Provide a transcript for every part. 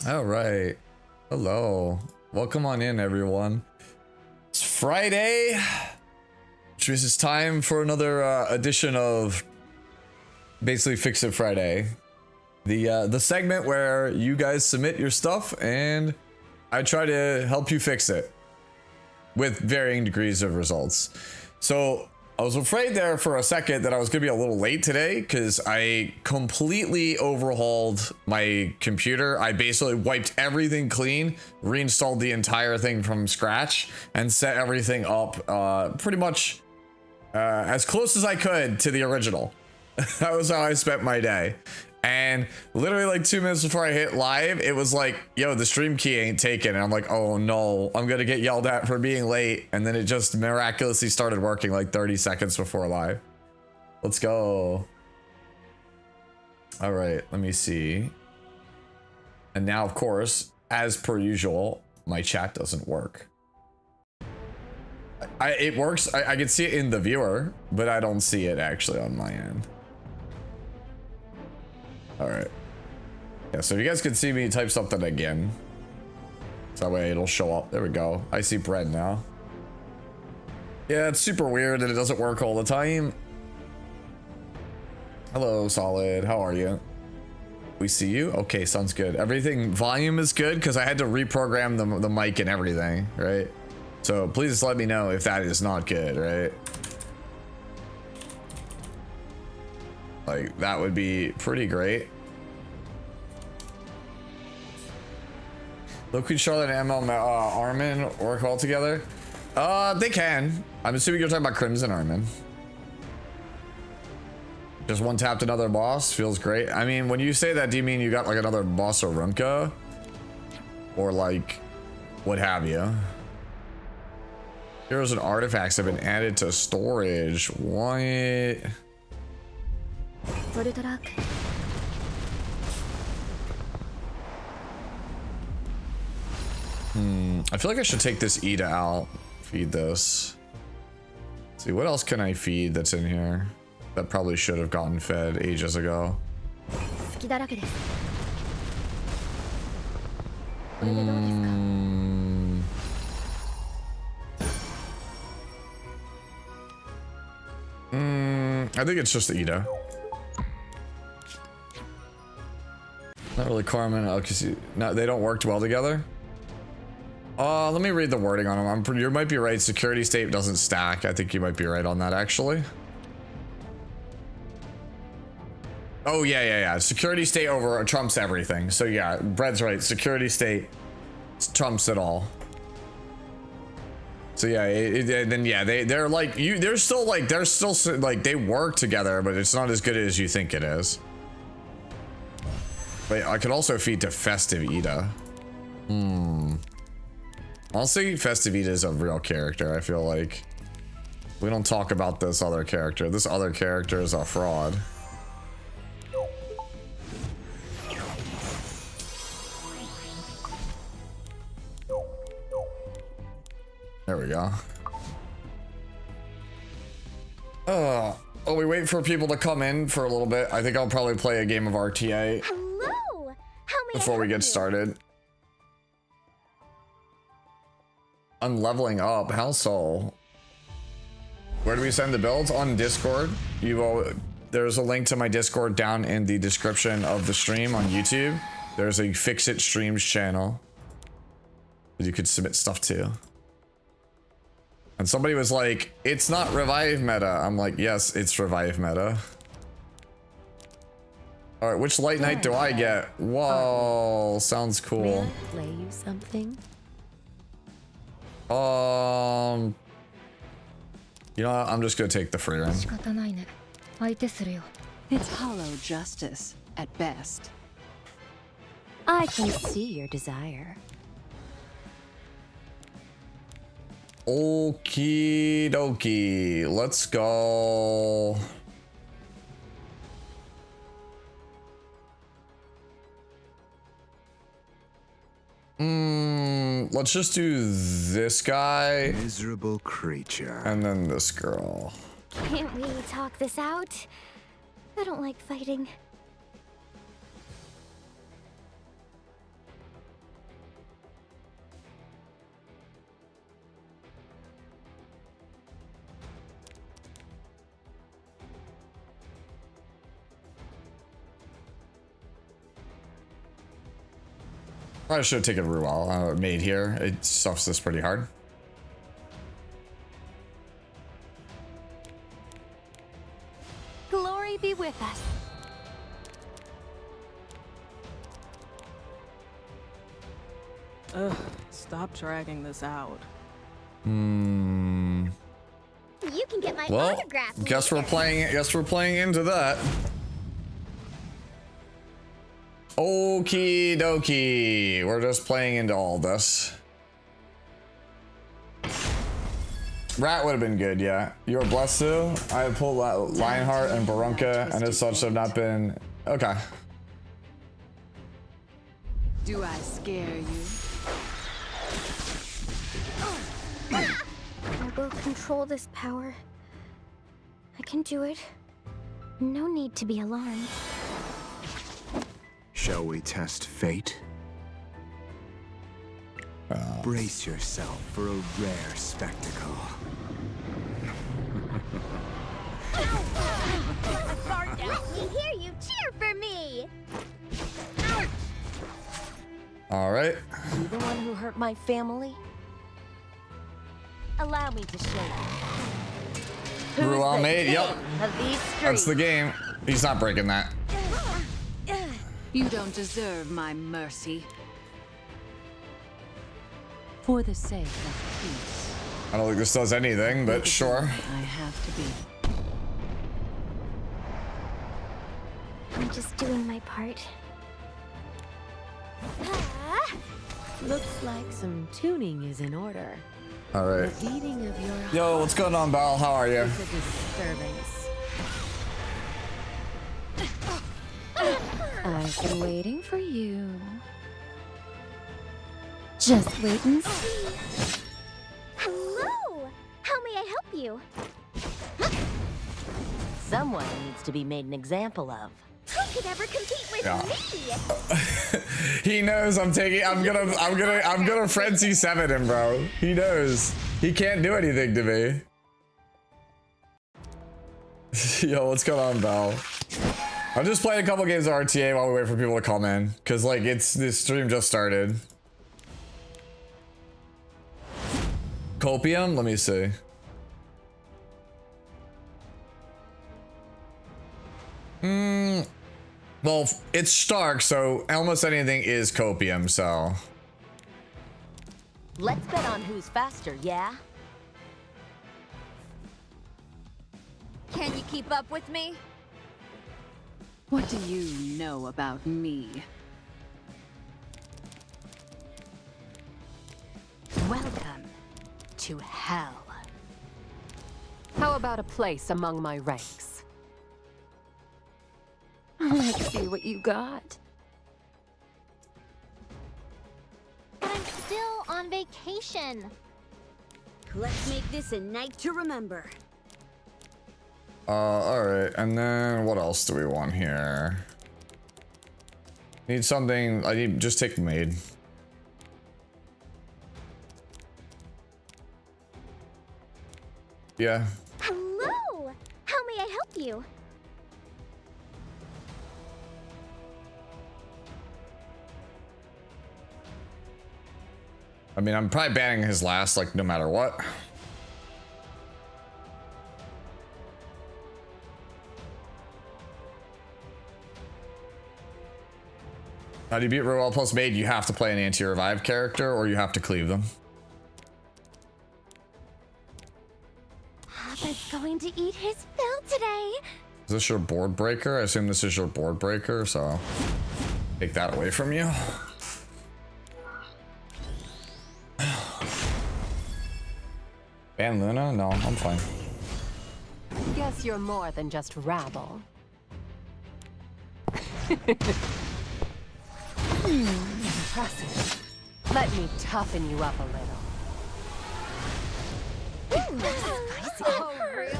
All right. Hello. Welcome on in, everyone. It's Friday, which means it's time for another edition of basically Fix It Friday. The segment where you guys submit your stuff and I try to help you fix it with varying degrees of results. So I was afraid there for a second that I was gonna be a little late today because I completely overhauled my computer. I basically wiped everything clean, reinstalled the entire thing from scratch, and set everything up pretty much as close as I could to the original. That was how I spent my day. And literally like 2 minutes before I hit live, it was like, yo, the stream key ain't taken. And I'm like, oh no, I'm gonna get yelled at for being late. And then it just miraculously started working like 30 seconds before live. Let's go. All right, let me see. And now, of course, as per usual, my chat doesn't work. It works, I can see it in the viewer, but I don't see it actually on my end. All right. Yeah, so if you guys can see me type something again, so that way it'll show up. There we go. I see bread now. Yeah, it's super weird and it doesn't work all the time. Hello, Solid. How are you? We see you? Okay, sounds good. Everything, volume is good because I had to reprogram the mic and everything, right? So please let me know if that is not good, right? Like, that would be pretty great. Loki, Charlotte, and ML Armin work all together? They can. I'm assuming you're talking about Crimson Armin. Just one tapped another boss. Feels great. I mean, when you say that, do you mean you got like another boss or Runka? Or like, what have you? Heroes and artifacts have been added to storage. What? I feel like I should take this Ida out. Feed this. Let's see, what else can I feed that's in here? That probably should have gotten fed ages ago. I think it's just Ida. Not really Carmen. No, they don't work well together. Let me read the wording on them. You might be right. Security state doesn't stack. I think you might be right on that, actually. Oh, yeah. Security state over trumps everything. So yeah, Bread's right. Security state trumps it all. So yeah, then yeah, they're like they're still like they work together, but it's not as good as you think it is. But I could also feed to Festive Ida. Honestly, Festive Ida is a real character. I feel like we don't talk about this other character. This other character is a fraud. There we go. Oh, we wait for people to come in for a little bit. I think I'll probably play a game of RTA. Hello. How may Before we get started. I'm leveling up. How so? Where do we send the builds? On Discord. There's a link to my Discord down in the description of the stream on YouTube. There's a Fix It Streams channel that you could submit stuff to. And somebody was like, it's not revive meta. I'm like, yes, it's revive meta. All right, which light knight do I get? Whoa, sounds cool. May I play you something? You know what? I'm just gonna take the free run. It's hollow justice at best. I can see your desire. Okie dokie, let's go. Let's just do this guy. Miserable creature. And then this girl. Can't we talk this out? I don't like fighting. Probably should have taken Ruel made here. It stuffs this pretty hard. Glory be with us. Ugh, stop dragging this out. Hmm. You can get my Well, autograph. guess we're playing. Guess we're playing into that. Okie dokie. We're just playing into all this. Rat would have been good, yeah. You are blessed too. I have pulled Lionheart and Barunka, and as such have not been. Okay. Do I scare you? I will control this power. I can do it. No need to be alarmed. Shall we test fate? Brace yourself for a rare spectacle. We hear you. Cheer for me. All right. You the one who hurt my family? Allow me to show you. Who's Ruel the made. Yep. king of these That's streets? the game. He's not breaking that. You don't deserve my mercy. For the sake of peace, I don't think this does anything, but sure. I have to be. I'm just doing my part. looks like some tuning is in order. All right. The beating of your Yo, what's going on, Bal? How are you? heart is a disturbance. I've been waiting for you. Just wait and see. Hello. How may I help you? Someone needs to be made an example of. Who could ever compete with me? He knows I'm gonna frenzy 7 him, bro. He knows. He can't do anything to me. Yo, what's going on, Bal? I'm just playing a couple games of RTA while we wait for people to come in. Cause like this stream just started. Copium? Let me see. Well, it's Stark, so almost anything is Copium, so. Let's bet on who's faster, yeah? Can you keep up with me? What do you know about me? Welcome to hell. How about a place among my ranks? Let's see what you got. But I'm still on vacation. Let's make this a night to remember. Alright, and then what else do we want here? Need something, I need, just take maid. Yeah. Hello. How may I help you? I mean, I'm probably banning his last, like, no matter what. How do you beat Ruel plus maid? You have to play an anti-revive character, or you have to cleave them. Papa's going to eat his fill today. Is this your board breaker? I assume this is your board breaker, so take that away from you. Ban Luna? No, I'm fine. Guess you're more than just rabble. Impressive. Let me toughen you up a little.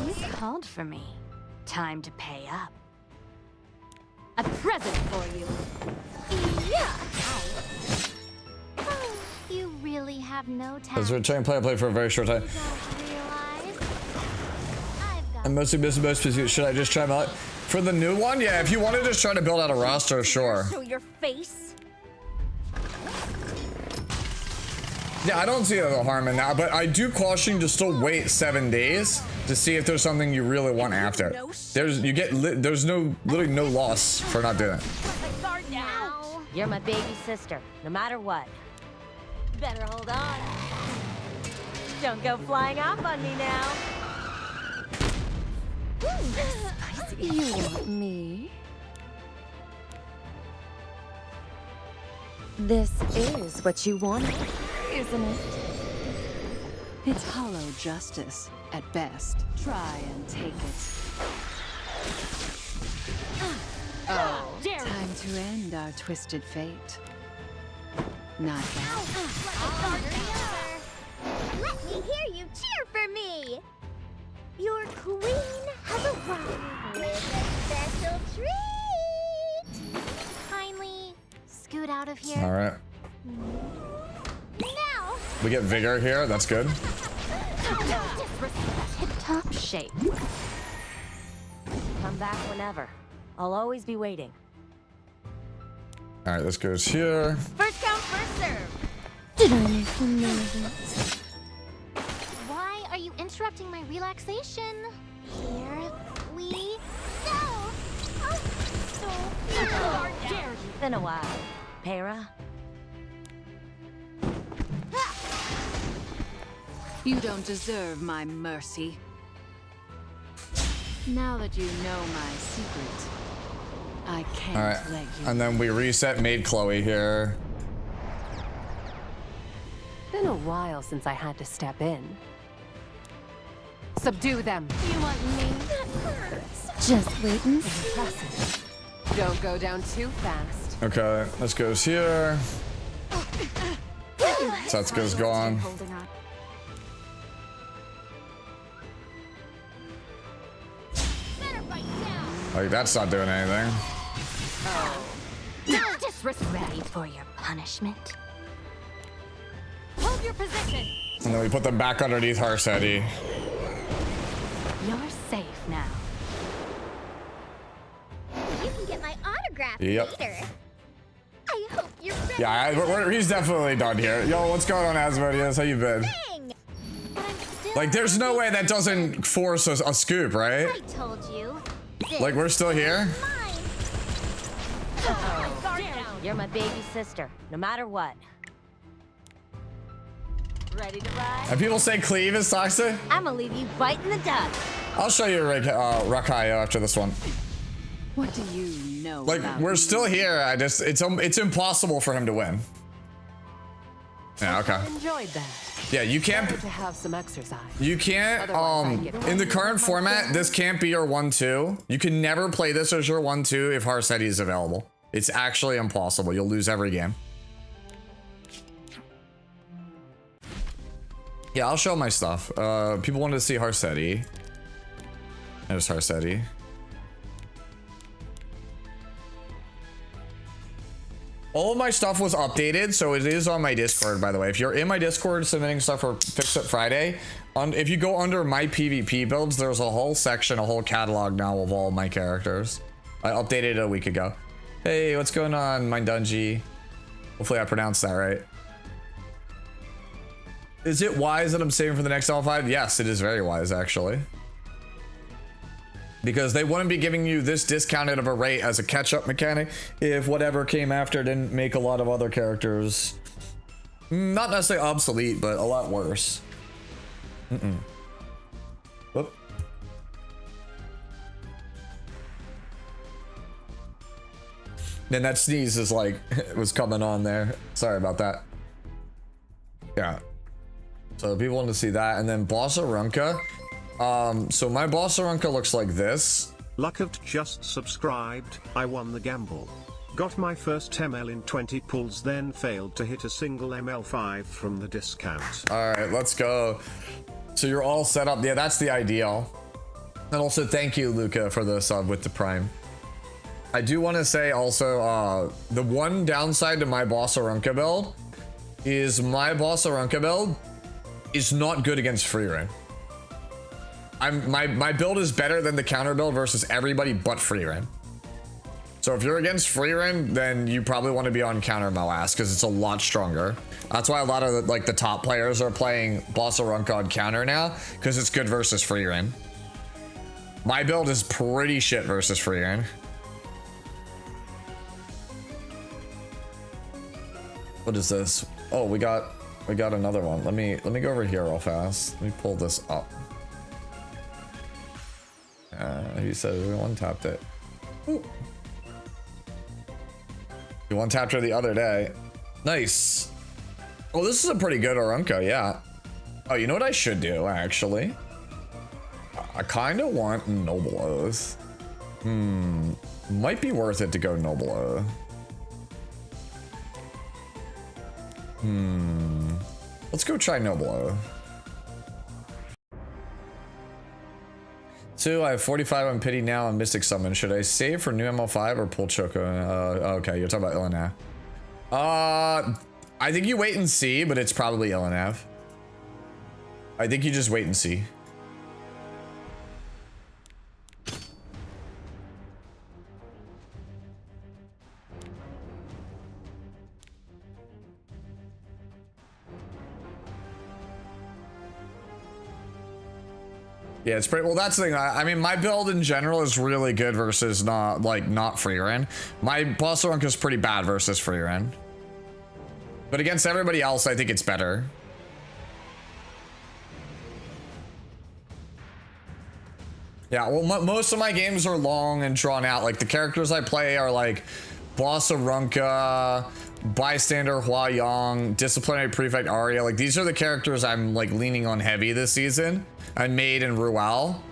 He's called for me. Time to pay up. A present for you. Yeah. Oh, you really have no As talent. we're trying to play for a very short time. You don't realize I've got I'm mostly busy most busy. Should I just try them out? For the new one? Yeah, if you want to just try to build out a roster, sure. Show your face. Yeah, I don't see a harm in that, but I do caution you to still wait 7 days to see if there's something you really want after. There's literally no loss for not doing it. You're my baby sister, no matter what. Better hold on. Don't go flying off on me now. You want me? This is what you wanted, isn't it? It's hollow justice, at best. Try and take it. Time to end our twisted fate. Not bad. Let me hear you cheer for me! Your queen has arrived with a special treat! Kindly scoot out of here. All right. Now! We get vigor here. That's good. Tip-top shape. Come back whenever. I'll always be waiting. All right, this goes here. First come, first serve! Did I make you nervous? Why are you interrupting my relaxation? Here we go! Oh, so cute! Been a while. Para? You don't deserve my mercy. Now that you know my secret, I can't All right, let you. and then we reset Maid Chloe here. Been a while since I had to step in. Subdue them. You want me? That hurts. Just wait and see. Impressive. Don't go down too fast. Okay, this goes here. Setsuka's gone. Holding on. Better bite down. Like that's not doing anything. Just ready for your punishment. Hold your position. And then we put them back underneath Harsetti. You're safe now. You can get my autograph Yep. later. I hope you're ready. Yeah, he's definitely done here. Yo, what's going on, Asmodeus? How you been? Dang. But I'm still Like, there's no way that doesn't force a scoop, right? I told you. This Like, we're still here? is mine. You're my baby sister, no matter what. Ready to ride? And people say Cleave is toxic? I'ma leave you biting the dust. I'll show you Rakayo after this one. What do you know Like, about we're me? still here. It's impossible for him to win. Yeah, okay. Enjoyed that. Yeah, you can't. To have some exercise. You can't, in the current format, this can't be your 1-2. You can never play this as your 1-2 if Harsetti is available. It's actually impossible. You'll lose every game. Yeah, I'll show my stuff. People wanted to see Harsetti. There's Harsetti. All of my stuff was updated, so it is on my Discord, by the way. If you're in my Discord submitting stuff for Fix It Friday, if you go under my PvP builds, there's a whole section, a whole catalog now of all of my characters. I updated it a week ago. Hey, what's going on, Mindunji? Hopefully I pronounced that right. Is it wise that I'm saving for the next L5? Yes, it is very wise, actually. Because they wouldn't be giving you this discounted of a rate as a catch-up mechanic if whatever came after didn't make a lot of other characters not necessarily obsolete, but a lot worse. Whoop. Then that sneeze is like it was coming on there. Sorry about that. Yeah. So people want to see that, and then Bossarunka. So my Bossarunka looks like this. Luckavt just subscribed. I won the gamble. Got my first ML in 20 pulls, then failed to hit a single ML5 from the discount. All right, let's go. So you're all set up. Yeah, that's the ideal. And also thank you, Luca, for the sub with the Prime. I do want to say also, the one downside to my Bossarunka build is my Bossarunka build is not good against free reign. My build is better than the counter build versus everybody but free reign. So if you're against Frieren, then you probably want to be on counter Moas because it's a lot stronger. That's why a lot of the top players are playing Boss of Runka on counter now, because it's good versus Frieren. My build is pretty shit versus Frieren. What is this? Oh, we got another one. Let me go over here real fast. Let me pull this up. He said we one tapped it. Ooh. You one tapped her the other day. Nice. Oh, this is a pretty good Arunco, yeah. Oh, you know what I should do, actually? I kind of want Noble Oath. Might be worth it to go Noble Oath. Let's go try Noble Oath. 2, I have 45 on Pity now and Mystic Summon. Should I save for new ML5 or pull Choco? Okay, you're talking about Illinav. I think you wait and see, but it's probably Illinav. I think you just wait and see. Yeah, it's pretty well. That's the thing. I mean, my build in general is really good versus not Frieren. My Boss Runka is pretty bad versus Frieren, but against everybody else, I think it's better. Yeah, well, most of my games are long and drawn out. Like the characters I play are like Boss of Runka, Bystander Hua Yang, Disciplinary Prefect Arya. Like these are the characters I'm like leaning on heavy this season. I made in Ruel,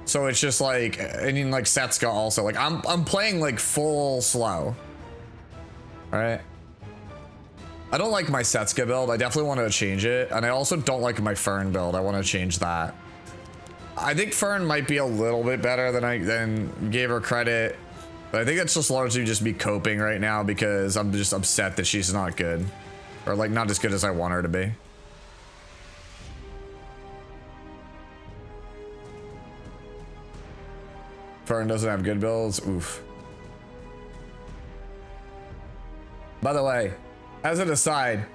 so it's just like, I mean, like Setsuka also. Like I'm playing like full slow. All right. I don't like my Setsuka build. I definitely want to change it, and I also don't like my Fern build. I want to change that. I think Fern might be a little bit better than I gave her credit, but I think that's just largely just me coping right now because I'm just upset that she's not good, or like not as good as I want her to be. Fern doesn't have good builds. Oof. By the way, as an aside,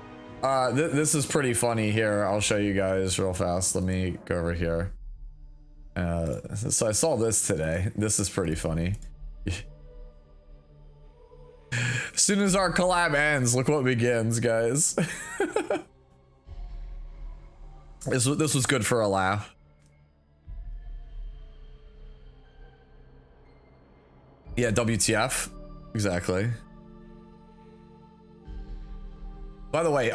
this is pretty funny here. I'll show you guys real fast. Let me go over here. So I saw this today. This is pretty funny. As soon as our collab ends, look what begins, guys. This was good for a laugh. Yeah, WTF. Exactly. By the way,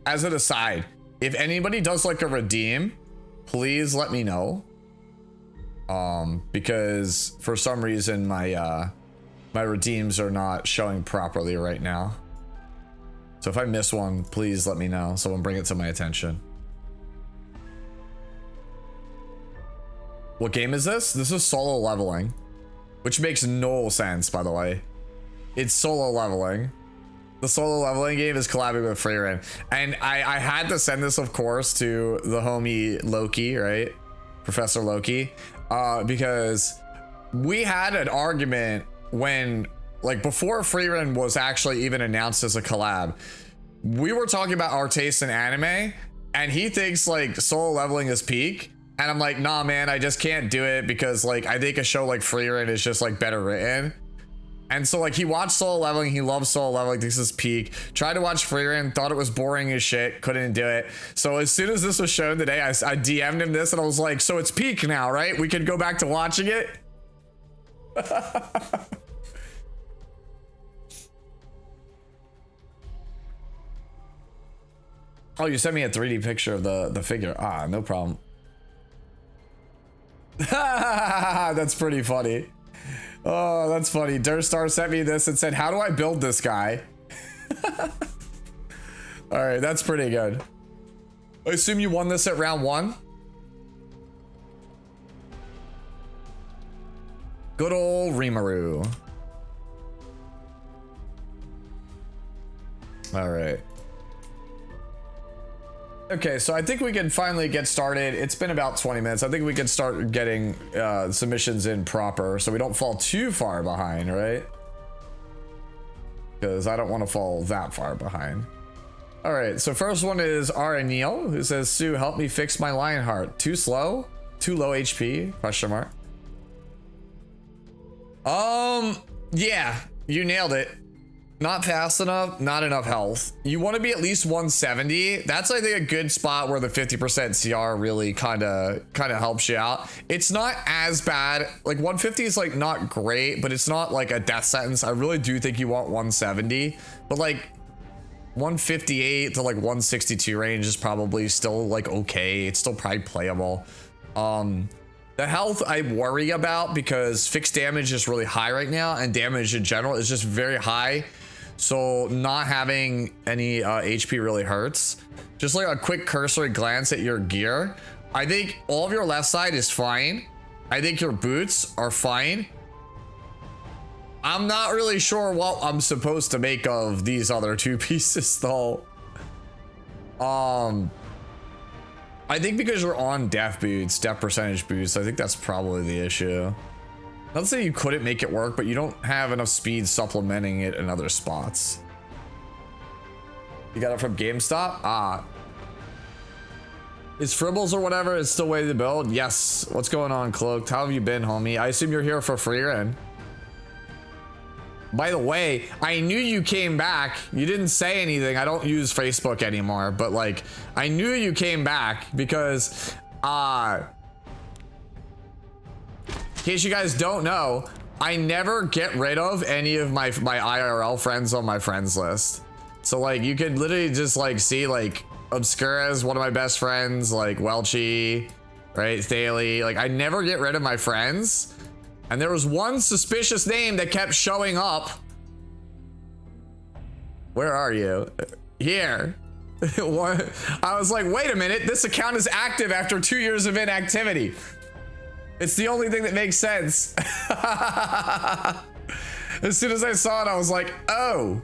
as an aside, if anybody does like a redeem, please let me know. Because for some reason my my redeems are not showing properly right now. So if I miss one, please let me know. Someone bring it to my attention. What game is this? This is solo leveling. Which makes no sense, by the way. It's solo leveling. The solo leveling game is collabing with Frieren. And I had to send this, of course, to the homie Loki, right? Professor Loki. Because we had an argument when, like, before Frieren was actually even announced as a collab. We were talking about our taste in anime, and he thinks, like, solo leveling is peak. And I'm like, nah, man, I just can't do it because, like, I think a show like Frieren is just, like, better written. And so, like, he watched solo leveling. He loves solo leveling. This is peak. Tried to watch Frieren. Thought it was boring as shit. Couldn't do it. So as soon as this was shown today, I DM'd him this and I was like, so it's peak now, right? We can go back to watching it. Oh, you sent me a 3D picture of the figure. Ah, no problem. That's pretty funny. Oh, that's funny. Durstar sent me this and said, how do I build this guy? All right, that's pretty good. I assume you won this at round 1. Good old Rimuru. All right. Okay, so I think we can finally get started. It's been about 20 minutes. I think we can start getting submissions in proper so we don't fall too far behind, right? because I don't want to fall that far behind. All right, so first one is Neil, who says, Sue, help me fix my Lionheart. Too slow? Too low HP? Question mark. Yeah, you nailed it. Not fast enough, not enough health. You want to be at least 170. That's, I think, a good spot where the 50% CR really kind of helps you out. It's not as bad. Like 150 is like not great, but it's not like a death sentence. I really do think you want 170, but like 158 to like 162 range is probably still like okay. It's still probably playable. The health I worry about because fixed damage is really high right now, and damage in general is just very high. So not having any HP really hurts. Just like a quick cursory glance at your gear. I think all of your left side is fine. I think your boots are fine. I'm not really sure what I'm supposed to make of these other two pieces though. I think because you're on death boots, death percentage boosts, I think that's probably the issue. Not to say you couldn't make it work, but you don't have enough speed supplementing it in other spots. You got it from GameStop? Ah. Is Fribbles or whatever is still waiting to build? Yes. What's going on, Cloaked? How have you been, homie? I assume you're here for free run. By the way, I knew you came back. You didn't say anything. I don't use Facebook anymore, but like, I knew you came back because, in case you guys don't know, I never get rid of any of my IRL friends on my friends list. So like, you could literally just like see like Obscura is one of my best friends, like Welchie, right? Thaley. Like I never get rid of my friends. And there was one suspicious name that kept showing up. Where are you? Here. I was like, wait a minute, this account is active after 2 years of inactivity. It's the only thing that makes sense. As soon as I saw it, I was like, oh,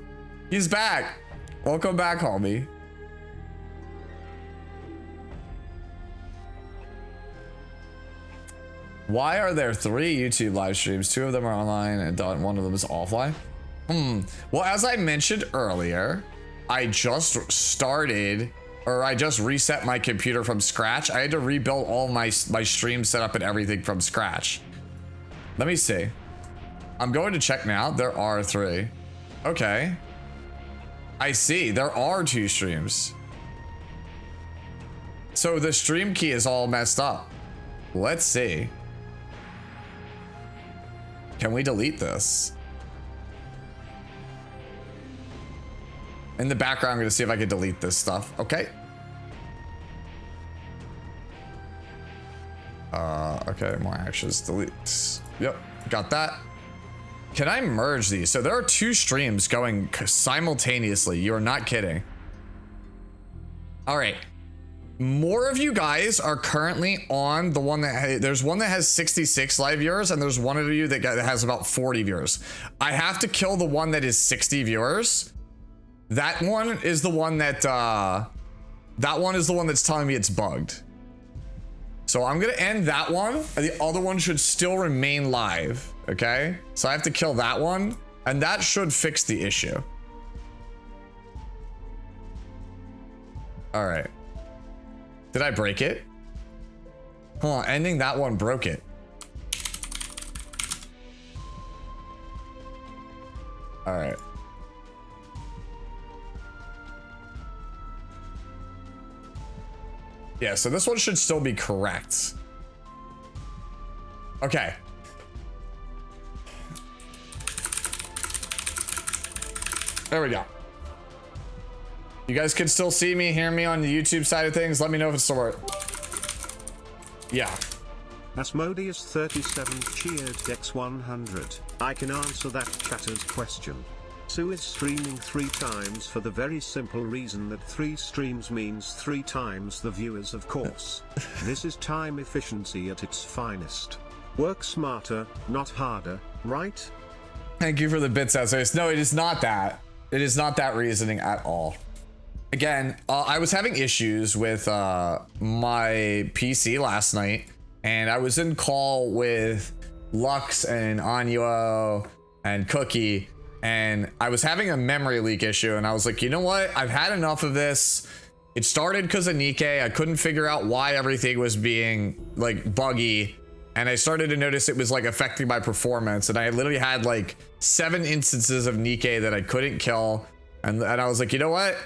he's back. Welcome back, homie. Why are there 3 YouTube live streams? 2 of them are online and one of them is offline. Well, as I mentioned earlier, I just started, or I just reset my computer from scratch. I had to rebuild all my stream setup and everything from scratch. Let me see. I'm going to check now. There are 3. Okay. I see. There are 2 streams. So the stream key is all messed up. Let's see. Can we delete this? In the background, I'm gonna see if I can delete this stuff. Okay. Okay, more actions, delete. Yep, got that. Can I merge these? So there are 2 streams going simultaneously. You are not kidding. All right. More of you guys are currently on the one that there's one that has 66 live viewers, and there's one of you that has about 40 viewers. I have to kill the one that is 60 viewers. That one is the one that that's telling me it's bugged. So I'm gonna end that one, and the other one should still remain live. Okay, so I have to kill that one, and that should fix the issue. All right. Did I break it? Hold on, ending that one broke it. All right. Yeah, so this one should still be correct. Okay. There we go. You guys can still see me, hear me on the YouTube side of things. Let me know if it's still working. Yeah. Asmodeus 37 cheered Dex 100. I can answer that chatter's question. Sue is streaming 3 times for the very simple reason that 3 streams means 3 times the viewers, of course. This is time efficiency at its finest. Work smarter, not harder, right? Thank you for the bits, Azarius. No, it is not that. It is not that reasoning at all. Again, I was having issues with my PC last night, and I was in call with Lux and Anuo and Cookie, and I was having a memory leak issue, and I was like, you know what? I've had enough of this. It started because of Nikke. I couldn't figure out why everything was being like buggy, and I started to notice it was like affecting my performance, and I literally had like 7 instances of Nikke that I couldn't kill, and I was like, you know what?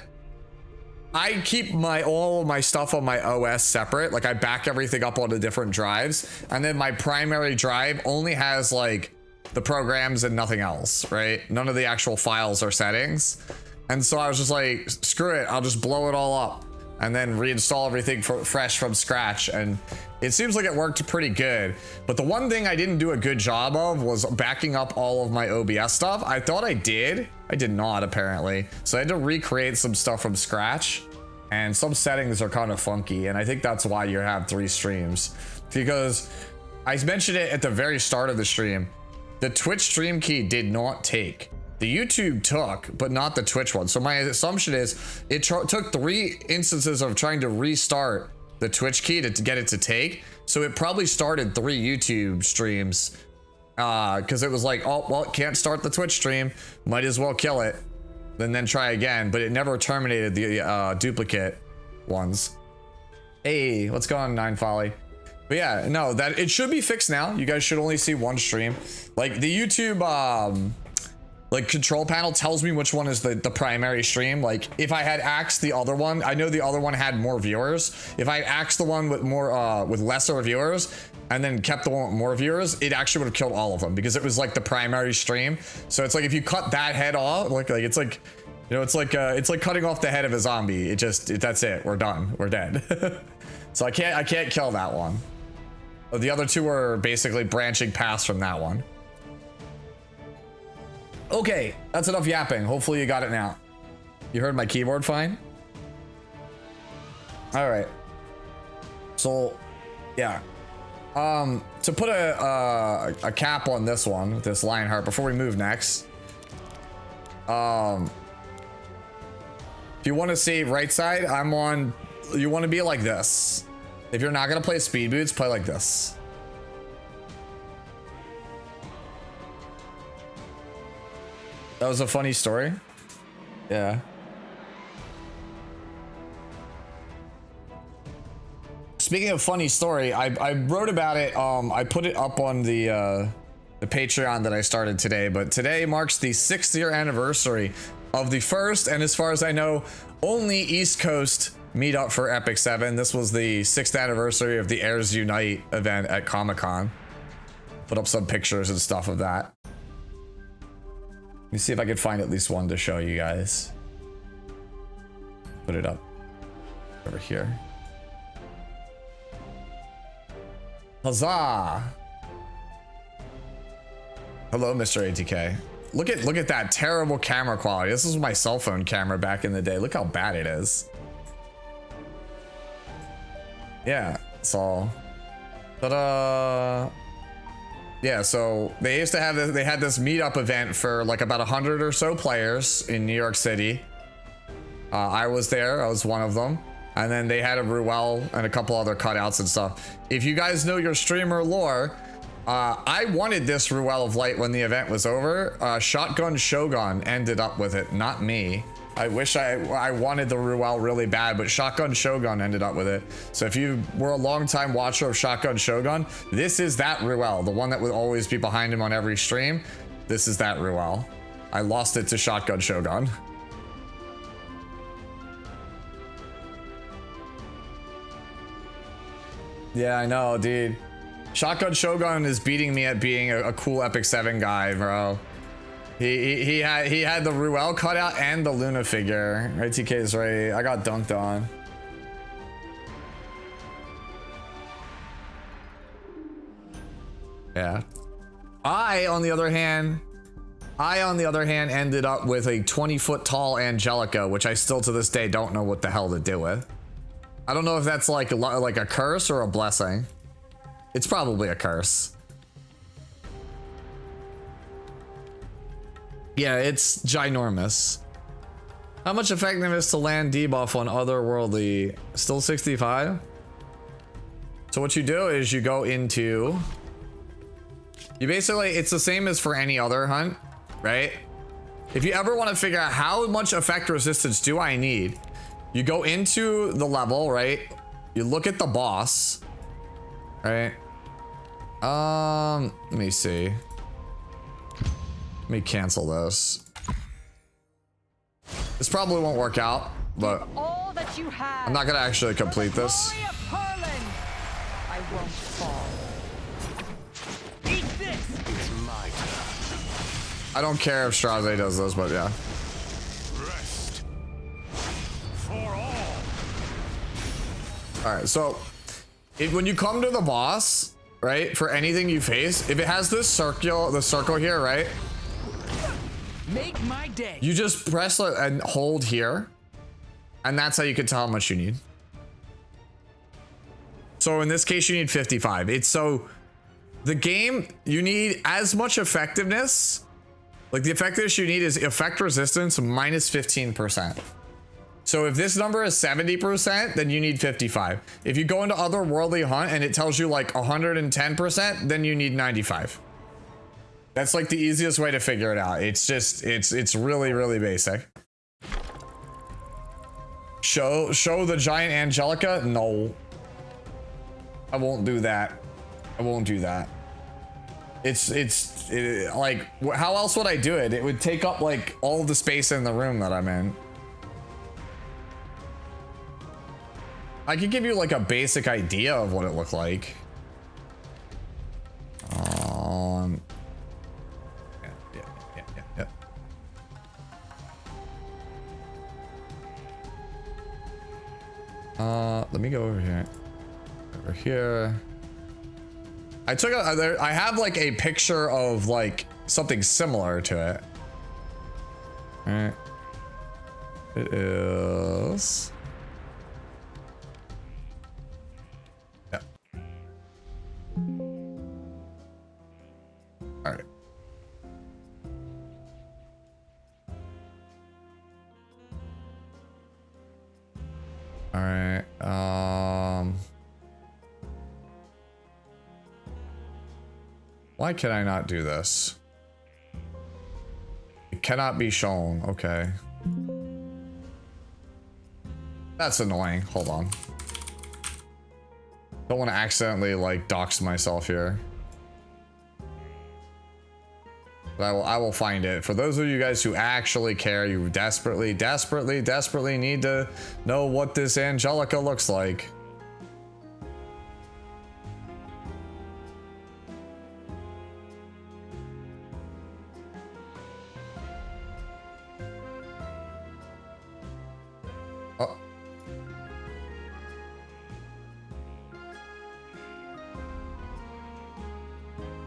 I keep all of my stuff on my OS separate. Like I back everything up onto different drives, and then my primary drive only has like the programs and nothing else, right? None of the actual files or settings. And so I was just like, screw it, I'll just blow it all up and then reinstall everything fresh from scratch. And it seems like it worked pretty good. But the one thing I didn't do a good job of was backing up all of my OBS stuff. I thought I did. I did not, apparently. So I had to recreate some stuff from scratch. And some settings are kind of funky. And I think that's why you have 3 streams. Because I mentioned it at the very start of the stream. The Twitch stream key did not take. The YouTube took, but not the Twitch one. So my assumption is it took 3 instances of trying to restart the Twitch key to get it to take. So it probably started 3 YouTube streams because it was like, oh, well, it can't start the Twitch stream. Might as well kill it. Then try again. But it never terminated the duplicate ones. Hey, what's going on, Nine Folly? But yeah, no, that it should be fixed now. You guys should only see 1 stream. Like the YouTube like control panel tells me which one is the primary stream. Like if I had axed the other one, I know the other one had more viewers. If I axed the one with more with lesser viewers and then kept the one with more viewers, it actually would have killed all of them because it was like the primary stream. So it's like if you cut that head off, like it's like, you know, it's like cutting off the head of a zombie. That's it. We're done. We're dead. So I can't kill that one. The other 2 are basically branching paths from that one. Okay, that's enough yapping. Hopefully you got it now. You heard my keyboard fine? All right. So, yeah. To put a cap on this one, this Lionheart, before we move next. If you want to see right side, I'm on. You want to be like this. If you're not gonna play speed boots, play like this. That was a funny story. Yeah. Speaking of funny story, I wrote about it. I put it up on the Patreon that I started today. But today marks the 6th year anniversary of the first, and as far as I know, only East Coast meetup for Epic 7. This was the 6th anniversary of the Heirs Unite event at Comic-Con. Put up some pictures and stuff of that. Let me see if I can find at least one to show you guys. Put it up over here. Huzzah! Hello, Mr. ATK. Look at that terrible camera quality. This is my cell phone camera back in the day. Look how bad it is. Yeah, it's all. But yeah, so they used to have this, they had this meetup event for like about 100 or so players in New York City. I was there, I was one of them. And then they had a Ruel and a couple other cutouts and stuff. If you guys know your streamer lore, I wanted this Ruel of Light when the event was over. Shotgun Shogun ended up with it, not me. I wish I wanted the Ruel really bad, but Shotgun Shogun ended up with it. So if you were a long-time watcher of Shotgun Shogun, this is that Ruel, the one that would always be behind him on every stream. This is that Ruel. I lost it to Shotgun Shogun. Yeah, I know, dude. Shotgun Shogun is beating me at being a cool Epic 7 guy, bro. He had the Ruel cutout and the Luna figure. ATK is right. I got dunked on. Yeah. I, on the other hand, ended up with a 20-foot tall Angelica, which I still to this day don't know what the hell to do with. I don't know if that's like a curse or a blessing. It's probably a curse. Yeah, it's ginormous. How much effectiveness to land debuff on otherworldly? Still 65? So what you do is you go into... You basically, it's the same as for any other hunt, right? If you ever want to figure out how much effect resistance do I need, you go into the level, right? You look at the boss, right? Let me see. Let me cancel this. This probably won't work out, but All that you have. I'm not gonna actually complete this. Glory of Perlin. I won't fall. Eat this. It's my turn. I don't care if Straze does this, but yeah. Rest. For all. All right, so when you come to the boss, right, for anything you face, if it has this circle, the circle here, right, Make my day. you just press and hold here, and that's how you can tell how much you need. So in this case, you need 55. It's so the game, you need as much effectiveness. Like the effectiveness you need is effect resistance minus 15%. So if this number is 70%, then you need 55. If you go into Otherworldly Hunt and it tells you like 110%, then you need 95. That's like the easiest way to figure it out. It's just, it's really, really basic. Show the giant Angelica? No. I won't do that. I won't do that. It's like, how else would I do it? It would take up like all the space in the room that I'm in. I could give you like a basic idea of what it looked like. Yeah. Let me go over here. Over here. I took I have like a picture of like something similar to it. All right. It is. Yeah. All right. All right. Why can I not do this? It cannot be shown. Okay. That's annoying. Hold on. Don't want to accidentally like dox myself here. But I will find it. For those of you guys who actually care, you desperately need to know what this Angelica looks like. Oh.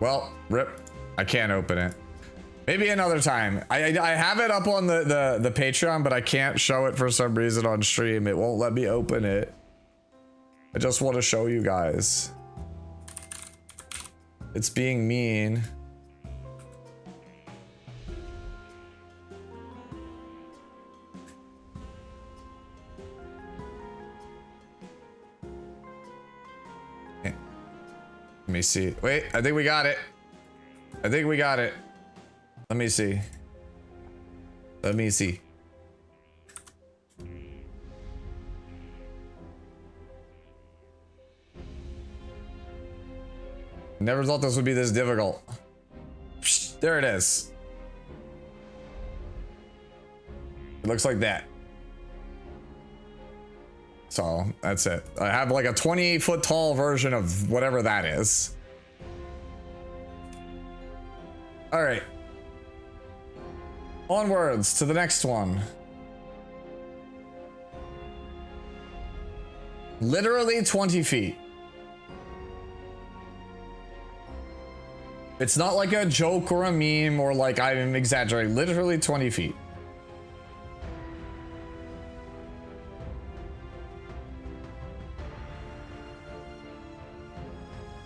Well, rip. I can't open it. Maybe another time. I have it up on the Patreon, but I can't show it for some reason on stream. It won't let me open it. I just want to show you guys. It's being mean. Okay. Let me see. Wait, I think we got it. I think we got it. Let me see. Let me see. Never thought this would be this difficult. Psh, there it is. It looks like that. So that's it. I have like a 20-foot tall version of whatever that is. All right. Onwards to the next one. Literally 20 feet. It's not like a joke or a meme or like I'm exaggerating. Literally 20 feet.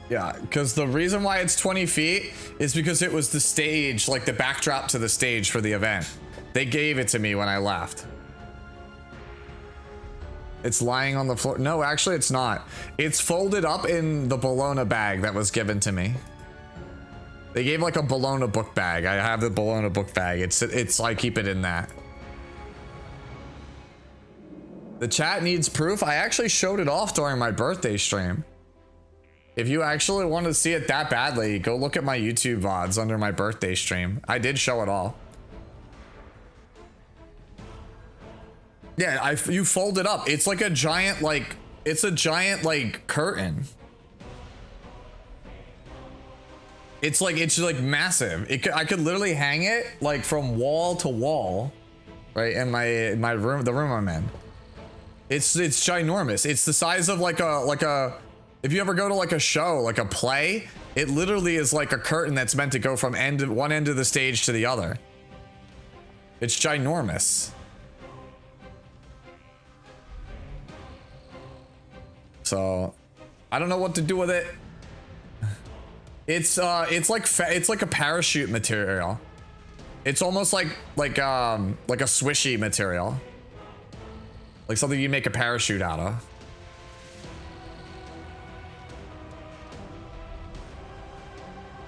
Yeah, because the reason why it's 20 feet is because it was the stage, like the backdrop to the stage for the event. They gave it to me when I left. It's lying on the floor. No, actually it's not. It's folded up in the bologna bag that was given to me. They gave like a Bologna book bag. I have the Bologna book bag. It's I keep it in that. The chat needs proof. I actually showed it off during my birthday stream. If you actually want to see it that badly, go look at my YouTube VODs under my birthday stream. I did show it all. Yeah, you fold it up. It's like a giant, like, it's a giant, like, curtain. It's like massive. I could literally hang it like from wall to wall, right? In my room, the room I'm in. It's ginormous. It's the size of like a, if you ever go to like a show, like a play, it literally is like a curtain that's meant to go from one end of the stage to the other. It's ginormous. So, I don't know what to do with it. It's like a parachute material. It's almost like a swishy material. Like something you make a parachute out of.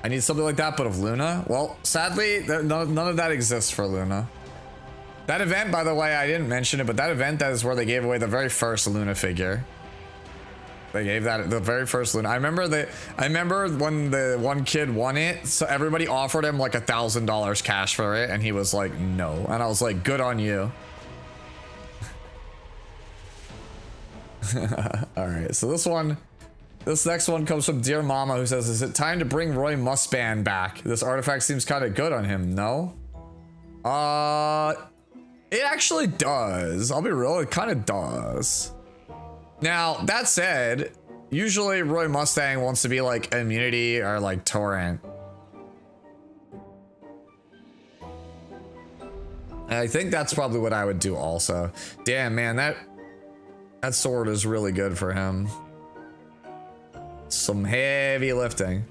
I need something like that, but of Luna? Well, sadly, none of that exists for Luna. That event, by the way, I didn't mention it, but that event, that is where they gave away the very first Luna figure. They gave that the very first Luna. I remember when the one kid won it, so everybody offered him like $1,000 cash for it, and he was like, no. And I was like, good on you. All right, so this next one comes from Dear Mama, who says, is it time to bring Roy Mustang back? This artifact seems kind of good on him, no? It actually does. I'll be real, it kind of does. Now, that said, usually Roy Mustang wants to be like immunity or like torrent. And I think that's probably what I would do also. Damn, man, that sword is really good for him. Some heavy lifting.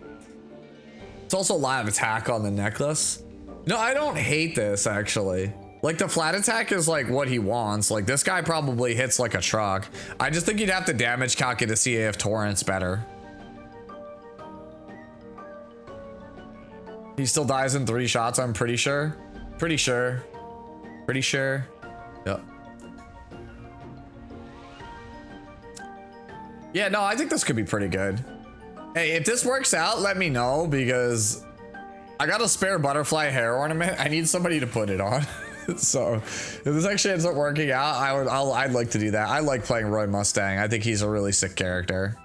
It's also a lot of attack on the necklace. No, I don't hate this actually. Like the flat attack is like what he wants. Like this guy probably hits like a truck. I just think you'd have to damage calculate to see if torrent's better. He still dies in 3 shots, I'm pretty sure. Pretty sure. Yep. Yeah, no, I think this could be pretty good. Hey, if this works out, let me know, because I got a spare butterfly hair ornament. I need somebody to put it on. So if this actually ends up working out, I'd like to do that. I like playing Roy Mustang. I think he's a really sick character.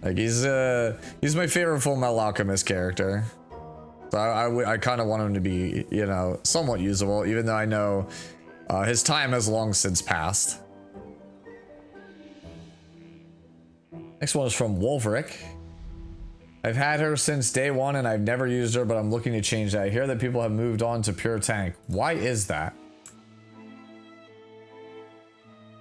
Like he's my favorite Full Metal Alchemist character. So I kind of want him to be, you know, somewhat usable, even though I know his time has long since passed. Next one is from Wolverick. I've had her since day one and I've never used her, but I'm looking to change that. I hear that people have moved on to pure tank. Why is that?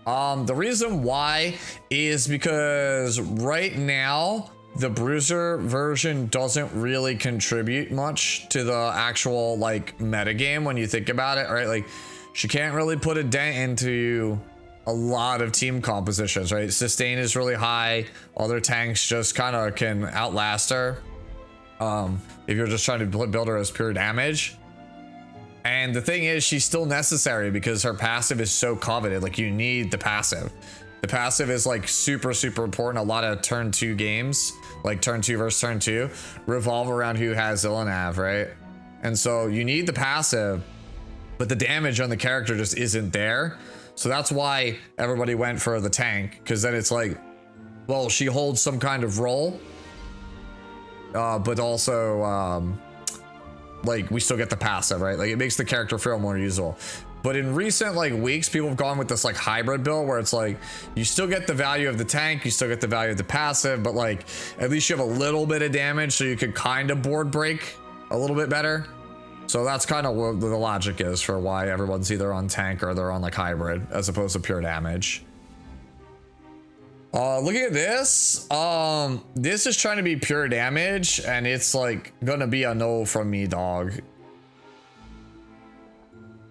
The reason why is because right now the bruiser version doesn't really contribute much to the actual like metagame when you think about it, right? Like she can't really put a dent into a lot of team compositions, right? Sustain is really high. Other tanks just kind of can outlast her. If you're just trying to build her as pure damage. And the thing is, she's still necessary because her passive is so coveted. Like you need the passive. The passive is like super important. A lot of turn 2 games, like turn 2 versus turn 2, revolve around who has Ilanav, right? And so you need the passive, but the damage on the character just isn't there. So that's why everybody went for the tank, because then it's like, well, she holds some kind of role, but also like we still get the passive, right? Like it makes the character feel more usable. But in recent like weeks, people have gone with this like hybrid build where it's like you still get the value of the tank, you still get the value of the passive, but like at least you have a little bit of damage, so you could kind of board break a little bit better. So that's kind of what the logic is for why everyone's either on tank or they're on like hybrid as opposed to pure damage. Looking at this, this is trying to be pure damage and it's like gonna be a no from me, dog.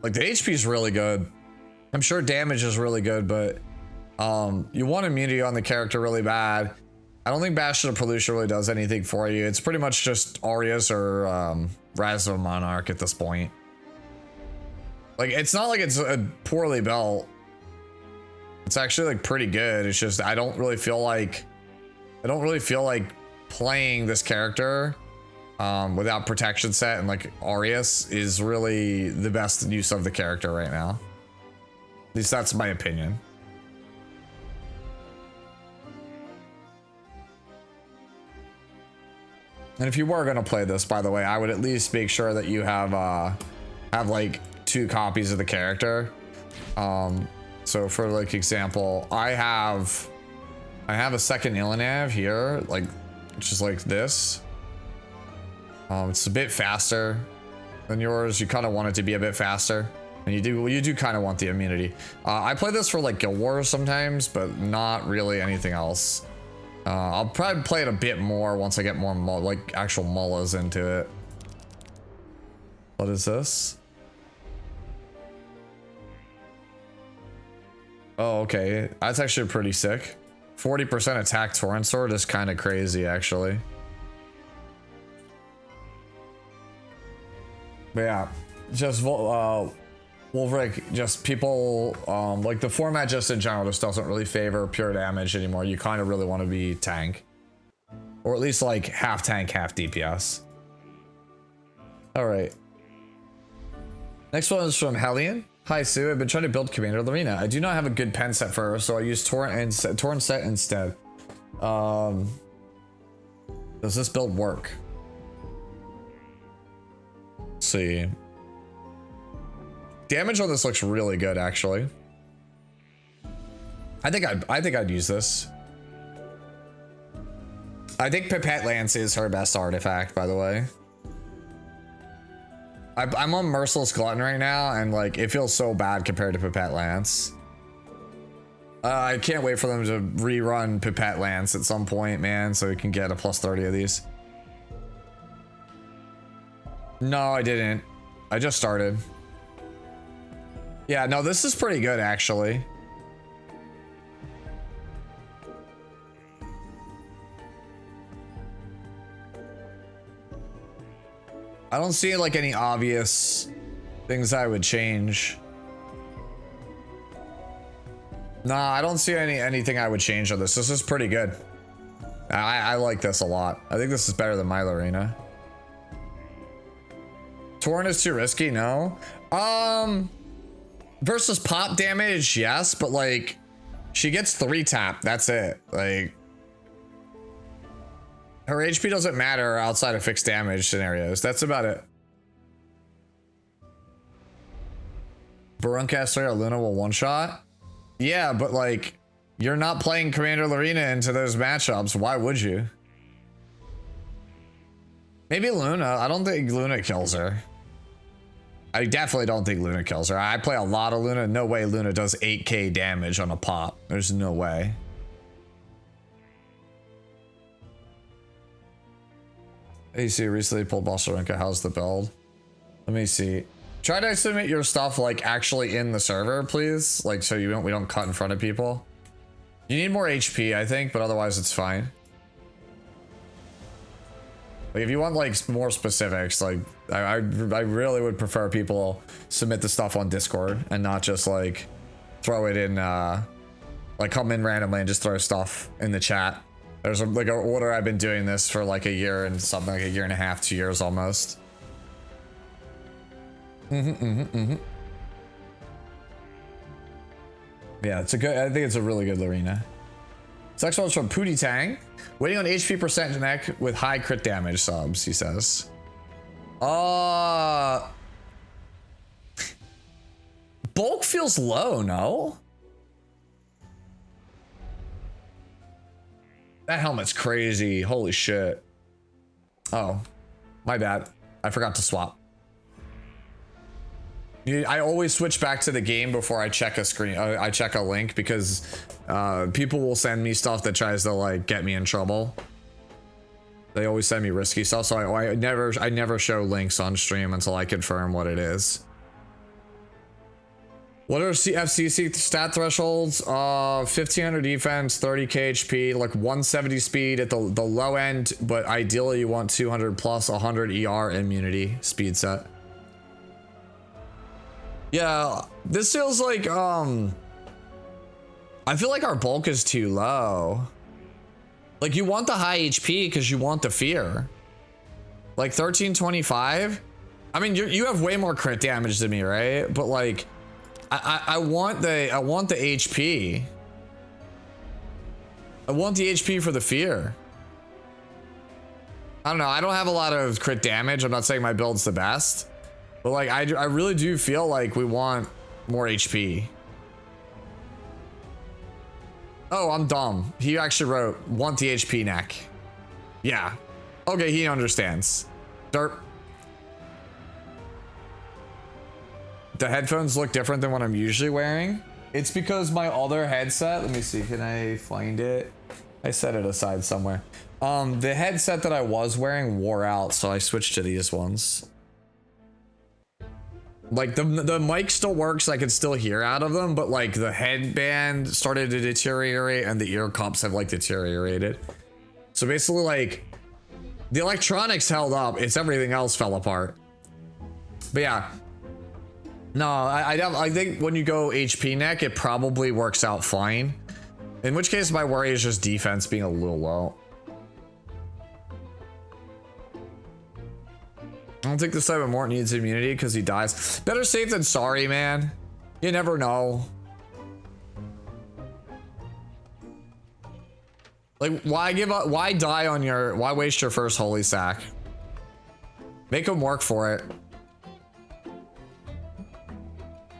Like the HP is really good. I'm sure damage is really good, but you want immunity on the character really bad. I don't think Bastion of Pollution really does anything for you. It's pretty much just Aureus or Rise of a Monarch at this point. Like, it's not like it's a poorly built. It's actually like pretty good. It's just I don't really feel like playing this character without protection set and like Aureus is really the best use of the character right now. At least that's my opinion. And if you were gonna play this, by the way, I would at least make sure that you have like 2 copies of the character. So for like example, I have a second Illinev here, like which is like this. It's a bit faster than yours. You kind of want it to be a bit faster, and you do kind of want the immunity. I play this for like Guild Wars sometimes, but not really anything else. I'll probably play it a bit more once I get more like actual mullahs into it. What is this? Oh, okay. That's actually pretty sick. 40% attack Torrent Sword is kind of crazy, actually. But yeah, just Wolfric, just people, like the format just in general just doesn't really favor pure damage anymore. You kind of really want to be tank. Or at least like half tank, half DPS. Alright. Next one is from Hellion. Hi Sue, I've been trying to build Commander Lorena. I do not have a good pen set for her, so I use Torrent set instead. Does this build work? Let's see. Damage on this looks really good, actually. I think I'd use this. I think Pipette Lance is her best artifact, by the way. I'm on Merciless Glutton right now, and like it feels so bad compared to Pipette Lance. I can't wait for them to rerun Pipette Lance at some point, man, so we can get a plus 30 of these. No, I didn't. I just started. Yeah, no, this is pretty good, actually. I don't see like any obvious things I would change. Nah, I don't see anything I would change on this. This is pretty good. I like this a lot. I think this is better than my Lorena. Torrent is too risky, no? Versus pop damage, yes, but like she gets 3 tap, that's it. Like her HP doesn't matter outside of fixed damage scenarios. That's about it. Baruncaster Luna will one-shot? Yeah, but like you're not playing Commander Lorena into those matchups. Why would you? Maybe Luna. I don't think Luna kills her. I definitely don't think Luna kills her. I play a lot of Luna. No way Luna does 8k damage on a pop. There's no way. Hey, see, recently pulled Bostarenka. How's the build? Let me see. Try to submit your stuff like actually in the server, please. Like so we don't cut in front of people. You need more HP, I think, but otherwise it's fine. Like if you want like more specifics, like I really would prefer people submit the stuff on Discord and not just like throw it in like come in randomly and just throw stuff in the chat. There's like an order. I've been doing this for like a year and something, like a year and a half, 2 years almost. Yeah, it's a good, I think it's a really good Lorena. This next one's from Pootie Tang. Waiting on HP percent neck with high crit damage subs, he says. Bulk feels low, no? That helmet's crazy. Holy shit. Oh, my bad. I forgot to swap. I always switch back to the game before I check a screen. I check a link because people will send me stuff that tries to like get me in trouble. They always send me risky stuff, so I never show links on stream until I confirm what it is. What are FCC stat thresholds? 1500 defense, 30k HP, like 170 speed at the low end, but ideally you want 200 plus 100 ER immunity speed set. Yeah, this feels like I feel like our bulk is too low. Like you want the high HP because you want the fear. Like 1325. I mean, you have way more crit damage than me, right? But like, I want the HP. I want the HP for the fear. I don't know. I don't have a lot of crit damage. I'm not saying my build's the best, but like I really do feel like we want more HP. Oh, I'm dumb. He actually wrote want the HP neck. Yeah. Okay, he understands. Derp. The headphones look different than what I'm usually wearing. It's because my other headset, let me see, can I find it? I set it aside somewhere. The headset that I was wearing wore out, so I switched to these ones. Like the mic still works, I can still hear out of them, but like the headband started to deteriorate and the ear cups have like deteriorated. So basically like the electronics held up, it's everything else fell apart. But yeah. No, I think when you go HP neck, it probably works out fine. In which case, my worry is just defense being a little low. I don't think this type of Mort needs immunity because he dies. Better safe than sorry, man. You never know. Like, why give up? Why die on your? Why waste your first holy sack? Make him work for it.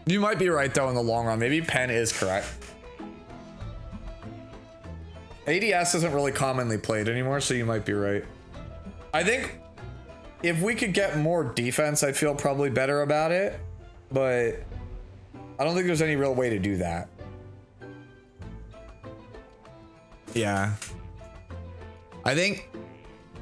You might be right though in the long run. Maybe Penn is correct. ADS isn't really commonly played anymore, so you might be right. I think if we could get more defense, I'd feel probably better about it, but I don't think there's any real way to do that. Yeah. I think,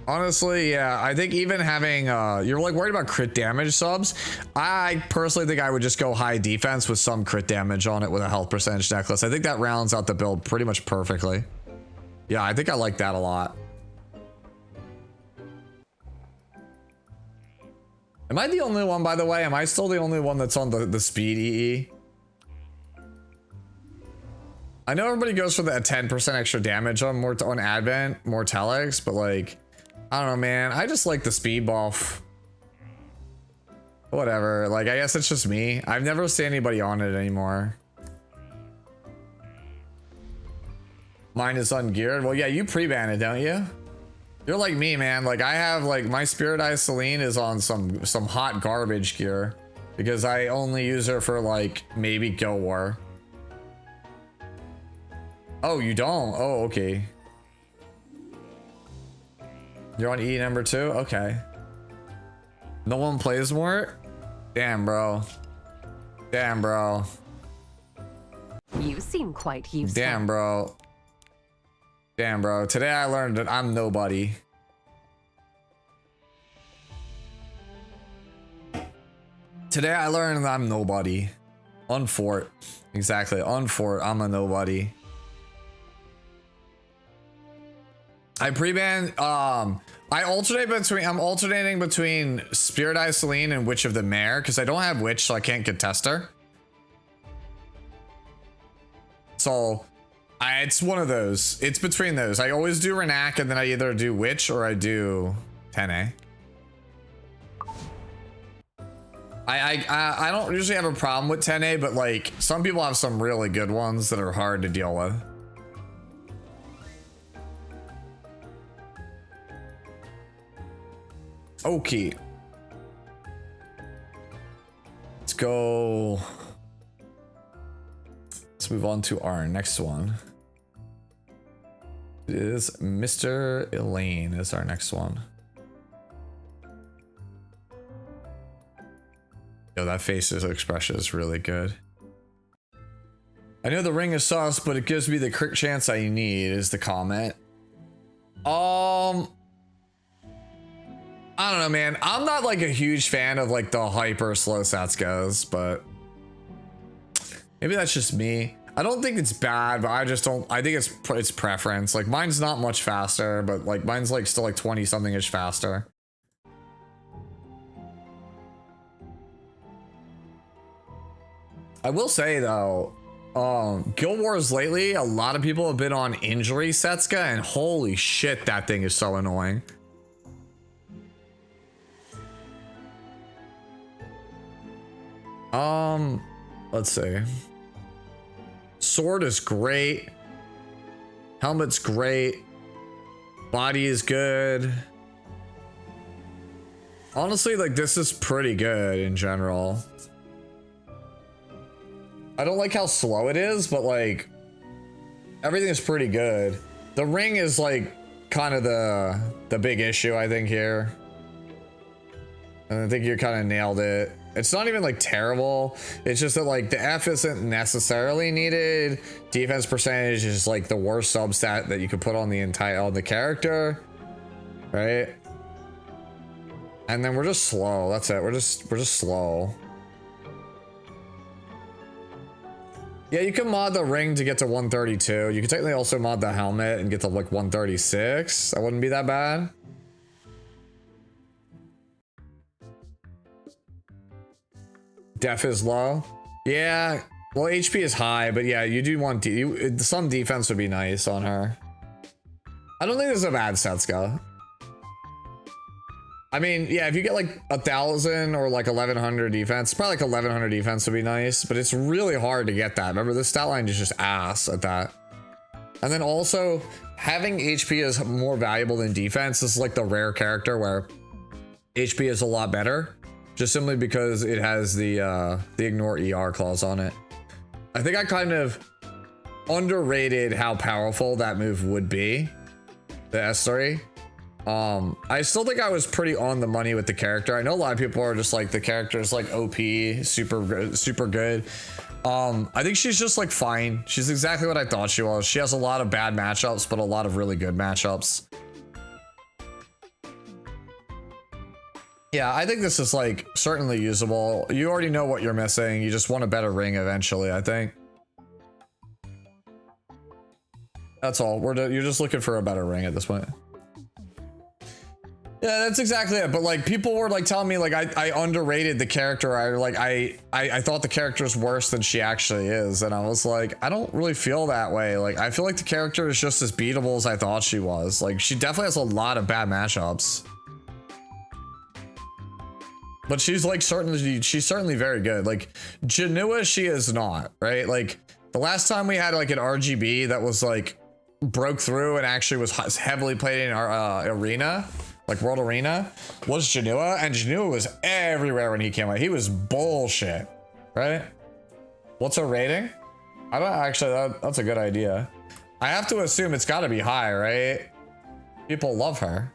honestly, yeah, I think even having, you're like worried about crit damage subs. I personally think I would just go high defense with some crit damage on it with a health percentage necklace. I think that rounds out the build pretty much perfectly. Yeah, I think I like that a lot. Am I the only one, by the way? Am I still the only one that's on the speed EE? I know everybody goes for the 10% extra damage on Advent, Mortalix, but like, I don't know, man. I just like the speed buff. Whatever. Like, I guess it's just me. I've never seen anybody on it anymore. Mine is ungeared. Well, yeah, you pre-ban it, don't you? You're like me, man. Like, I have, like, my Spirit Eye Celine is on some hot garbage gear because I only use her for, like, maybe Go War. Oh, you don't? Oh, okay. You're on E number 2? Okay. No one plays more? Damn, bro. Damn, bro. You seem quite useful. Damn, bro. Damn, bro. Today I learned that I'm nobody. Today I learned that I'm nobody. On fort. Exactly. On fort, I'm a nobody. I pre-ban, I'm alternating between Spirit Eye Celine and Witch of the Mare, because I don't have Witch, so I can't get Tester. So, it's one of those. It's between those. I always do Renac, and then I either do Witch or I do 10A. I don't usually have a problem with 10A, but like, some people have some really good ones that are hard to deal with. Okay. Let's go. Let's move on to our next one. It is Mr. Elaine is our next one. Yo, that face's expression is really good. I know the ring is sus, but it gives me the crit chance I need, is the comment. I don't know, man. I'm not like a huge fan of like the hyper slow sats goes, but Maybe that's just me. I don't think it's bad, but I just don't. I think it's preference. Like mine's not much faster, but like mine's like still like 20 something ish faster. I will say though, Guild Wars lately, a lot of people have been on injury Setsuka, and holy shit, that thing is so annoying. Let's see. Sword is great. Helmet's great. Body is good. Honestly, like this is pretty good in general. I don't like how slow it is, but like everything is pretty good. The ring is like kind of the big issue, I think, here. And I think you kind of nailed it. It's not even like terrible. It's just that like the F isn't necessarily needed. Defense percentage is like the worst substat that you could put on the character, right? And then we're just slow. That's it. We're just slow. Yeah, you can mod the ring to get to 132. You can technically also mod the helmet and get to like 136. That wouldn't be that bad. Def is low. Yeah, well, HP is high, but yeah, you do want some defense would be nice on her. I don't think this is a bad Setsuka. I mean, yeah, if you get like 1,000 or like 1,100 defense, probably like 1,100 defense would be nice, but it's really hard to get that. Remember, the stat line is just ass at that. And then also, having HP is more valuable than defense. This is like the rare character where HP is a lot better, just simply because it has the ignore ER clause on it. I think I kind of underrated how powerful that move would be, the S3. I still think I was pretty on the money with the character. I know a lot of people are just like, the character is like OP, super good. I think she's just like fine. She's exactly what I thought she was. She has a lot of bad matchups, but a lot of really good matchups. Yeah, I think this is like certainly usable. You already know what you're missing. You just want a better ring eventually, I think. That's all. You're just looking for a better ring at this point. Yeah, that's exactly it. But like people were like telling me like I underrated the character. I thought the character is worse than she actually is, and I was like, I don't really feel that way. Like I feel like the character is just as beatable as I thought she was. Like she definitely has a lot of bad matchups, but she's certainly very good. Like Janua, she is not, right? Like the last time we had like an RGB that was like broke through and actually was heavily played in our arena, like World Arena, was Janua, and Janua was everywhere when he came out. He was bullshit, right? What's her rating? I don't actually, that's a good idea. I have to assume it's got to be high, right? People love her.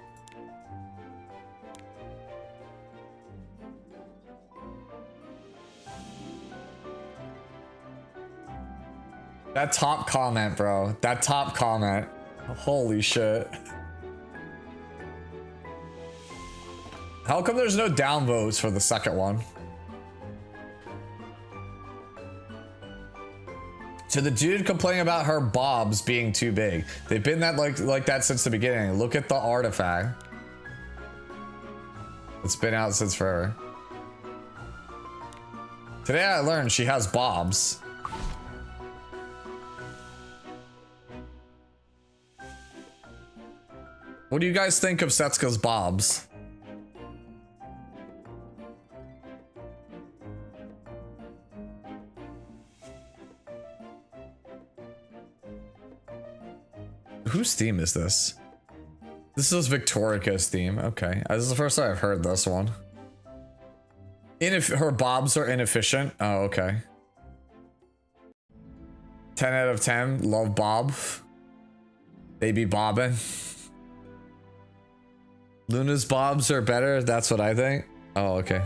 That top comment, bro. That top comment. Holy shit. How come there's no downvotes for the second one? To the dude complaining about her bobs being too big. They've been that like that since the beginning. Look at the artifact. It's been out since forever. Today I learned she has bobs. What do you guys think of Setsuka's bobs? Whose theme is this? This is Victorica's theme. Okay. This is the first time I've heard this one. Her bobs are inefficient. Oh, okay. 10 out of 10. Love Bob. They be bobbing. Luna's bobs are better. That's what I think. Oh, okay.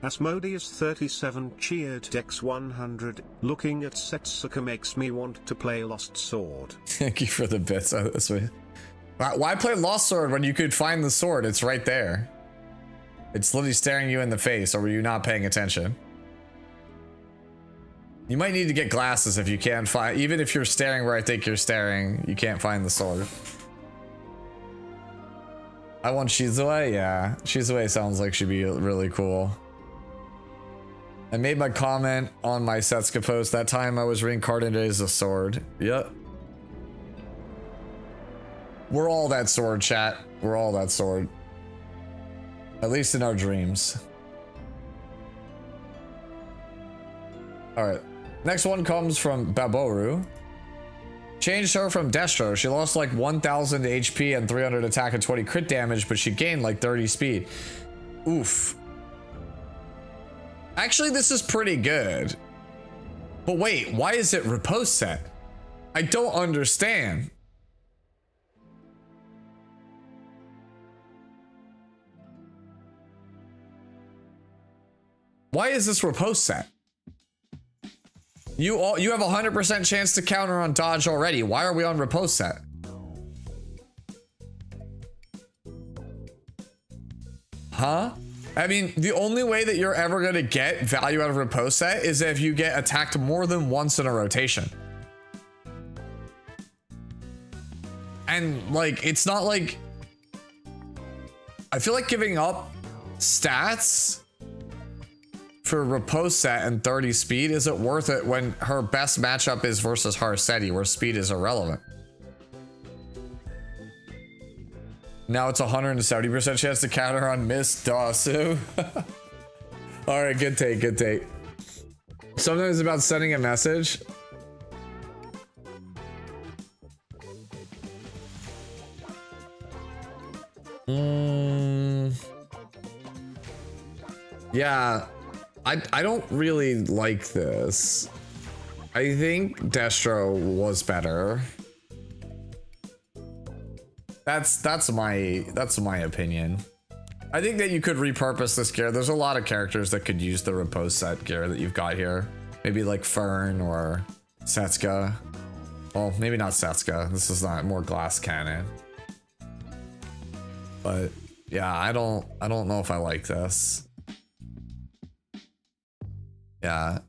Asmodeus37 cheered Dex 100. Looking at Setsuka makes me want to play Lost Sword. Thank you for the bits. Oh, this way. Why play Lost Sword when you could find the sword? It's right there. It's literally staring you in the face. Or were you not paying attention? You might need to get glasses if you can't find, even if you're staring where I think you're staring, you can't find the sword. I want Shizue, yeah. Shizue sounds like she'd be really cool. I made my comment on my Setsuka post that time I was reincarnated as a sword. Yep. We're all that sword, chat. We're all that sword. At least in our dreams. Alright. Next one comes from Baboru. Changed her from Destro. She lost like 1000 HP and 300 attack and 20 crit damage, but she gained like 30 speed. Oof. Actually, this is pretty good. But wait, why is it riposte set? I don't understand. Why is this riposte set? You have a 100% chance to counter on dodge already. Why are we on riposte set? Huh? I mean, the only way that you're ever going to get value out of riposte set is if you get attacked more than once in a rotation. And like, it's not like, I feel like giving up stats for riposte set and 30 speed isn't worth it when her best matchup is versus Harseti, where speed is irrelevant. Now it's 170% chance to counter on Miss Dasu. All right, good take, good take. Sometimes about sending a message. Yeah, I don't really like this. I think Destro was better. That's my opinion. I think that you could repurpose this gear. There's a lot of characters that could use the riposte set gear that you've got here. Maybe like Fern or Setsuka. Well, maybe not Setsuka. This is not more glass cannon. But yeah, I don't know if I like this. Yeah.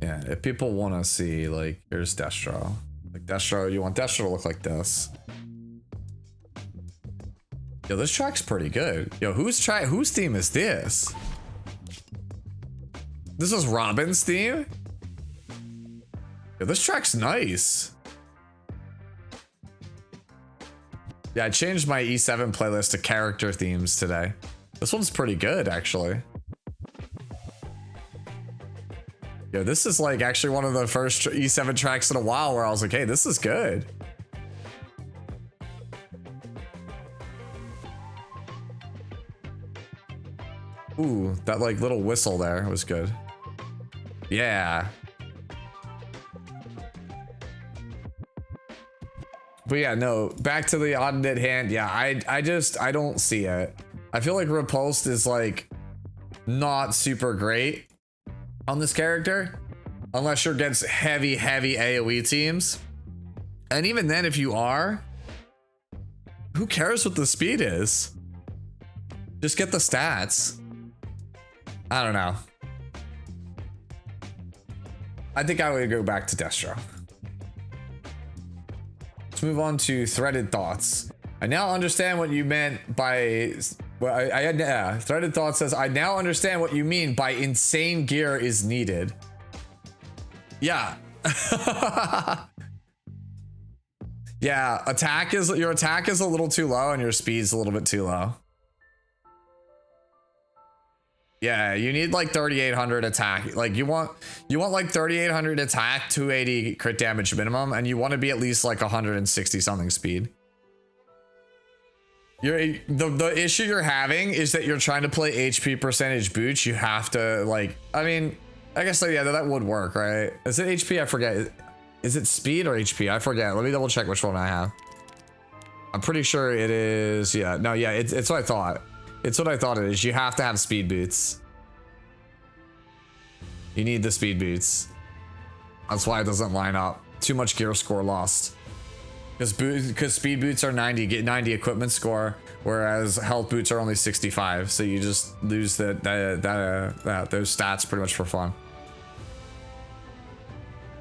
Yeah, if people want to see, like, here's Destro. Like Destro, you want Destro to look like this. Yo, this track's pretty good. Yo, whose theme is this? This is Robin's theme? Yo, this track's nice. Yeah, I changed my E7 playlist to character themes today. This one's pretty good, actually. Yo, this is like actually one of the first E7 tracks in a while where I was like, hey, this is good. Ooh, that like little whistle there was good. Yeah. But yeah, no, back to the odd knit hand. Yeah, I don't see it. I feel like Repulsed is like not super great on this character unless you're against heavy AoE teams. And even then, if you are, who cares what the speed is? Just get the stats. I don't know. I think I would go back to Destro. Let's move on to Threaded Thoughts. I now understand what you meant by... Well, Threaded Thought says, I now understand what you mean by insane gear is needed. Yeah. Yeah, your attack is a little too low and your speed's a little bit too low. Yeah, you need like 3,800 attack. Like you want like 3,800 attack, 280 crit damage minimum, and you want to be at least like 160 something speed. The issue you're having is that you're trying to play HP percentage boots. You have to like, I mean, I guess like, yeah, that would work, right? Is it HP? I forget. Is it speed or HP? I forget. Let me double check which one I have. I'm pretty sure it is. Yeah, no, yeah, it's what I thought. It's what I thought it is. You have to have speed boots. You need the speed boots. That's why it doesn't line up. Too much gear score lost. Because speed boots are 90, get 90 equipment score, whereas health boots are only 65. So you just lose those stats pretty much for fun.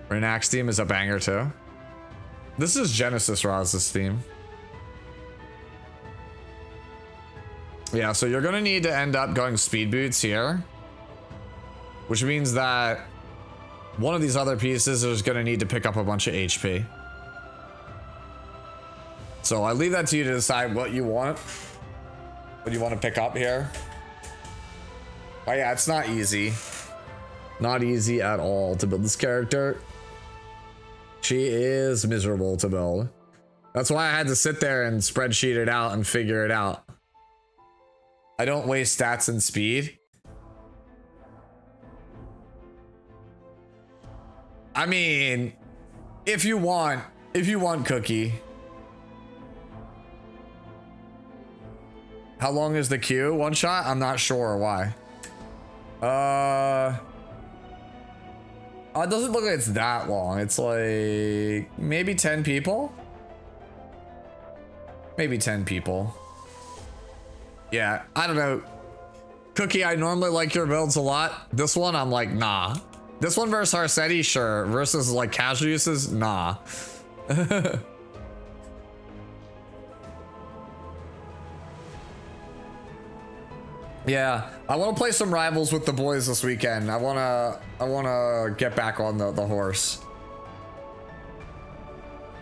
Renax theme is a banger too. This is Genesis Roz's theme. Yeah, so you're gonna need to end up going speed boots here, which means that one of these other pieces is gonna need to pick up a bunch of HP. So I leave that to you to decide what you want to pick up here. Oh yeah, it's not easy. Not easy at all to build this character. She is miserable to build. That's why I had to sit there and spreadsheet it out and figure it out. I don't waste stats and speed. I mean, if you want Cookie. How long is the queue? One shot? I'm not sure why. It doesn't look like it's that long. It's like maybe 10 people. Maybe 10 people. Yeah, I don't know. Cookie, I normally like your builds a lot. This one, I'm like, nah. This one versus Harsetti, sure. Versus like casual uses, nah. Yeah, I want to play some rivals with the boys this weekend. I wanna get back on the horse.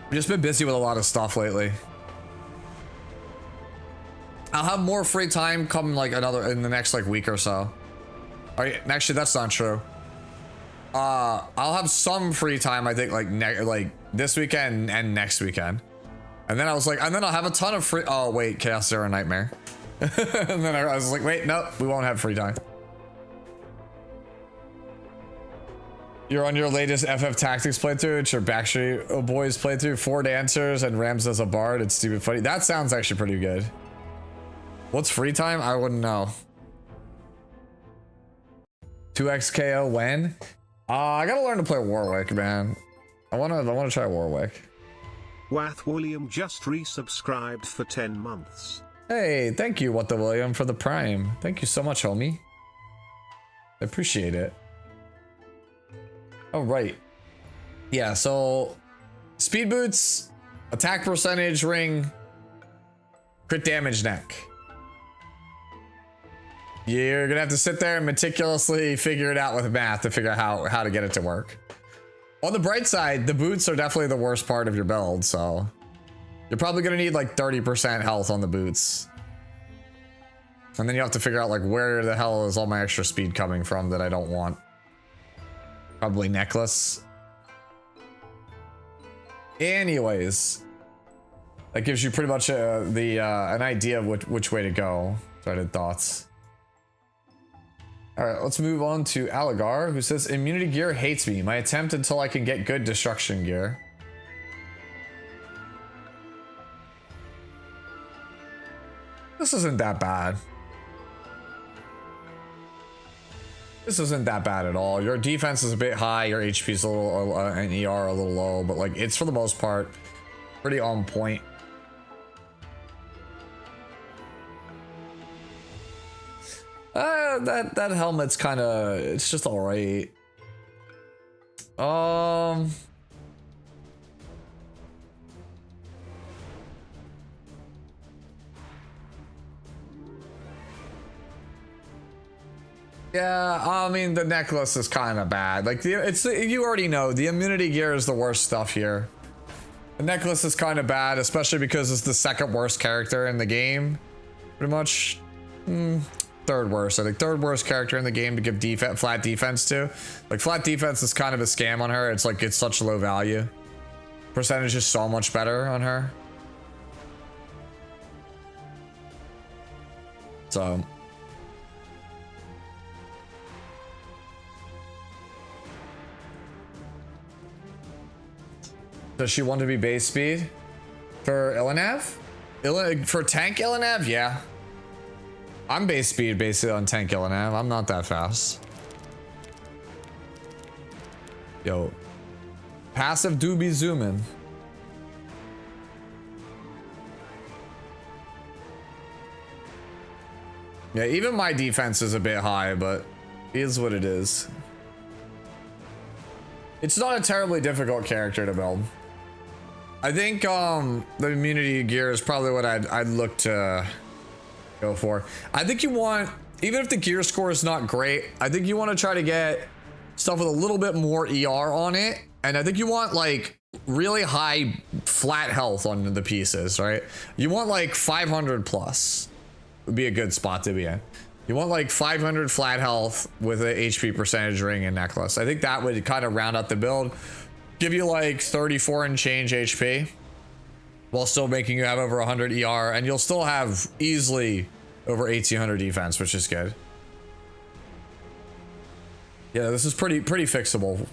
I've just been busy with a lot of stuff lately. I'll have more free time come like in the next like week or so. Actually, that's not true. I'll have some free time, I think, like this weekend and next weekend. And then I was like, and then I'll have a ton of free. Oh wait, Chaos Zero Nightmare. And then I was like, wait, no, we won't have free time. You're on your latest FF Tactics playthrough. It's your Backstreet Boys playthrough. 4 dancers and Rams as a bard. It's stupid funny. That sounds actually pretty good. What's free time? I wouldn't know. 2x KO when? I gotta learn to play Warwick, man. I wanna try Warwick. Wath William just resubscribed for 10 months. Hey, thank you, What the William, for the prime. Thank you so much, homie. I appreciate it. All right. Yeah, so speed boots, attack percentage ring, crit damage neck. You're gonna have to sit there and meticulously figure it out with math to figure out how to get it to work. On the bright side, the boots are definitely the worst part of your build, so you're probably gonna need like 30% health on the boots. And then you have to figure out like where the hell is all my extra speed coming from that I don't want. Probably necklace. Anyways, that gives you pretty much an idea of which way to go. Started thoughts. All right, let's move on to Aligar, who says, immunity gear hates me. My attempt until I can get good destruction gear. This isn't that bad. This isn't that bad at all. Your defense is a bit high, your HP is a little, and ER a little low, but like it's for the most part pretty on point. That helmet's kind of, it's just all right. Yeah, I mean the necklace is kind of bad. Like you already know the immunity gear is the worst stuff here. The necklace is kind of bad, especially because it's the second worst character in the game, pretty much. Third worst. I think third worst character in the game to give flat defense to. Like flat defense is kind of a scam on her. It's like it's such low value. Percentage is so much better on her. So. Does she want to be base speed? For Illinev? For tank Illinev? Yeah. I'm base speed basically on tank Illinev. I'm not that fast. Yo. Passive do be zooming. Yeah, even my defense is a bit high, but it is what it is. It's not a terribly difficult character to build. I think the immunity gear is probably what I'd look to go for. I think you want, even if the gear score is not great, I think you want to try to get stuff with a little bit more ER on it. And I think you want like really high flat health on the pieces, right? You want like 500 plus would be a good spot to be in. You want like 500 flat health with an HP percentage ring and necklace. I think that would kind of round out the build. Give you like 34 and change HP while still making you have over 100 ER, and you'll still have easily over 1800 defense, which is good. Yeah, this is pretty fixable.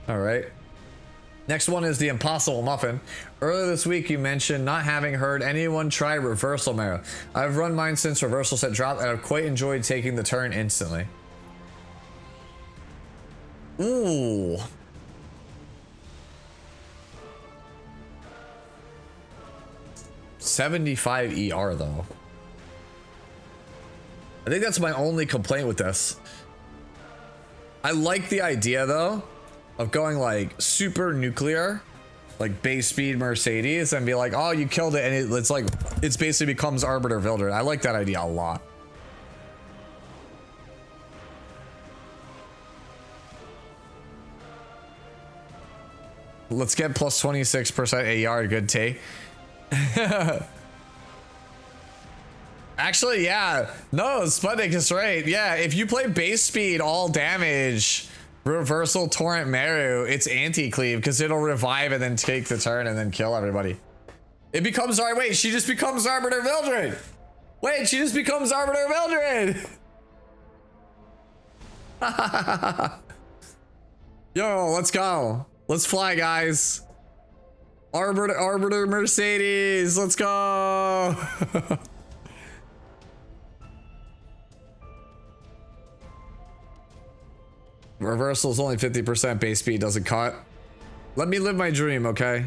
All right. Next one is the Impossible Muffin. Earlier this week, you mentioned not having heard anyone try Reversal Marrow. I've run mine since Reversal Set dropped, and I've quite enjoyed taking the turn instantly. Ooh. $75 ER though. I think that's my only complaint with this. I like the idea though of going like super nuclear, like base speed Mercedes, and be like, oh, you killed it, and it's like it's basically becomes Arbiter Vilder. I like that idea a lot. Let's get plus 26% AR, good take. Actually, yeah. No, Sputnik is right. Yeah, if you play base speed, all damage, Reversal Torrent Meru, it's anti-cleave because it'll revive and then take the turn and then kill everybody. It becomes, wait, she just becomes Arbiter Vildred. Wait, she just becomes Arbiter Vildred. Yo, let's go. Let's fly, guys. Arbiter Mercedes, let's go. Reversal is only 50%, base speed doesn't cut. Let me live my dream, okay?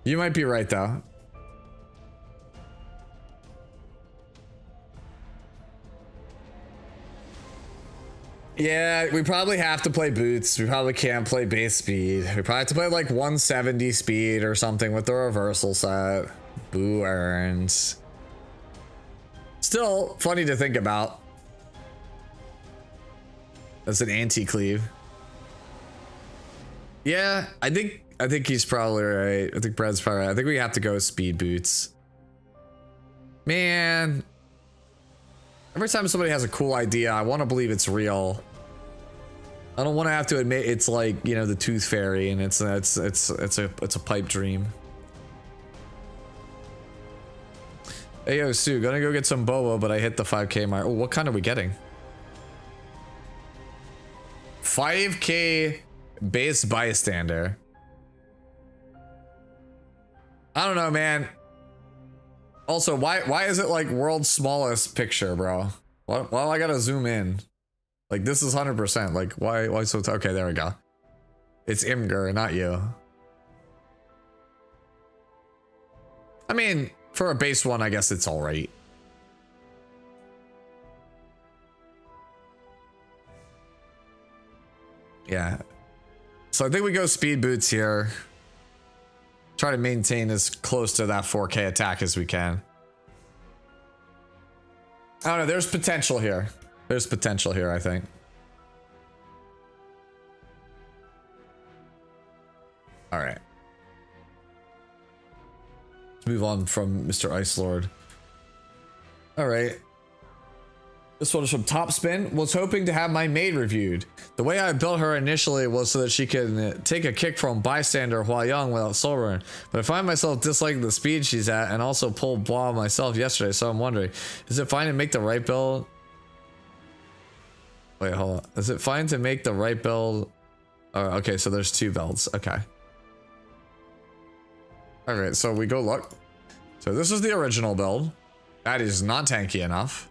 You might be right though. Yeah, we probably have to play boots. We probably can't play base speed. We probably have to play like 170 speed or something with the reversal set. Boo earns. Still funny to think about. That's an anti-cleave. Yeah, I think he's probably right. I think Brad's probably right. I think we have to go with speed boots. Man. Every time somebody has a cool idea, I want to believe it's real. I don't want to have to admit it's like, you know, the Tooth Fairy and it's a pipe dream. Hey yo, Sue, gonna go get some boba, but I hit the 5K mark. Oh, what kind are we getting? 5K base bystander. I don't know, man. Also, why is it like world's smallest picture, bro? Well, I gotta zoom in. Like this is 100%. Like why so? Okay, there we go. It's Imgur, not you. I mean, for a base one, I guess it's all right. Yeah. So I think we go speed boots here. Try to maintain as close to that 4K attack as we can. I don't know. There's potential here. There's potential here, I think. All right. Let's move on from Mr. Ice Lord. All right. This one is from Topspin. Was hoping to have my maid reviewed. The way I built her initially was so that she can take a kick from bystander while young without soul burn. But I find myself disliking the speed she's at and also pulled blah myself yesterday, so I'm wondering, is it fine to make the right build? Wait, hold on. Is it fine to make the right build? Oh, okay, so there's two builds. Okay. Alright, so we go look. So this is the original build. That is not tanky enough.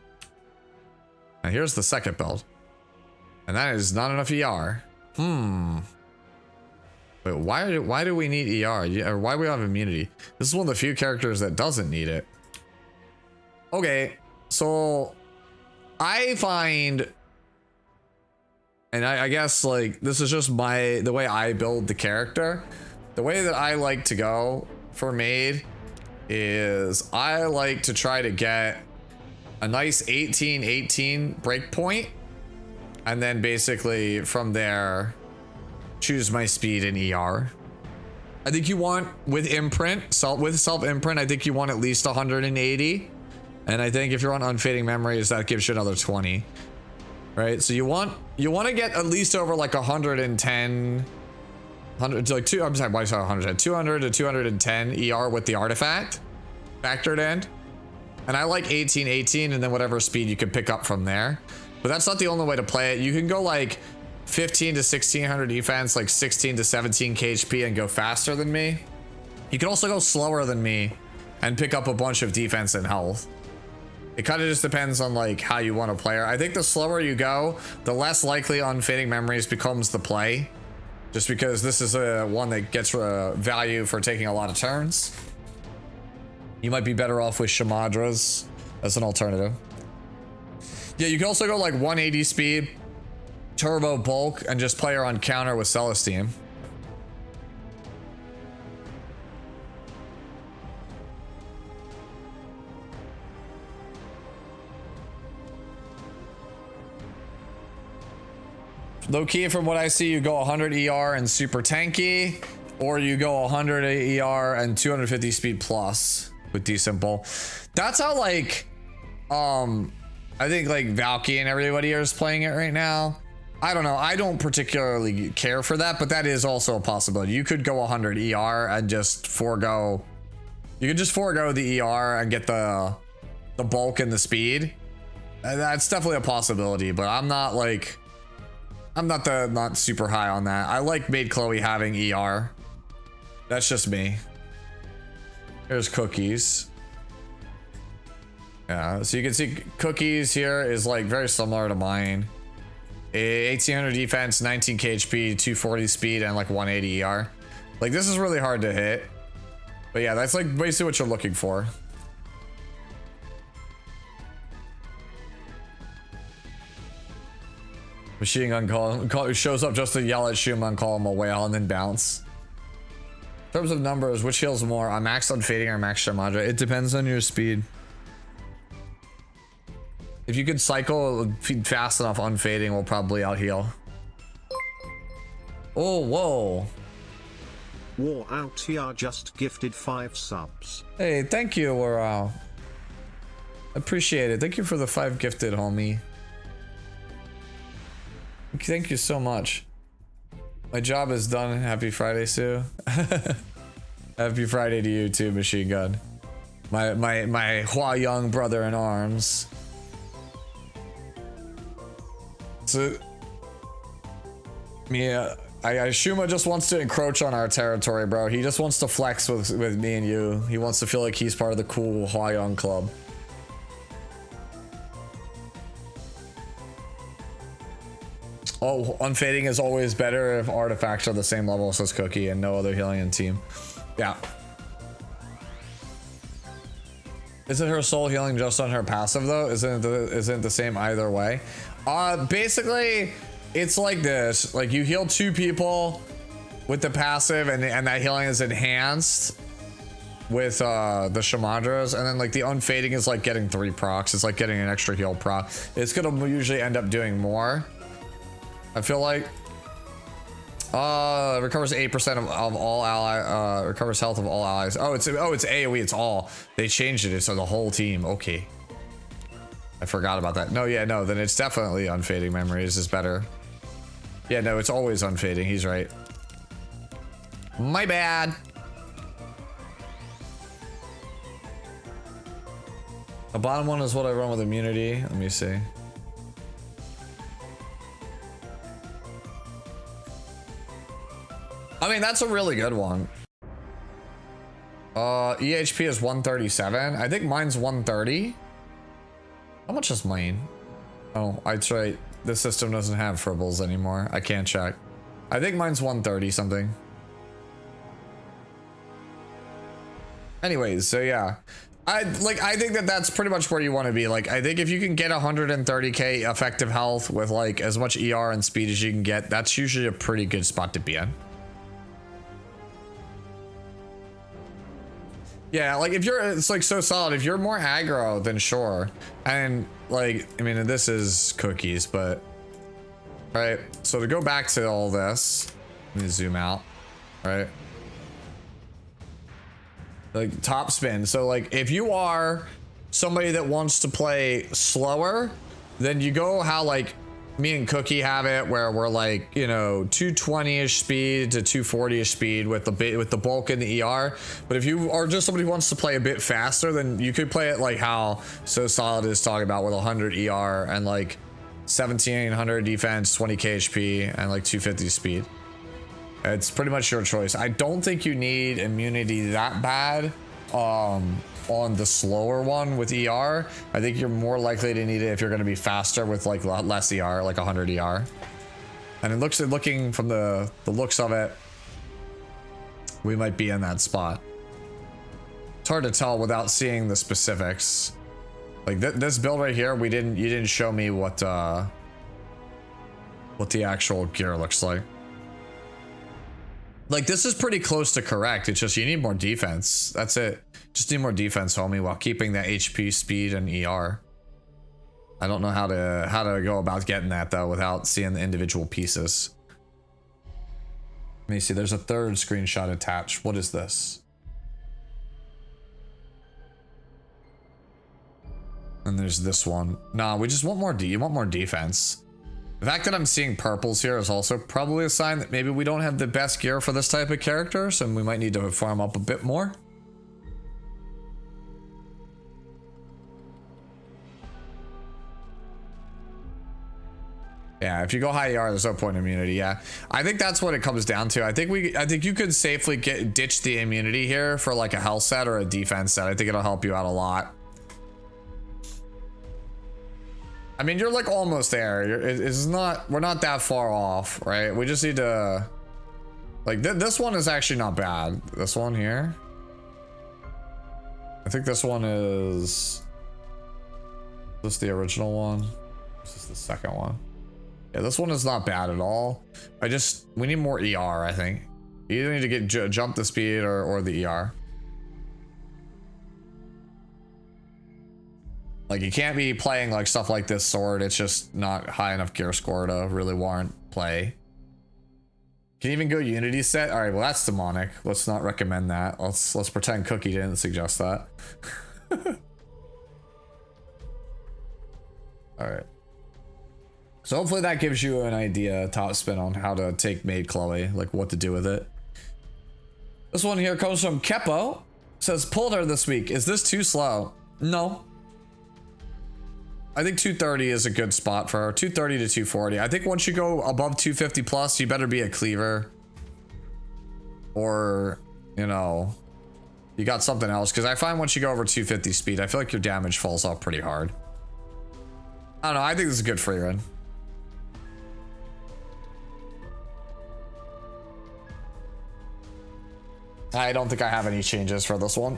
Now here's the second build. And that is not enough ER. Wait, why do we need ER? Or why do we have immunity? This is one of the few characters that doesn't need it. Okay, so I find, and I guess like this is just the way I build the character. The way that I like to go for Maid is I like to try to get a nice 18-18 breakpoint, and then basically from there choose my speed and ER. I think you want with imprint, with self imprint, I think you want at least 180. And I think if you're on unfading memories, that gives you another 20. Right? So you want to get at least over like 110, 100 to like 2, I'm sorry, why is that 100? 200 to 210 ER with the artifact factored in. And I like 18-18 and then whatever speed you can pick up from there. But that's not the only way to play it. You can go like 15 to 1600 defense, like 16 to 17 KHP and go faster than me. You can also go slower than me and pick up a bunch of defense and health. It kind of just depends on like how you want to play her. I think the slower you go, the less likely Unfading Memories becomes the play. Just because this is one that gets value for taking a lot of turns. You might be better off with Shamadras as an alternative. Yeah, you can also go like 180 speed, turbo bulk, and just play her on counter with Celestine. Low key, from what I see, you go 100 ER and super tanky, or you go 100 ER and 250 speed plus with decent bull. That's how like, I think like Valky and everybody is playing it right now. I don't know. I don't particularly care for that, but that is also a possibility. You could go 100 ER and just forego. You could just forego the ER and get the bulk and the speed. That's definitely a possibility, but I'm not like. I'm not super high on that. I like Maid Chloe having ER. That's just me. Here's Cookies. Yeah, so you can see Cookies here is like very similar to mine. 1800 defense, 19 KHP, 240 speed, and like 180 ER. Like this is really hard to hit. But yeah, that's like basically what you're looking for. Machine gun call shows up just to yell at Schumann, call him a whale, and then bounce. In terms of numbers, which heals more? I'm max unfading or max Shamadra? It depends on your speed. If you can cycle fast enough, unfading will probably out heal. Oh, whoa. War Out TR just gifted 5 subs. Hey, thank you, War Out. Appreciate it. Thank you for the 5 gifted, homie. Thank you so much. My job is done. Happy Friday, Sue. Happy Friday to you too, Machine Gun. My Hua Young brother in arms. So, yeah, Shuma just wants to encroach on our territory, bro. He just wants to flex with me and you. He wants to feel like he's part of the cool Hua Young club. Oh, unfading is always better if artifacts are the same level as Cookie and no other healing in team. Yeah. Isn't her soul healing just on her passive though? Isn't it the same either way? Basically, it's like this. Like you heal 2 people with the passive, and that healing is enhanced with the Shamadras, and then like the unfading is like getting 3 procs. It's like getting an extra heal proc. It's gonna usually end up doing more. I feel like recovers 8% of all ally recovers health of all allies. Oh, it's AoE, it's all. They changed it so the whole team. Okay. I forgot about that. No, yeah, no, then it's definitely unfading memories is better. Yeah, no, it's always unfading. He's right. My bad. The bottom one is what I run with immunity. Let me see. I mean, that's a really good one. EHP is 137. I think mine's 130. How much is mine? Oh, that's right. This system doesn't have fribbles anymore. I can't check. I think mine's 130 something. Anyways, so yeah. I think that that's pretty much where you want to be. Like, I think if you can get 130k effective health with like as much ER and speed as you can get, that's usually a pretty good spot to be in. Yeah, like if you're, it's like so solid. If you're more aggro, then sure. And like, I mean, this is cookies, but right. So to go back to all this, let me zoom out, right? Like top spin. So like if you are somebody that wants to play slower, then you go how like me and Cookie have it, where we're like, you know, 220-ish speed to 240-ish speed with the bulk and the ER. But if you are just somebody who wants to play a bit faster, then you could play it like how So Solid is talking about, with 100 ER and like 1700 defense, 20k HP, and like 250 speed. It's pretty much your choice. I don't think you need immunity that bad on the slower one with ER. I think you're more likely to need it if you're going to be faster with like less ER, like 100 ER. And looking from the looks of it, we might be in that spot. It's hard to tell without seeing the specifics. Like this build right here, you didn't show me what the actual gear looks like. Like, this is pretty close to correct. It's just you need more defense. That's it. Just need more defense, homie, while keeping that HP, speed, and ER. I don't know how to go about getting that though without seeing the individual pieces. Let me see. There's a third screenshot attached. What is this? And there's this one. Nah, we just want more you want more defense. The fact that I'm seeing purples here is also probably a sign that maybe we don't have the best gear for this type of character, so we might need to farm up a bit more. Yeah, if you go high ER, there's no point in immunity. Yeah, I think that's what it comes down to. I think you could safely ditch the immunity here for like a health set or a defense set. I think it'll help you out a lot. I mean, you're like almost there. We're not that far off, right? We just need to, like, this one is actually not bad. This one here, I think this one is this the original one. This is the second one. Yeah, this one is not bad at all. We need more ER. I think you either need to jump the speed or the ER. Like, you can't be playing like stuff like this sword. It's just not high enough gear score to really warrant play. Can you even go Unity set? All right, well, that's demonic. Let's not recommend that. Let's pretend Cookie didn't suggest that. All right. So hopefully that gives you an idea, top spin, on how to take Maid Chloe, like what to do with it. This one here comes from Kepo. It says, pulled her this week. Is this too slow? No. I think 230 is a good spot for her. 230 to 240. I think once you go above 250 plus, you better be a cleaver. Or, you know, you got something else. Because I find once you go over 250 speed, I feel like your damage falls off pretty hard. I don't know. I think this is good for you. I don't think I have any changes for this one.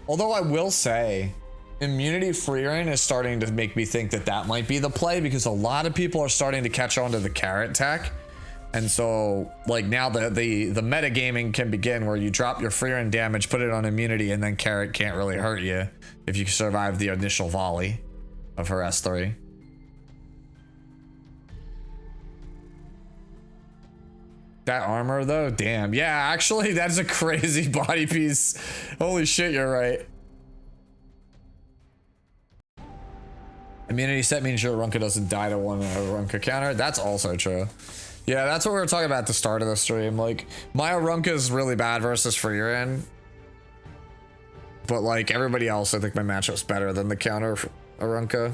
Although I will say, immunity free reign is starting to make me think that might be the play, because a lot of people are starting to catch on to the carrot tech. And so, like, now the metagaming can begin, where you drop your free reign damage, put it on immunity, and then carrot can't really hurt you if you survive the initial volley of her S3. That armor though, damn. Yeah, actually, that's a crazy body piece. Holy shit, you're right. Immunity set means your Arunca doesn't die to one Arunca counter. That's also true. Yeah, that's what we were talking about at the start of the stream. Like, my Arunca is really bad versus Freerin, but like everybody else, I think my matchup's better than the counter Arunca.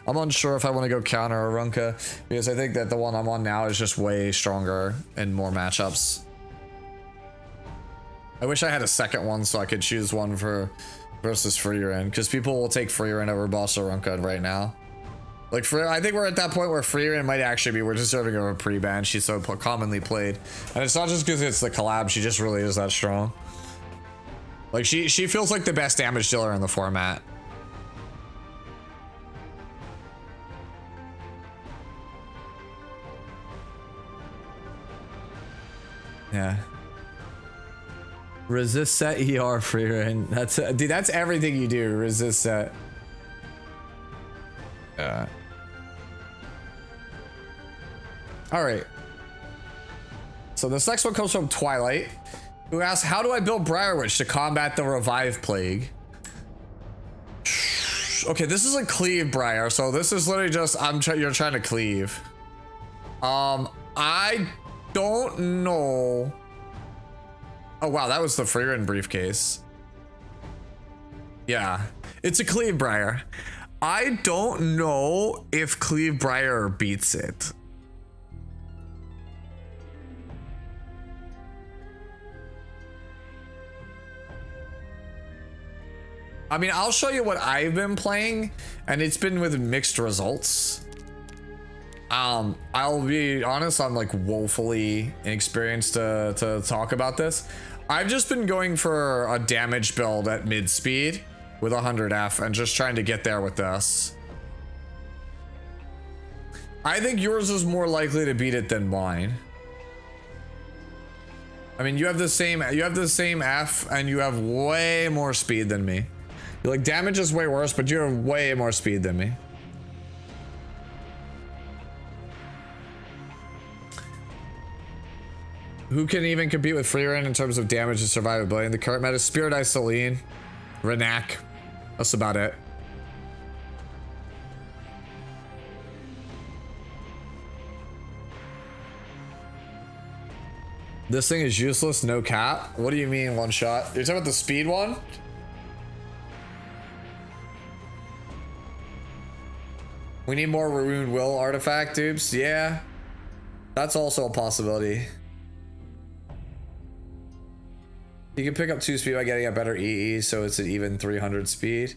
I'm unsure if I want to go counter Arunca, because I think that the one I'm on now is just way stronger in more matchups. I wish I had a second one so I could choose one for versus Freerin, because people will take Freerin over Boss Arunca right now. Like, I think we're at that point where Freerin might actually be deserving of a pre-ban. She's so commonly played, and it's not just because it's the collab. She just really is that strong. Like she feels like the best damage dealer in the format. Yeah. Resist set ER free reign. That's dude, that's everything you do. Resist set. Alright. So this next one comes from Twilight, who asks, how do I build Briarwitch to combat the revive plague? Okay, this is a cleave Briar, so this is literally just you're trying to cleave. I don't know. Oh wow, that was the Freerin briefcase. Yeah, it's a Cleave Briar. I don't know if Cleave Briar beats it. I mean, I'll show you what I've been playing, and it's been with mixed results. I'll be honest, I'm like woefully inexperienced to talk about this. I've just been going for a damage build at mid speed with 100F and just trying to get there with this. I think yours is more likely to beat it than mine. I mean, you have the same F and you have way more speed than me. You're like, damage is way worse, but you have way more speed than me. Who can even compete with Freerin in terms of damage and survivability? In the current meta, Spirit Eye Celine, Renak. That's about it. This thing is useless, no cap. What do you mean one shot? You're talking about the speed one? We need more Ruined Will artifact dupes. Yeah, that's also a possibility. You can pick up 2 speed by getting a better EE, so it's an even 300 speed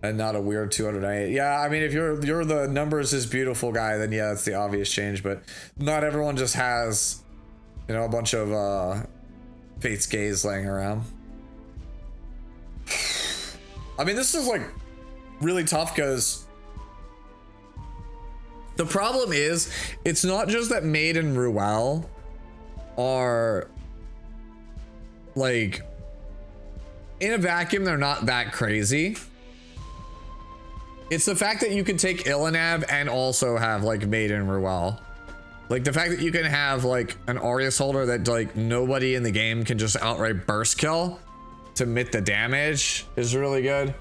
and not a weird 298. Yeah, I mean, if you're the numbers is beautiful guy, then yeah, that's the obvious change, but not everyone just has, you know, a bunch of Fate's Gaze laying around. I mean, this is like really tough because the problem is it's not just that Maid and Ruel are like, in a vacuum, they're not that crazy. It's the fact that you can take Illinav and also have like Maid and Ruel. Like the fact that you can have like an Aureus holder that like nobody in the game can just outright burst kill to mitt the damage is really good.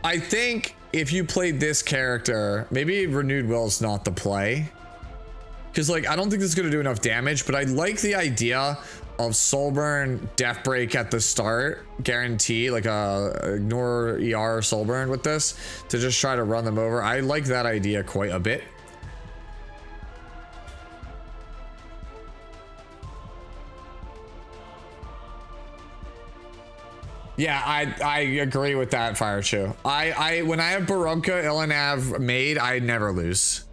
I think if you played this character, maybe Renewed Will is not the play. Because like, I don't think this is going to do enough damage, but I like the idea of Soulburn, Deathbreak at the start, guarantee like a ignore ER Soulburn with this to just try to run them over. I like that idea quite a bit. Yeah, I agree with that, Firechew. When I have Barunka, Illinav, Maid, I never lose.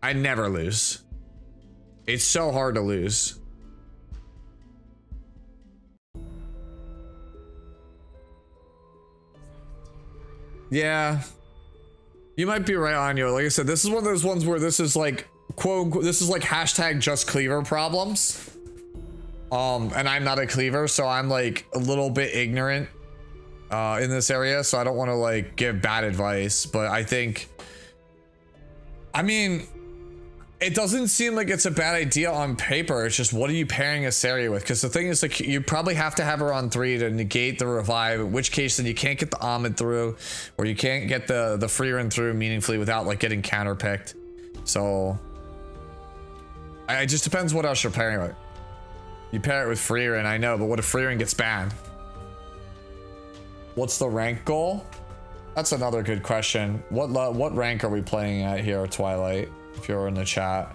I never lose. It's so hard to lose. Yeah. You might be right on you. Like I said, this is one of those ones where this is like, quote unquote, this is like hashtag just cleaver problems. And I'm not a cleaver, so I'm like a little bit ignorant in this area, so I don't want to like give bad advice, but I think, I mean, it doesn't seem like it's a bad idea on paper. It's just, what are you pairing Asaria with? Because the thing is, like, you probably have to have her on 3 to negate the revive, in which case then you can't get the Ahmed through, or you can't get the Freerin through meaningfully without like getting counterpicked. So it just depends what else you're pairing with. You pair it with Freerin, I know, but what if Freerin gets banned? What's the rank goal? That's another good question. What rank are we playing at here, Twilight? If you're in the chat.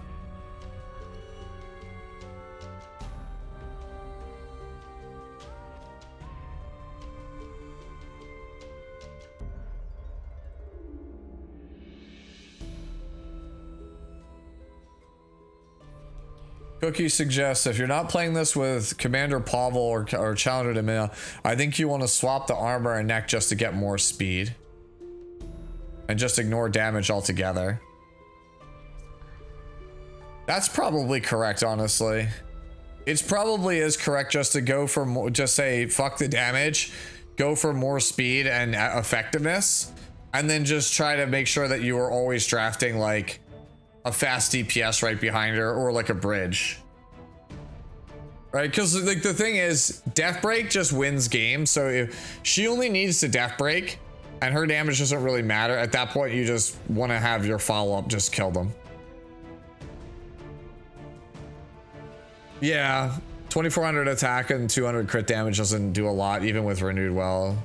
Cookie suggests if you're not playing this with Commander Pavel or Challenger Demina, I think you want to swap the armor and neck just to get more speed. And just ignore damage altogether. That's probably correct, honestly. It's probably is correct just to go for more, just say fuck the damage, go for more speed and effectiveness, and then just try to make sure that you are always drafting like a fast DPS right behind her or like a bridge. Right? Because like the thing is, Death Break just wins games. So if she only needs to Death Break and her damage doesn't really matter, at that point you just want to have your follow-up just kill them. Yeah, 2400 attack and 200 crit damage doesn't do a lot, even with Renewed Well.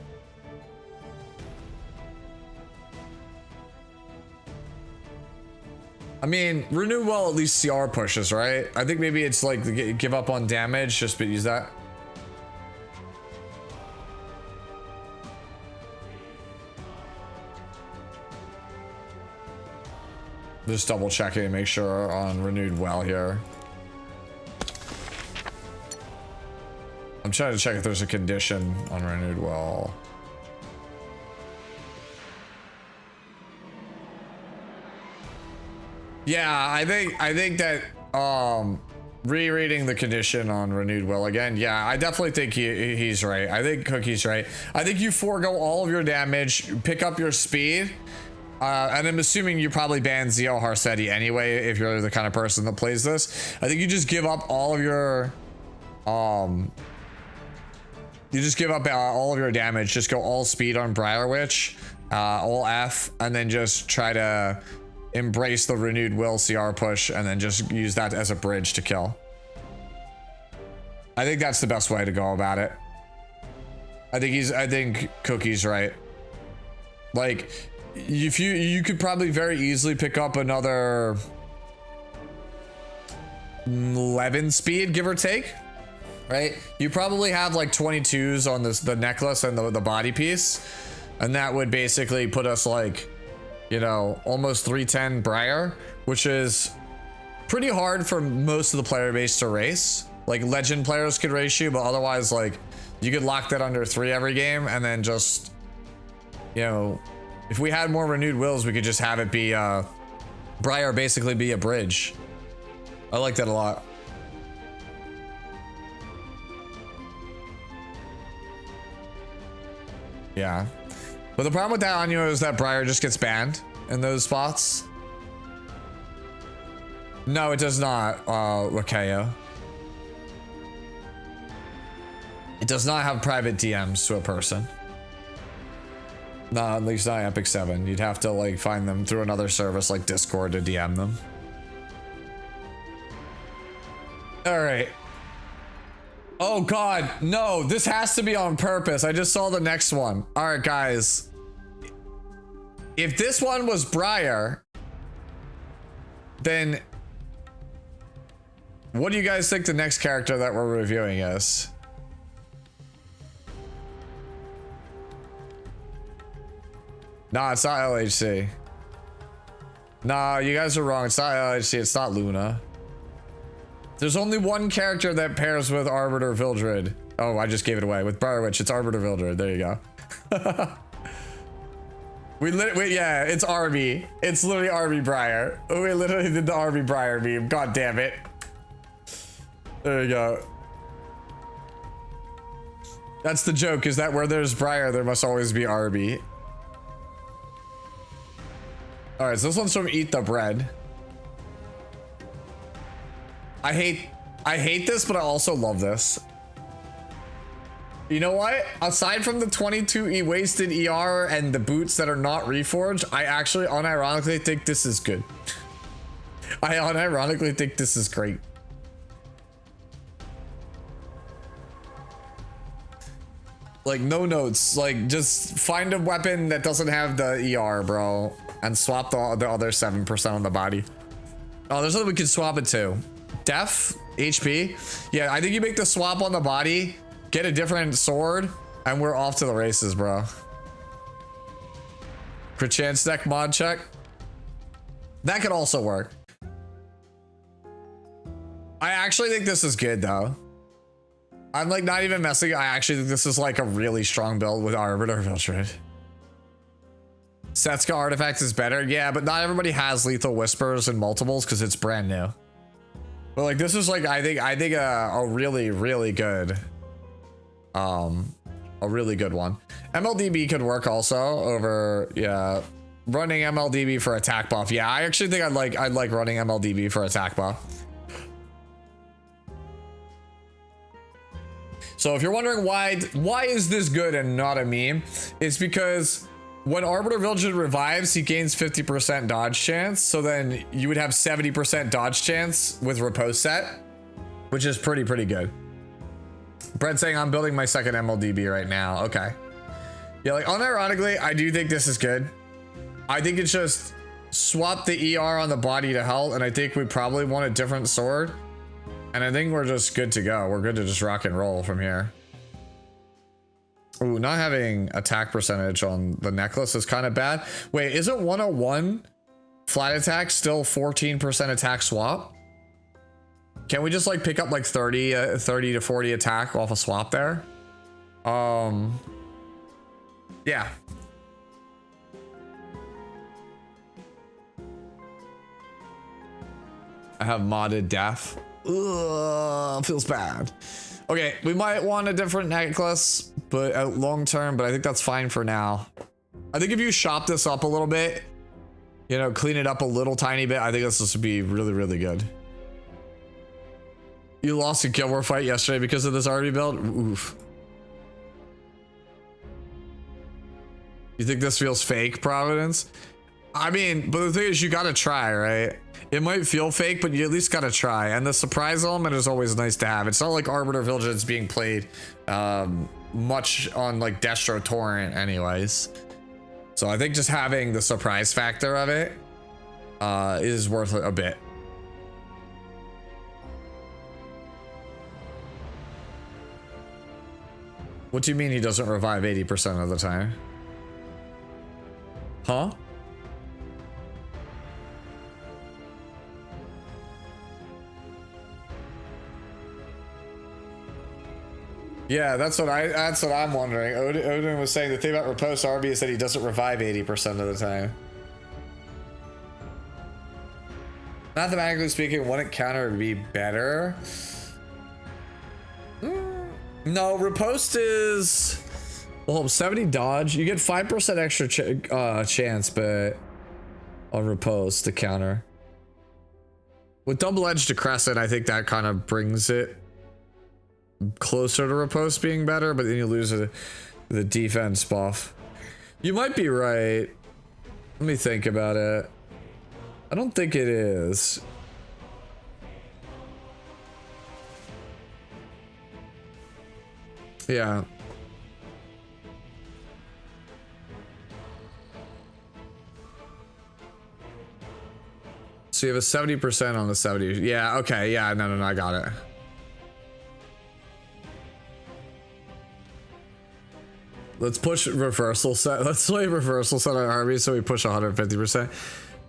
I mean, Renewed Well at least CR pushes, right? I think maybe it's like give up on damage, just use that. Just double checking, make sure on Renewed Well here. I'm trying to check if there's a condition on Renewed Well. Yeah, I think that rereading the condition on Renewed Well again, yeah, I definitely think he's right. I think Cookie's right. I think you forego all of your damage, pick up your speed, and I'm assuming you probably ban Zio Harsetti anyway if you're the kind of person that plays this. I think you just give up all of your all of your damage, just go all speed on Briar Witch, all F, and then just try to embrace the Renewed Will CR push and then just use that as a bridge to kill. I think that's the best way to go about it. I think Cookie's right. Like, if you could probably very easily pick up another 11 speed, give or take. Right? You probably have like 22s on the necklace and the body piece, and that would basically put us like, you know, almost 310 Briar, which is pretty hard for most of the player base to race. Like legend players could race you, but otherwise like you could lock that under 3 every game, and then just, you know, if we had more Renewed Wills, we could just have it be Briar basically be a bridge. I like that a lot. Yeah, but the problem with that Anyo is that Briar just gets banned in those spots. No, it does not, Wakeo. It does not have private DMs to a person. No, at least not Epic 7. You'd have to like find them through another service like Discord to DM them. All right. Oh God, no, this has to be on purpose. I just saw the next one. All right, guys. If this one was Briar, then what do you guys think the next character that we're reviewing is? Nah, it's not LHC. Nah, you guys are wrong. It's not LHC. It's not Luna. There's only one character that pairs with Arbiter Vildred. Oh, I just gave it away. With Briar Witch, it's Arbiter Vildred. There you go. Yeah, it's Arby. It's literally Arby Briar. We literally did the Arby Briar meme. God damn it. There you go. That's the joke, is that where there's Briar, there must always be Arby. All right, so this one's from Eat the Bread. I hate this, but I also love this. You know what? Aside from the 22 wasted ER and the boots that are not reforged, I actually unironically think this is good. I unironically think this is great. Like, no notes. Like, just find a weapon that doesn't have the ER, bro, and swap the other 7% on the body. Oh, there's something we can swap it to. Def, HP. Yeah, I think you make the swap on the body, get a different sword, and we're off to the races, bro. Crit chance deck mod check. That could also work. I actually think this is good though. I'm like not even messing. I actually think this is like a really strong build with Arbiter of Vildred. Setsuka artifact is better. Yeah, but not everybody has lethal whispers and multiples because it's brand new. But like this is like I think a really good a really good one. MLDB could work also over, yeah, running MLDB for attack buff. Yeah, I actually think I'd like running MLDB for attack buff. So if you're wondering why is this good and not a meme, it's because when Arbiter Vildred revives, he gains 50% dodge chance. So then you would have 70% dodge chance with Riposte set, which is pretty good. Brett saying I'm building my second MLDB right now. Okay. Yeah, like unironically, I do think this is good. I think it's just swap the ER on the body to health, and I think we probably want a different sword. And I think we're just good to go. We're good to just rock and roll from here. Ooh, not having attack percentage on the necklace is kind of bad. Wait, isn't 101 flat attack still 14% attack swap? Can we just like pick up like 30 to 40 attack off a swap there? Yeah. I have modded death. Ugh, feels bad. Okay, we might want a different necklace, but long term, but I think that's fine for now. I think if you shop this up a little bit, you know, clean it up a little tiny bit, I think this would be really good. You lost a Guild War fight yesterday because of this army build? Oof. You think this feels fake, Providence? I mean, but the thing is, you gotta try, right? It might feel fake, but you at least gotta try. And the surprise element is always nice to have. It's not like Arbiter Vildred's being played much on like Destro Torrent anyways. So I think just having the surprise factor of it is worth a bit. What do you mean he doesn't revive 80% of the time? Huh? Yeah, that's what I'm wondering. Odin was saying the thing about Riposte RB is that he doesn't revive 80% of the time. Mathematically speaking, wouldn't counter be better? No, Riposte is, well, 70 dodge. You get 5% extra chance, but on Riposte to counter. With double-edged to Crescent, I think that kind of brings it closer to Riposte being better, but then you lose the defense buff. You might be right. Let me think about it. I don't think it is. Yeah. So you have a 70% on the 70. Yeah, okay. Yeah, no, I got it. Let's push reversal set. Let's play reversal set on army so we push 150%.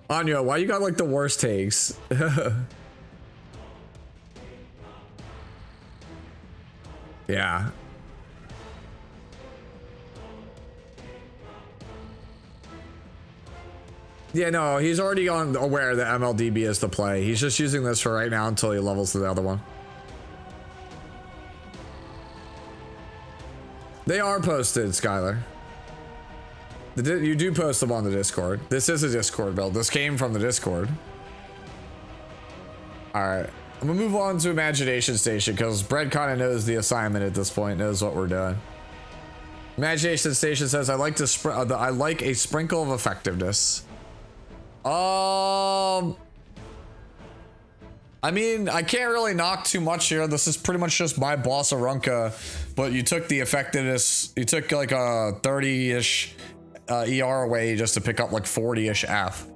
Anya, why you got like the worst takes? Yeah. Yeah, no, he's already aware that MLDB is the play. He's just using this for right now until he levels the other one. They are posted, Skylar. You do post them on the Discord. This is a Discord build. This came from the Discord. Alright. I'm gonna move on to Imagination Station because Brett kind of knows the assignment at this point, knows what we're doing. Imagination Station says, I like a sprinkle of effectiveness. I mean, I can't really knock too much here. This is pretty much just my boss Arunca, but you took the effectiveness, you took like a 30-ish ER away just to pick up like 40-ish F.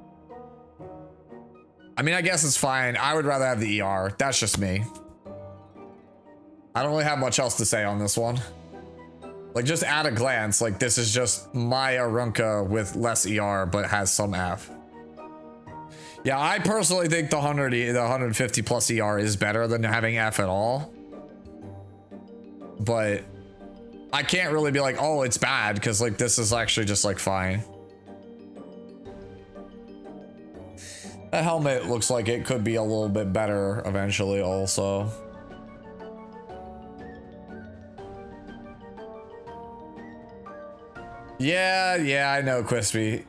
I mean, I guess it's fine. I would rather have the ER. That's just me. I don't really have much else to say on this one. Like, just at a glance, like, this is just my Arunca with less ER, but has some F. Yeah, I personally think the 150 plus ER is better than having F at all. But I can't really be like, oh, it's bad, because like this is actually just like fine. The helmet looks like it could be a little bit better eventually also. Yeah, I know, Crispy.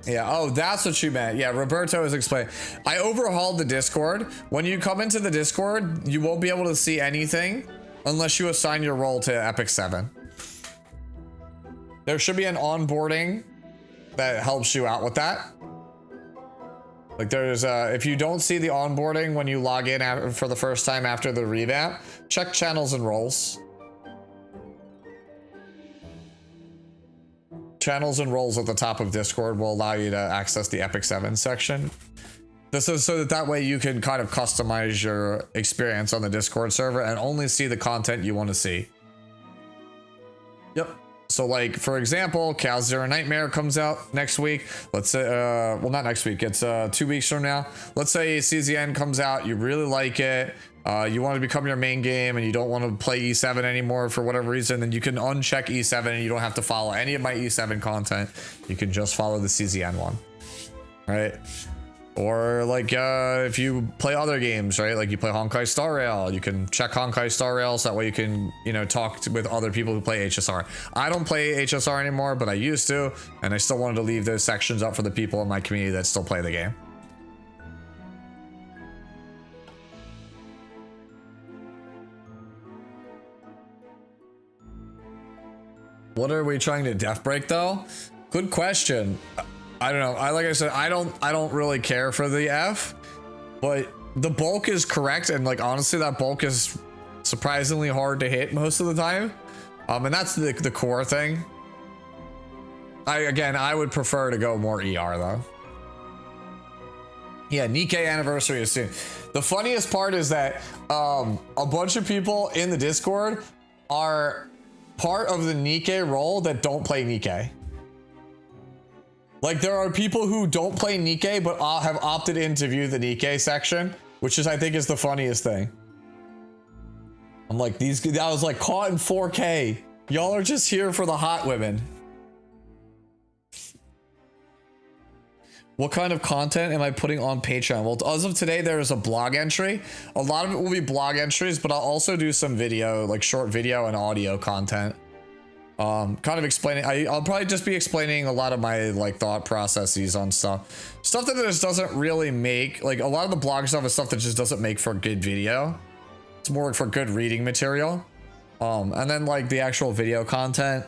Yeah, oh, that's what you meant. Yeah, Roberto is explaining. I overhauled the Discord. When you come into the Discord, you won't be able to see anything unless you assign your role to Epic 7. There should be an onboarding that helps you out with that. Like there's if you don't see the onboarding when you log in for the first time after the revamp, check channels and roles. Channels and roles at the top of Discord will allow you to access the Epic 7 section. This is so that way you can kind of customize your experience on the Discord server and only see the content you want to see. Yep. So like, for example, Chaos Zero Nightmare comes out next week. Let's say, well, not next week. It's 2 weeks from now. Let's say CZN comes out. You really like it. You want to become your main game and you don't want to play E7 anymore for whatever reason, then you can uncheck E7 and you don't have to follow any of my E7 content. You can just follow the CZN one, right? Or like if you play other games, right? Like you play Honkai Star Rail, you can check Honkai Star Rail so that way you can, you know, talk with other people who play HSR. I don't play HSR anymore, but I used to, and I still wanted to leave those sections up for the people in my community that still play the game. What are we trying to death break though? Good question. I don't know. Like I said, I don't really care for the F, but the bulk is correct, and like honestly, that bulk is surprisingly hard to hit most of the time. And that's the core thing. I would prefer to go more ER though. Yeah, Nikkei anniversary is soon. The funniest part is that a bunch of people in the Discord are part of the Nikkei role that don't play Nikkei. Like there are people who don't play Nikkei but have opted in to view the Nikkei section, which is I think is the funniest thing. I'm like, these guys, I was like caught in 4K. Y'all are just here for the hot women. What kind of content am I putting on Patreon? Well, as of today, there is a blog entry. A lot of it will be blog entries, but I'll also do some video, like short video and audio content. Kind of explaining, I'll probably just be explaining a lot of my like thought processes on stuff that just doesn't really make, like a lot of the blog stuff is stuff that just doesn't make for good video. It's more for good reading material. And then like the actual video content,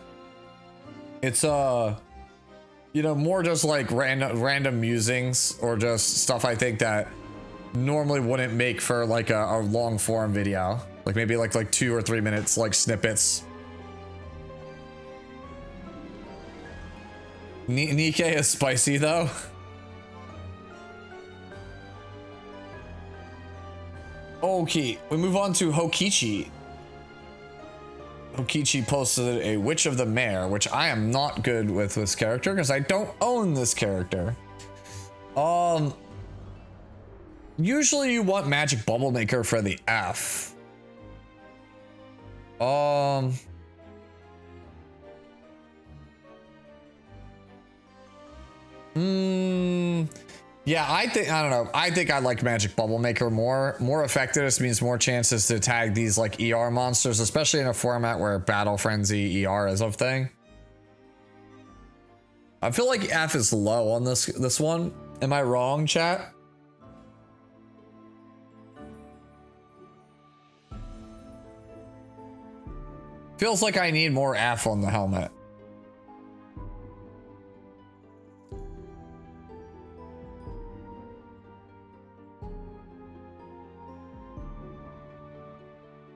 it's you know, more just like random musings or just stuff I think that normally wouldn't make for like a long form video, like maybe like 2 or 3 minutes, like snippets. Nikkei is spicy though. Okay, we move on to Hokichi. Hokichi posted a Witch of the Mare, which I am not good with this character because I don't own this character. Usually you want Magic Bubble Maker for the F. Yeah, I don't know. I think I like Magic Bubble Maker more. More effectiveness means more chances to tag these like ER monsters, especially in a format where Battle Frenzy ER is a thing. I feel like F is low on this one. Am I wrong, chat? Feels like I need more F on the helmet.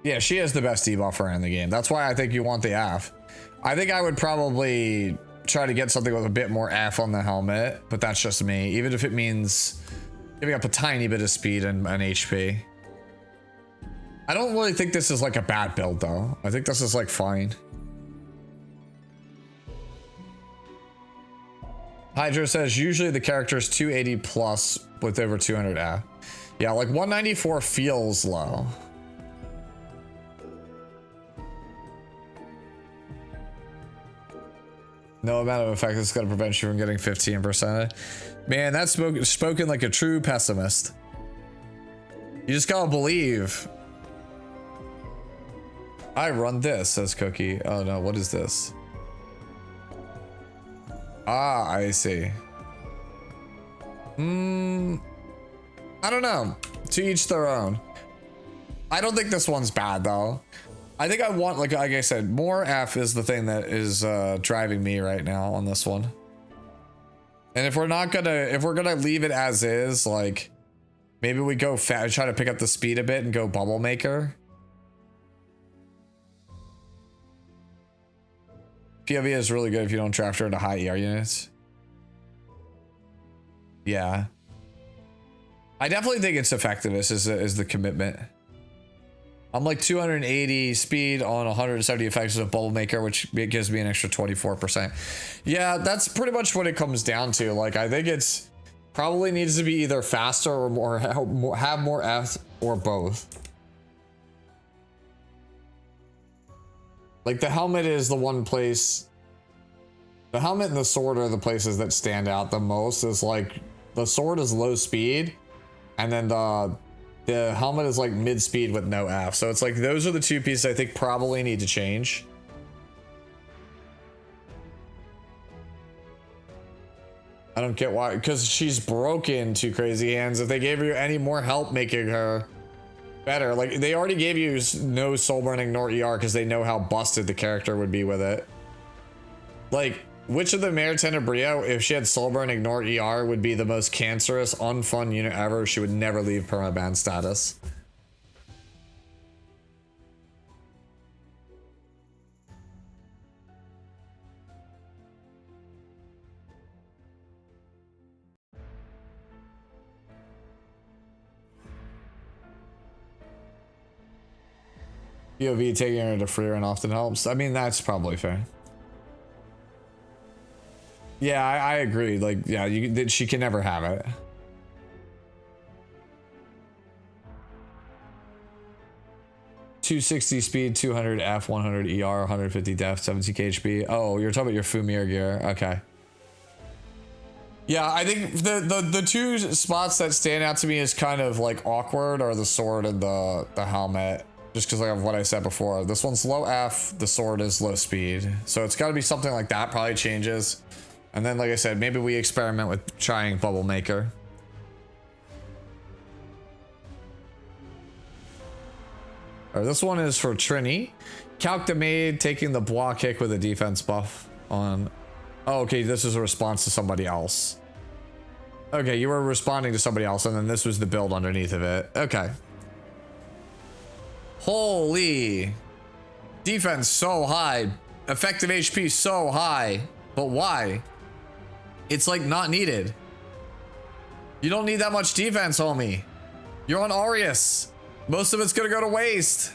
Yeah, she is the best debuffer in the game. That's why I think you want the F. I think I would probably try to get something with a bit more F on the helmet, but that's just me. Even if it means giving up a tiny bit of speed and HP. I don't really think this is like a bad build though. I think this is like fine. Hydra says usually the character is 280 plus with over 200 F. Yeah, like 194 feels low. No amount of effect is going to prevent you from getting 15%. Man, that's spoken like a true pessimist. You just gotta believe. I run this, says Cookie. Oh no, what is this? Ah, I see. I don't know. To each their own. I don't think this one's bad though. I think I want, like I said, more F is the thing that is driving me right now on this one. And if we're gonna leave it as is, like maybe we go try to pick up the speed a bit and go Bubble Maker. POV is really good if you don't draft her into high ER units. Yeah. I definitely think its effectiveness is the commitment. I'm like 280 speed on 170 effects with Bubble Maker, which gives me an extra 24%. Yeah, that's pretty much what it comes down to. Like, I think it's probably needs to be either faster or have more F or both. Like the helmet is the one place. The helmet and the sword are the places that stand out the most. Is like the sword is low speed, and then the helmet is like mid speed with no F. So it's like those are the two pieces I think probably need to change. I don't get why, because she's broken to crazy hands. If they gave you any more help making her better, like they already gave you no soul burning nor ER because they know how busted the character would be with it. Like, which of the Mare Tenebrio, if she had soul burn, ignore ER, would be the most cancerous, unfun unit ever? She would never leave permaban status. POV taking her to free run often helps. I mean, that's probably fair. Yeah, I agree. Like, yeah, she can never have it. .260 speed, 200 F, 100 ER, 150 def, 70 HP. Oh, you're talking about your Fumir gear. Okay. Yeah, I think the two spots that stand out to me as kind of like awkward are the sword and the helmet. Just because of what I said before. This one's low F, the sword is low speed. So it's got to be something like that, probably changes. And then, like I said, maybe we experiment with trying Bubble Maker. All right, this one is for Trini. Calc the Maid taking the block kick with a defense buff on... Oh, okay, this is a response to somebody else. Okay, you were responding to somebody else, and then this was the build underneath of it. Okay. Holy. Defense so high. Effective HP so high. But why? It's like not needed. You don't need that much defense, homie. You're on Aureus. Most of it's gonna go to waste.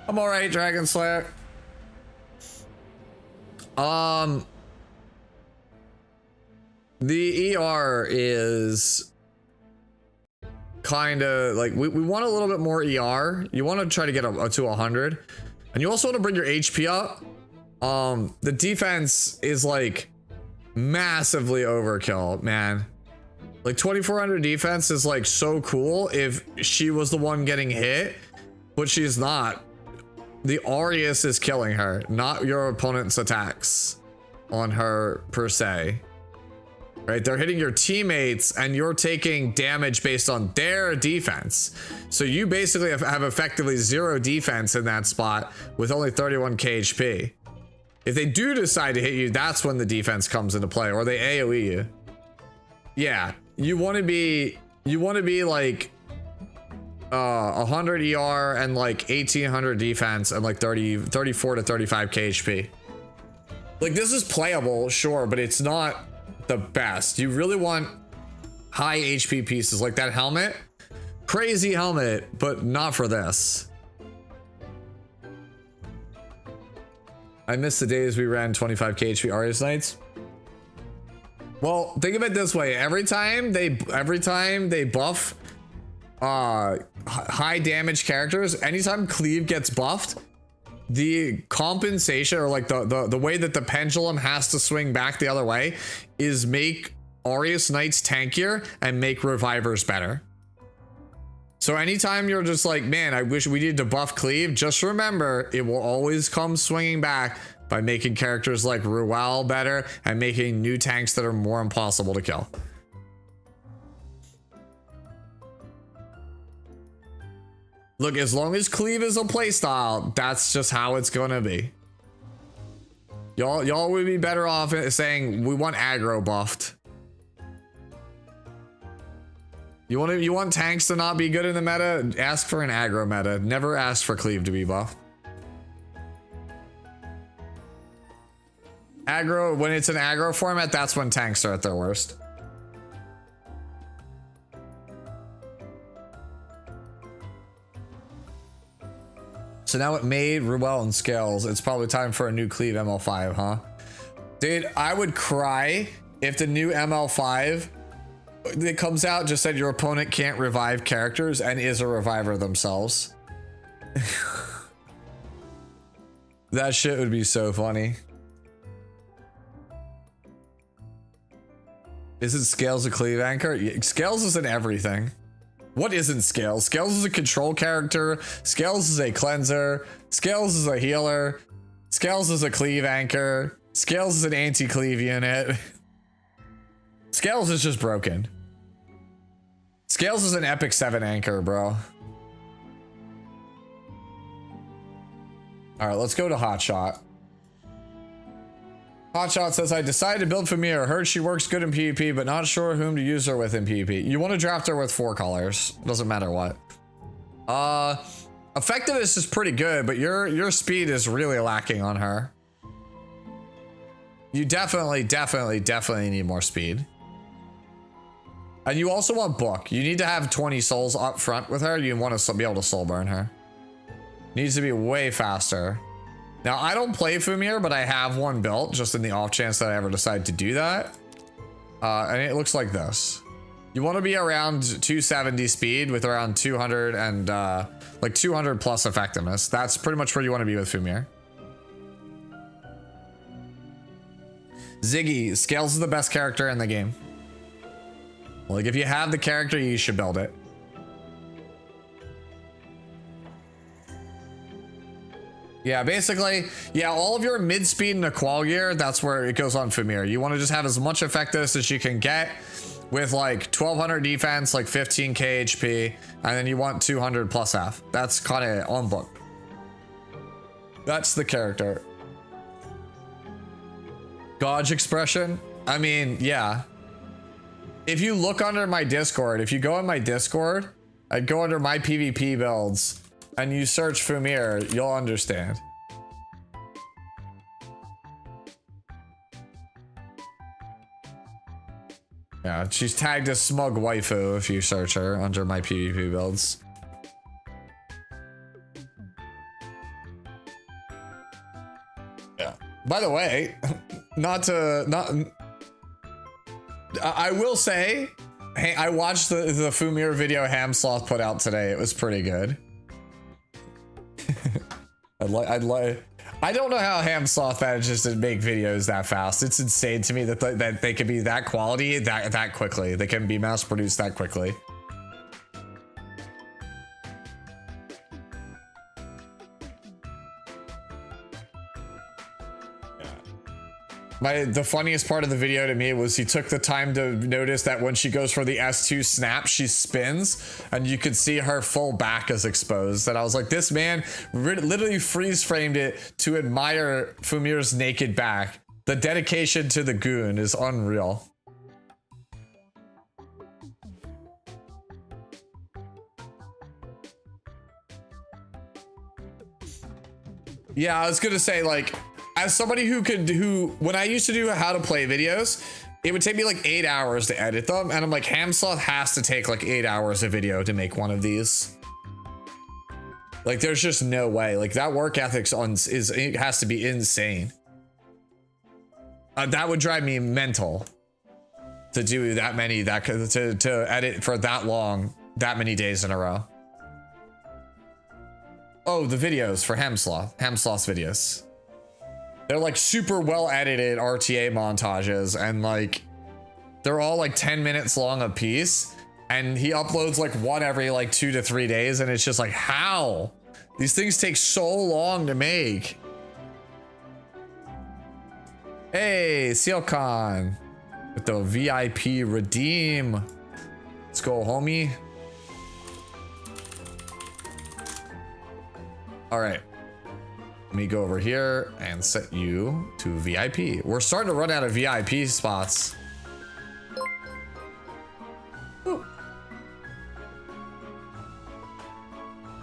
I'm alright, Dragon Slayer. The ER is kind of like we want a little bit more ER. You want to try to get to 100, and you also want to bring your HP up. The defense is like massively overkill, man. Like 2400 defense is like so cool if she was the one getting hit, but she's not. The Aureus is killing her, not your opponent's attacks on her per se. Right? They're hitting your teammates and you're taking damage based on their defense. So you basically have effectively 0 defense in that spot with only 31k HP. If they do decide to hit you, that's when the defense comes into play, or they AoE you. Yeah, you want to be like 100 ER and like 1800 defense and like 34 to 35k HP. Like, this is playable, sure, but it's not the best. You really want high HP pieces like that helmet. Crazy helmet, but not for this. I miss the days we ran 25k HP Aureus Knights. Well, think of it this way. Every time they buff high damage characters, anytime Cleave gets buffed, the compensation, or like the way that the pendulum has to swing back the other way, is make Aureus Knights tankier and make revivers better. So anytime you're just like, man, I wish we needed to buff Cleave, just remember it will always come swinging back by making characters like Ruel better and making new tanks that are more impossible to kill. Look, as long as Cleave is a playstyle, that's just how it's gonna be. Y'all would be better off saying we want aggro buffed. You want tanks to not be good in the meta? Ask for an aggro meta. Never ask for Cleave to be buffed. Aggro, when it's an aggro format, that's when tanks are at their worst. So now it made Ruel and Scales. It's probably time for a new Cleave ML5, huh? Dude, I would cry if the new ML5 that comes out just said your opponent can't revive characters and is a reviver themselves. That shit would be so funny. Isn't Scales a Cleave anchor? Yeah, Scales is in everything. What isn't Scales? Scales is a control character. Scales is a cleanser. Scales is a healer. Scales is a Cleave anchor. Scales is an anti-Cleave unit. Scales is just broken. Scales is an Epic 7 anchor, bro. Alright, let's go to Hotshot. Hotshot says, I decided to build Famir. Heard she works good in PvP, but not sure whom to use her with in PvP. You want to draft her with 4 colors. Doesn't matter what. Effectiveness is pretty good, but your speed is really lacking on her. You definitely need more speed. And you also want Book. You need to have 20 souls up front with her. You want to be able to soul burn her. Needs to be way faster. Now, I don't play Famir, but I have one built just in the off chance that I ever decide to do that. And it looks like this. You want to be around 270 speed with around 200 and like 200 plus effectiveness. That's pretty much where you want to be with Famir. Ziggy, Scales is the best character in the game. Like, if you have the character, you should build it. Yeah, basically, yeah, all of your mid speed and Aqual gear, that's where it goes on Famir. You want to just have as much effectiveness as you can get with like 1200 defense, like 15k HP, and then you want 200 plus F. That's kind of on Book. That's the character. Godge expression. I mean, yeah. If you look under my Discord, if you go on my Discord, I'd go under my PvP builds, and you search Famir, you'll understand. Yeah, she's tagged as Smug Waifu if you search her under my PvP builds. Yeah. By the way, I will say, hey, I watched the Famir video Hamsloth put out today. It was pretty good. I don't know how Hamsloth manages to make videos that fast. It's insane to me that they can be that quality that quickly. They can be mass produced that quickly. The funniest part of the video to me was he took the time to notice that when she goes for the S2 snap, she spins and you could see her full back is exposed. And I was like, this man literally freeze framed it to admire Famir's naked back. The dedication to the goon is unreal. Yeah, I was gonna say, like, as somebody who when I used to do how to play videos, it would take me like 8 hours to edit them, and I'm like, Hamsloth has to take like 8 hours of video to make one of these. Like, there's just no way. Like, that work ethic it has to be insane. That would drive me mental. to do that many, to edit for that long, that many days in a row. Oh, the videos for Hemsloth videos. They're like super well edited RTA montages, and like they're all like 10 minutes long a piece, and he uploads like one every like 2 to 3 days, and it's just like, how? These things take so long to make. Hey, Sealcon with the VIP redeem. Let's go, homie. All right. Let me go over here and set you to VIP. We're starting to run out of VIP spots. Ooh.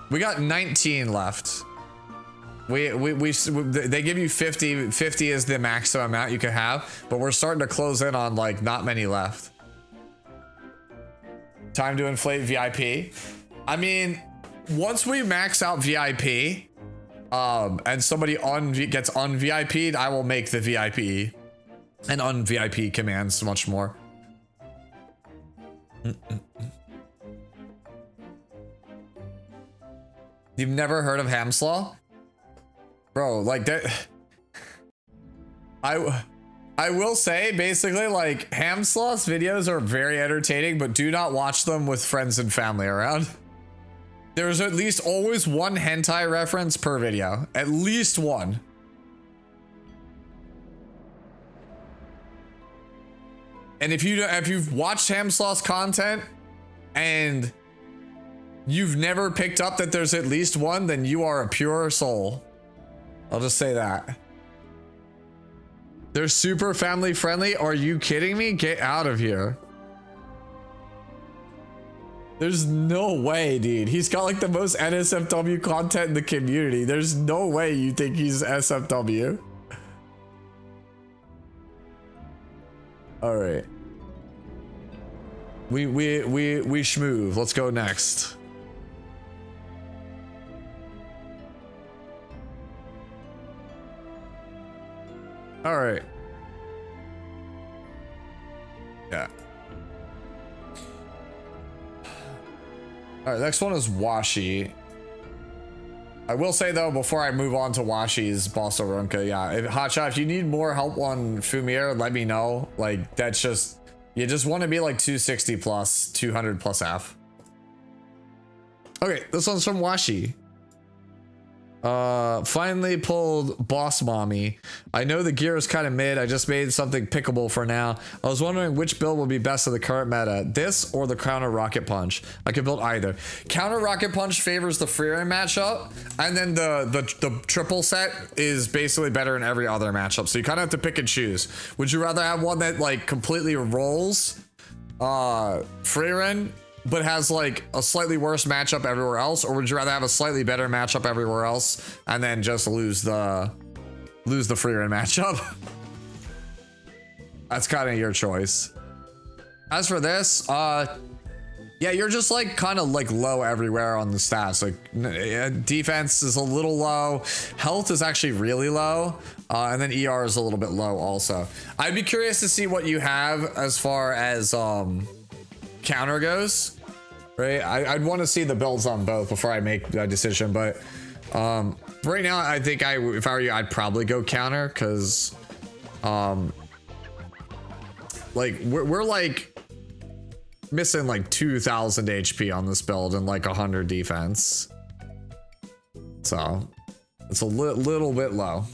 We got 19 left. They give you 50. 50 is the maximum amount you can have, but we're starting to close in on like not many left. Time to inflate VIP. I mean, once we max out VIP, and somebody gets un-VIP'd, I will make the VIP and un-VIP commands much more. You've never heard of Hamslaw? Bro, like that. I will say basically like Hamslaw's videos are very entertaining, but do not watch them with friends and family around. There's at least always one hentai reference per video. At least one. And if you've watched Hamslaw's content and you've never picked up that there's at least one, then you are a pure soul. I'll just say that. They're super family friendly. Are you kidding me? Get out of here. There's no way, dude. He's got like the most NSFW content in the community. There's no way you think he's SFW. All right. We schmoove. Let's go next. All right. Yeah. All right, next one is Washi. I will say though, before I move on to Washi's Boss Arunka, yeah, Hotshot, if you need more help on Fumier, let me know. Like, that's just, you just want to be like 260 plus, 200 plus F. Okay, this one's from Washi. Finally pulled Boss Mommy. I know the gear is kind of mid. I just made something pickable for now. I was wondering which build would be best for the current meta, this or the Counter Rocket Punch. I could build either. Counter Rocket Punch favors the Freerun matchup, and then the triple set is basically better in every other matchup. So you kind of have to pick and choose. Would you rather have one that like completely rolls Freerun but has like a slightly worse matchup everywhere else, or would you rather have a slightly better matchup everywhere else and then just lose the Freerun matchup? That's kind of your choice. As for this, yeah, you're just like kind of like low everywhere on the stats. Like defense is a little low, health is actually really low, and then ER is a little bit low also. I'd be curious to see what you have as far as counter goes, right? I'd want to see the builds on both before I make that decision, but right now I think if I were you, I'd probably go counter, because like we're like missing like 2,000 HP on this build and like 100 defense, so it's a little bit low.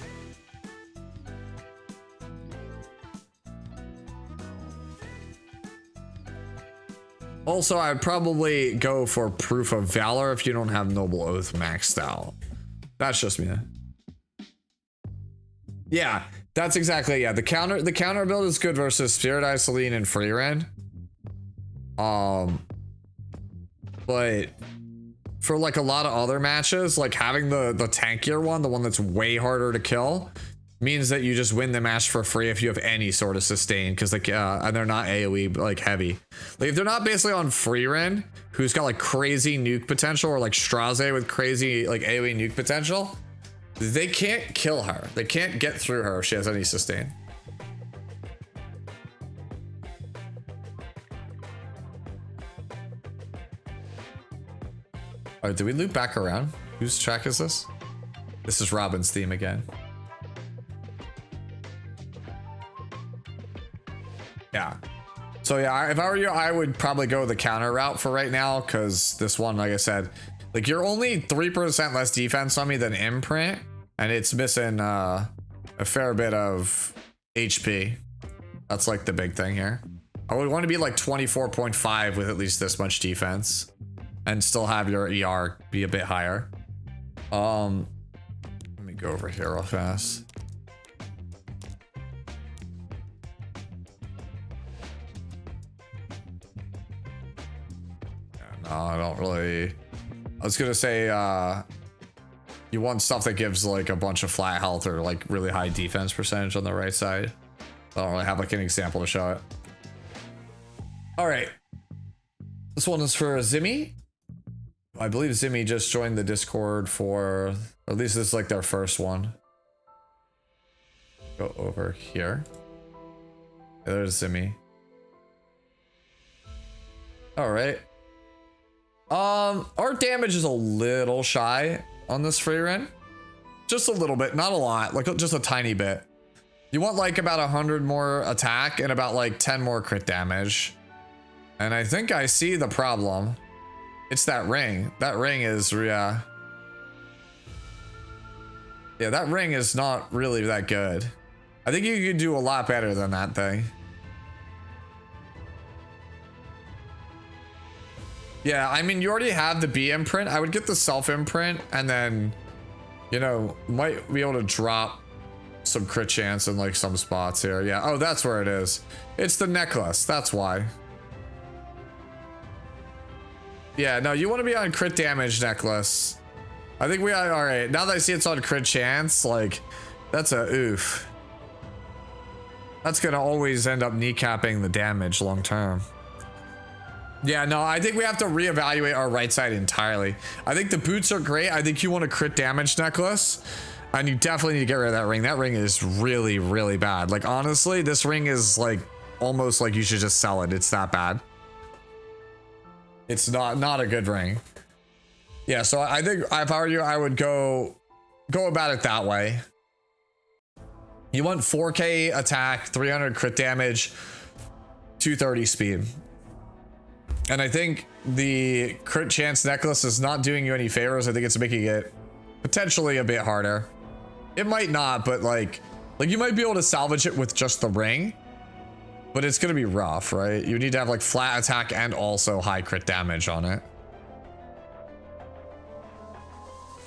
Also, I'd probably go for Proof of Valor if you don't have Noble Oath maxed out. That's just me. Yeah, that's exactly, yeah. The counter build is good versus Spirit Isoline and Freerun. But for like a lot of other matches, like having the tankier one, the one that's way harder to kill, means that you just win the match for free if you have any sort of sustain, because like and they're not AoE like heavy. Like if they're not basically on Freerun, who's got like crazy nuke potential, or like Straze with crazy like AoE nuke potential, they can't kill her. They can't get through her if she has any sustain. Oh, did we loop back around? Whose track is this? This is Robin's theme again. Yeah. So yeah, if I were you, I would probably go the counter route for right now, because this one, like I said, like you're only 3% less defense on me than Imprint, and it's missing a fair bit of HP. That's like the big thing here. I would want to be like 24.5 with at least this much defense, and still have your ER be a bit higher. Let me go over here real fast. No, I don't really. I was gonna say, you want stuff that gives like a bunch of flat health or like really high defense percentage on the right side. I don't really have like an example to show it. All right, this one is for Zimmy. I believe Zimmy just joined the Discord for, or at least this is like their first one. Go over here. There's Zimmy. All right. Our damage is a little shy on this free run. Just a little bit, not a lot, like just a tiny bit. You want like about 100 more attack and about like 10 more crit damage. And I think I see the problem. It's that ring. That ring is, yeah, that ring is not really that good. I think you could do a lot better than that thing. Yeah, I mean, you already have the B imprint. I would get the self imprint and then, you know, might be able to drop some crit chance in like some spots here. Yeah, oh, that's where it is. It's the necklace, that's why. Yeah, no, you want to be on crit damage necklace. I think we are, all right. Now that I see it's on crit chance, like, that's a oof. That's gonna always end up kneecapping the damage long term. Yeah, no, I think we have to reevaluate our right side entirely. I think the boots are great. I think you want a crit damage necklace, and you definitely need to get rid of that ring. That ring is really, really bad. Like, honestly, this ring is like almost like you should just sell it. It's that bad. It's not a good ring. Yeah, so I think if I were you, I would go about it that way. You want 4K attack, 300 crit damage, 230 speed. And I think the crit chance necklace is not doing you any favors. I think it's making it potentially a bit harder. It might not, but like you might be able to salvage it with just the ring, but it's gonna be rough, right? You need to have like flat attack and also high crit damage on it.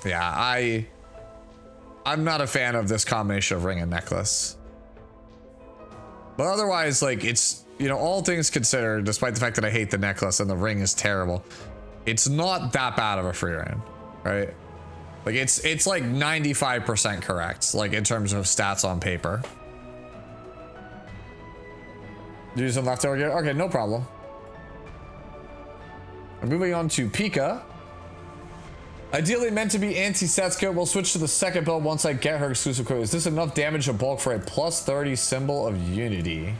Yeah, I'm not a fan of this combination of ring and necklace. But otherwise, like, it's, you know, all things considered, despite the fact that I hate the necklace and the ring is terrible, it's not that bad of a free run, right? Like, it's like 95% correct, like, in terms of stats on paper. Do some leftover gear? Okay, no problem. I'm moving on to Pika. Ideally meant to be anti-Setsuko. We'll switch to the second build once I get her exclusive code. Is this enough damage to bulk for a plus 30 symbol of unity?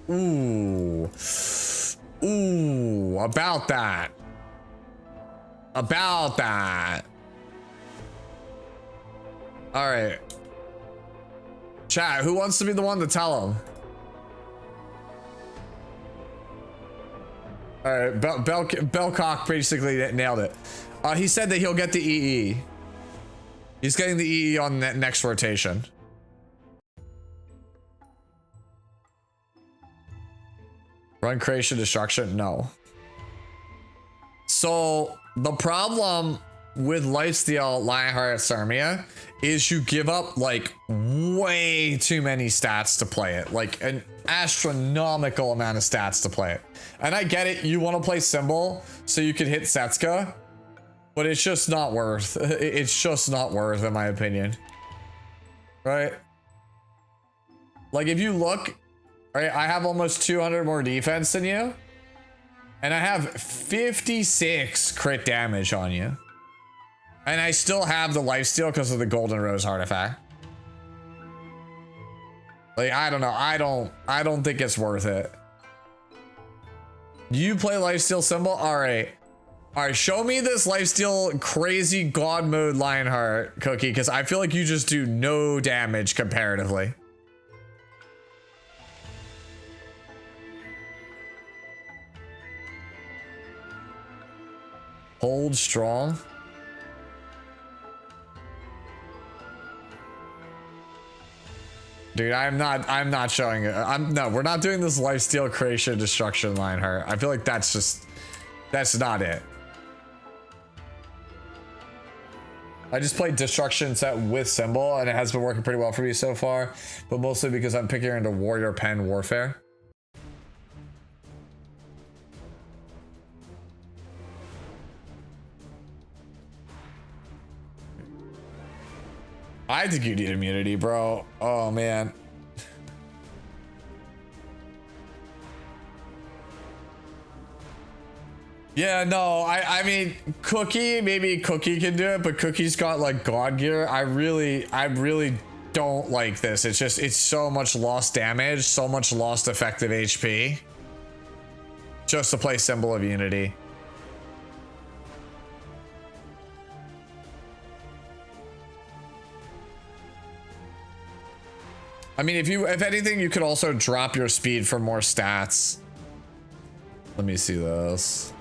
Ooh. Ooh, about that. About that. All right. Chat, who wants to be the one to tell him? All right, Belcock basically nailed it. He said that he'll get the EE. He's getting the EE on that next rotation. Run creation destruction? No. So the problem with lifesteal Lionheart Sarmia is you give up like way too many stats to play it, like an astronomical amount of stats to play it. And I get it, you want to play Symbol so you can hit Setsuka, but it's just not worth. It's just not worth, in my opinion. Right? Like, if you look, right, I have almost 200 more defense than you, and I have 56 crit damage on you, and I still have the lifesteal because of the Golden Rose artifact. Like, I don't know. I don't think it's worth it. You play lifesteal Symbol? All right. All right, show me this lifesteal crazy god mode Lionheart, Cookie, because I feel like you just do no damage comparatively. Hold strong. Dude, I'm not showing it. No, we're not doing this lifesteal creation destruction Lionheart. I feel like that's not it. I just played destruction set with symbol and it has been working pretty well for me so far, but mostly because I'm picking into warrior pen warfare. I think you need immunity, bro. Oh man. Yeah, no, I mean, Cookie, maybe Cookie can do it, but Cookie's got like God gear. I really don't like this. It's so much lost damage, so much lost effective HP. Just to play Symbol of Unity. I mean, if anything, you could also drop your speed for more stats. Let me see this.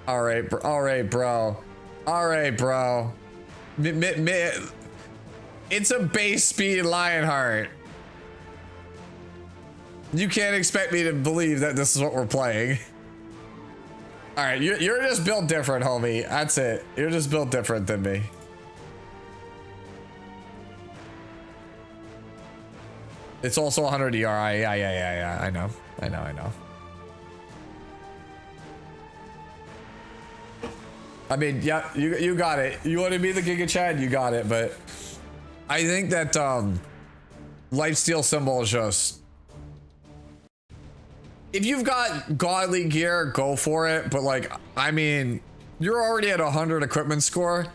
All right, bro. All right, bro. All right, bro. It's a base speed Lionheart. You can't expect me to believe that this is what we're playing. All right, you're just built different, homie. That's it. You're just built different than me. It's also 100 ER. Yeah. I know. I mean, yeah, you got it. You want to be the Giga Chad? You got it. But I think that lifesteal symbol is just, if you've got godly gear, go for it. But like, I mean, you're already at 100 equipment score,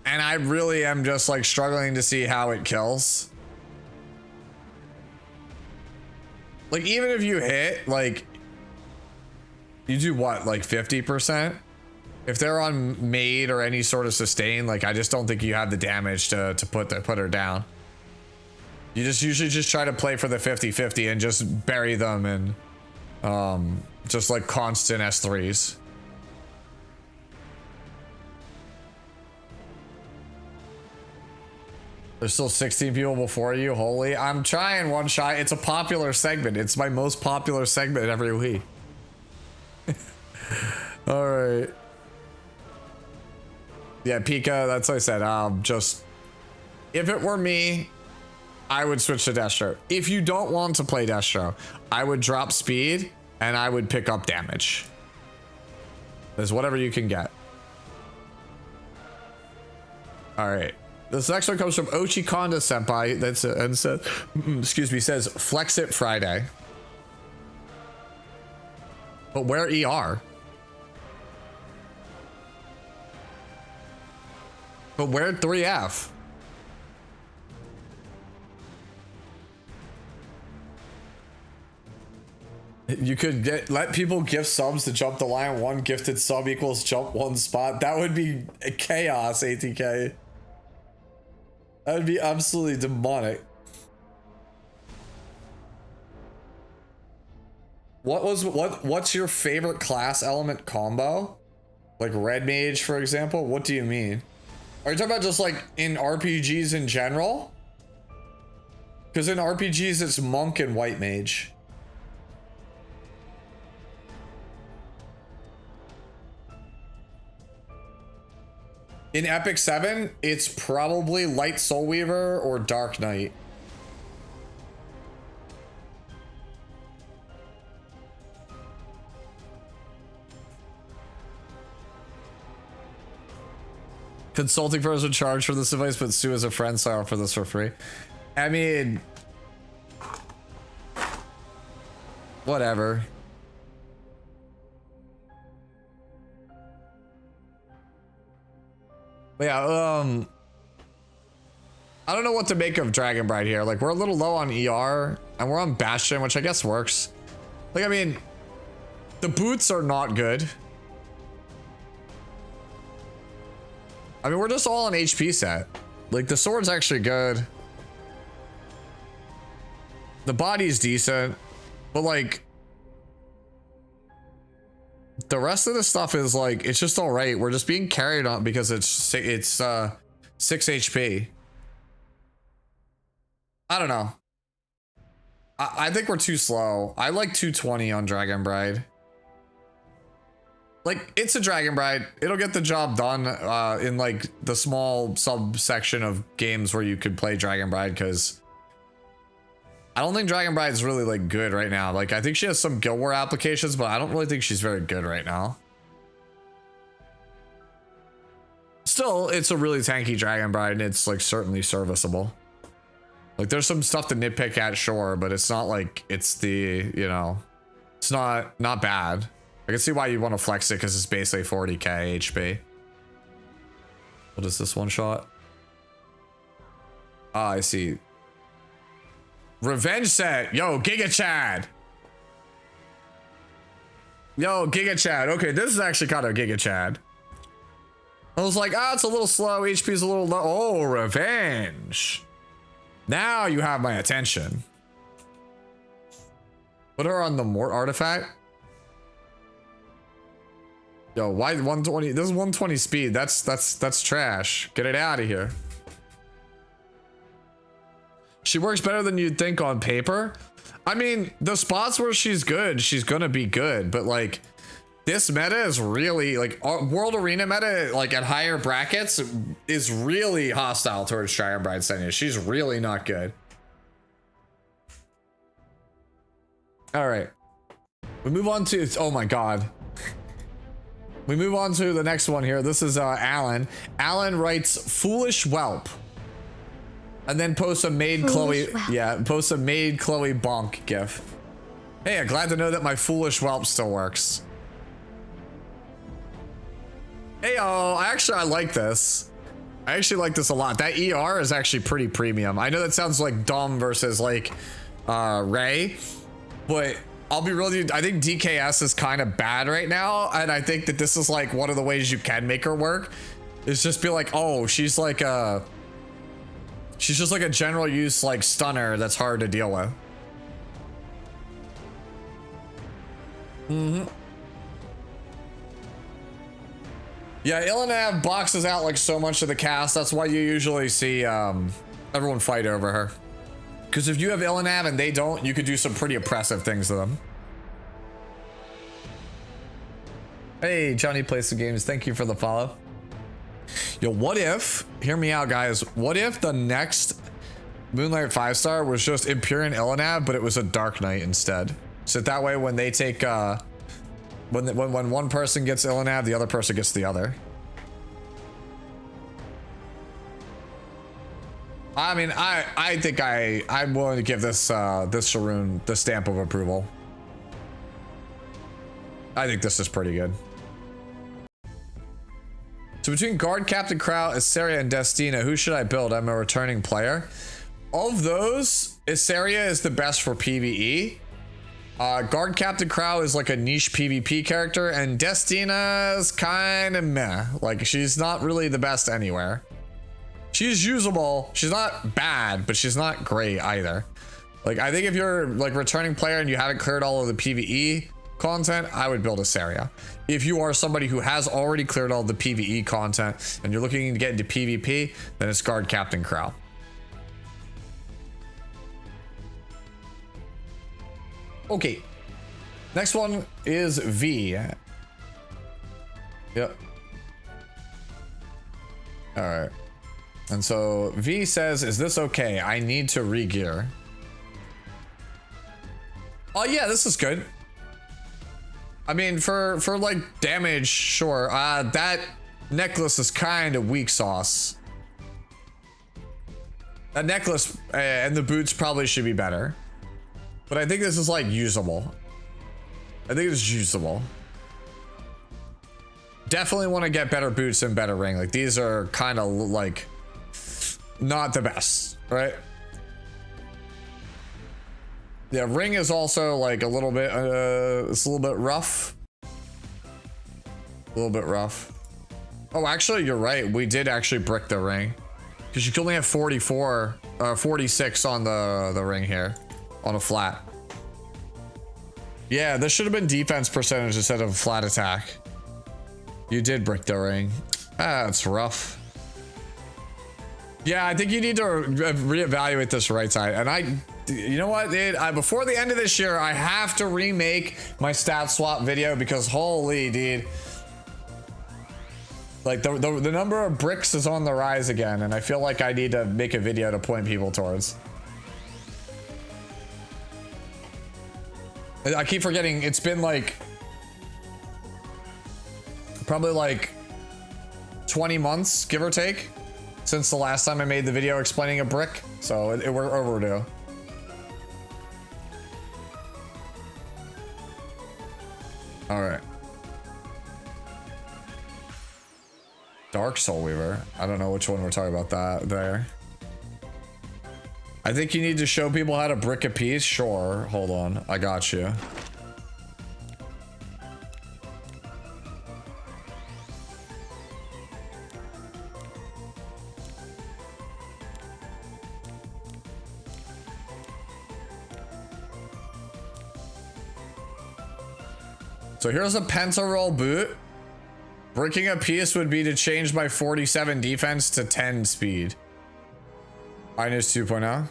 and I really am just like struggling to see how it kills. Like, even if you hit, like, you do what, like 50%? If they're on maid or any sort of sustain, like, I just don't think you have the damage to put her down. You just usually just try to play for the 50-50 and just bury them and just like constant S3s. There's still 16 people before you. Holy, I'm trying one shot. It's a popular segment. It's my most popular segment every week. All right. Yeah, Pika, that's what I said. Just, if it were me, I would switch to Destro. If you don't want to play Destro, I would drop speed and I would pick up damage. There's whatever you can get. All right. This next one comes from Ochi Konda Senpai. That's and says, excuse me, says flex it Friday. But where ER? But where 3F? You could let people gift subs to jump the line. One gifted sub equals jump one spot. That would be chaos, ATK. That would be absolutely demonic. What's your favorite class element combo? Like red mage, for example? What do you mean? Are you talking about just like in RPGs in general? Because in RPGs it's monk and white mage. In Epic 7, it's probably Light Soul Weaver or Dark Knight. Consulting firms would charge for this device, but Sue as a friend, so I offer this for free. I mean, whatever. But yeah, I don't know what to make of Dragon Bride here. Like, we're a little low on ER, and we're on Bastion, which I guess works. Like, I mean, The boots are not good. I mean, we're just all an HP set. Like, the sword's actually good. The body's decent. But, like, the rest of the stuff is, like, it's just alright. We're just being carried on because it's 6 HP. I don't know. I think we're too slow. I like 220 on Dragon Bride. Like, it's a Dragon Bride. It'll get the job done in like the small subsection of games where you could play Dragon Bride, because I don't think Dragon Bride is really like good right now. Like, I think she has some Guild War applications, but I don't really think she's very good right now. Still, it's a really tanky Dragon Bride, and it's like certainly serviceable. Like, there's some stuff to nitpick at, sure, but it's not like it's the, you know, it's not bad. I can see why you want to flex it, because it's basically 40k HP. What is this one shot? Ah, I see. Revenge set. Yo, Giga Chad. Yo, Giga Chad. Okay, this is actually kind of Giga Chad. I was like, ah, it's a little slow. HP's a little low. Oh, revenge. Now you have my attention. Put her on the Mort artifact. Yo, why 120? This is 120 speed. That's trash. Get it out of here. She works better than you'd think on paper. I mean, the spots where she's good, she's gonna be good. But like, this meta is really like World Arena meta, like at higher brackets, is really hostile towards Dragon Bride Senya. She's really not good. All right, we move on to, oh my god. We move on to the next one here. This is Alan. Alan writes foolish whelp, and then posts a made Chloe. Yeah, posts a made Chloe bonk gif. Hey, I'm glad to know that my foolish whelp still works. Hey, I like this. I actually like this a lot. That ER is actually pretty premium. I know that sounds like dumb versus like Ray, but I'll be real with you, I think DKS is kind of bad right now, and I think that this is like one of the ways you can make her work, is just be like, oh, she's just like a general use like stunner that's hard to deal with. Yeah, Ilanav boxes out like so much of the cast. That's why you usually see everyone fight over her. Because if you have Ilanav and they don't, you could do some pretty oppressive things to them. Hey, Johnny Plays Some Games. Thank you for the follow. Yo, what if, hear me out, guys. What if the next Moonlight 5-star was just Imperial Ilanav, but it was a Dark Knight instead? So that way when they take, when one person gets Ilanav, the other person gets the other. I mean, I think I'm willing to give this this Sharoon the stamp of approval. I think this is pretty good. So between Guard Captain Crow, Issaria, and Destina, who should I build? I'm a returning player. Of those, Issaria is the best for PvE. Guard Captain Crow is like a niche PvP character, and Destina is kind of meh. Like, she's not really the best anywhere. She's usable. She's not bad, but she's not great either. Like, I think if you're like returning player and you haven't cleared all of the PvE content, I would build Issaria. If you are somebody who has already cleared all the PvE content and you're looking to get into PvP, then it's Guard Captain Crow. Okay. Next one is V. Yep. All right. And so V says, is this okay? I need to re-gear. Oh yeah, this is good. I mean, for like damage, sure. That necklace is kind of weak sauce. That necklace and the boots probably should be better. But I think this is like usable. I think it's usable. Definitely want to get better boots and better ring. Like, these are kind of like not the best, right? Yeah, ring is also like a little bit, it's a little bit rough. A little bit rough. Oh, actually, you're right. We did actually brick the ring. Because you can only have 46 on the ring here. On a flat. Yeah, this should have been defense percentage instead of flat attack. You did brick the ring. Ah, that's rough. Yeah, I think you need to reevaluate this right side. And you know what, dude? Before the end of this year, I have to remake my stat swap video because holy, dude. Like the number of bricks is on the rise again, and I feel like I need to make a video to point people towards. I keep forgetting it's been like probably like 20 months, give or take, since the last time I made the video explaining a brick. So we're overdue. All right. Dark Soul Weaver. I don't know which one we're talking about that there. I think you need to show people how to brick a piece. Sure. Hold on. I got you. So here's a pentaroll boot. Bricking a piece would be to change my 47 defense to 10 speed. Minus 2.0.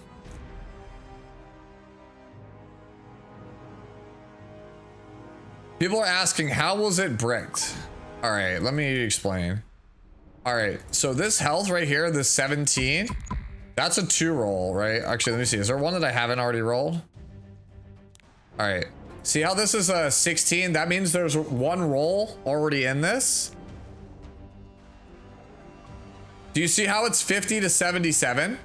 People are asking, how was it bricked? All right, let me explain. All right, so this health right here, this 17, that's a 2 roll, right? Actually, let me see. Is there one that I haven't already rolled? All right. See how this is a 16? That means there's 1 roll already in this. Do you see how it's 50 to 77?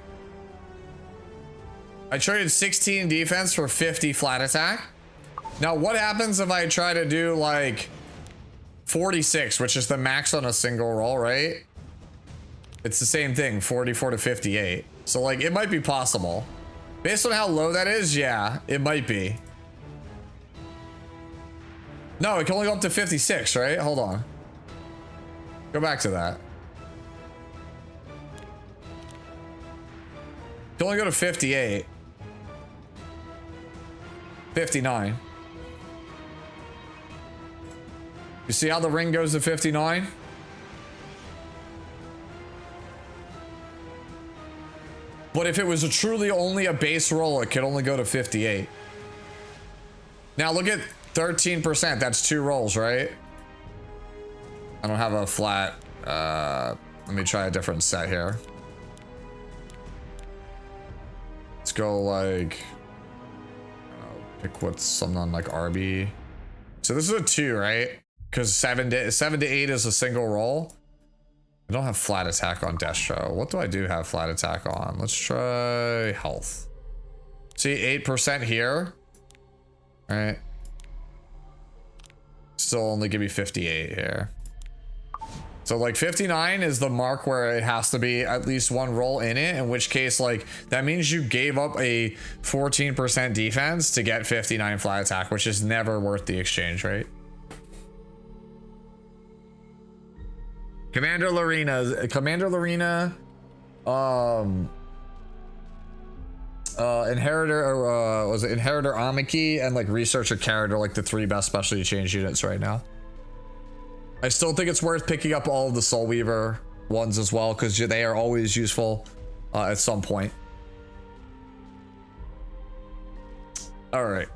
I traded 16 defense for 50 flat attack. Now, what happens if I try to do like 46, which is the max on a single roll, right? It's the same thing, 44 to 58. So like, it might be possible. Based on how low that is, yeah, it might be. No, it can only go up to 56, right? Hold on. Go back to that. It can only go to 58. 59. You see how the ring goes to 59? But if it was truly only a base roll, it could only go to 58. Now look at 13%. That's 2 rolls, right? I don't have a flat. Let me try a different set here. Let's go like, pick what's something on like RB. So this is a 2, right? Because 7 to 8 is a single roll. I don't have flat attack on Destro. What do I do have flat attack on? Let's try health. See, 8% here. All right. Still only give me 58 here. So like 59 is the mark where it has to be at least 1 roll in it, in which case like that means you gave up a 14% defense to get 59 flat attack, which is never worth the exchange, right? Commander Lorena, Inheritor, or was it Inheritor Amiki, and like Researcher Character, like the 3 best specialty change units right now. I still think it's worth picking up all of the Soul Weaver ones as well, because they are always useful at some point. All right.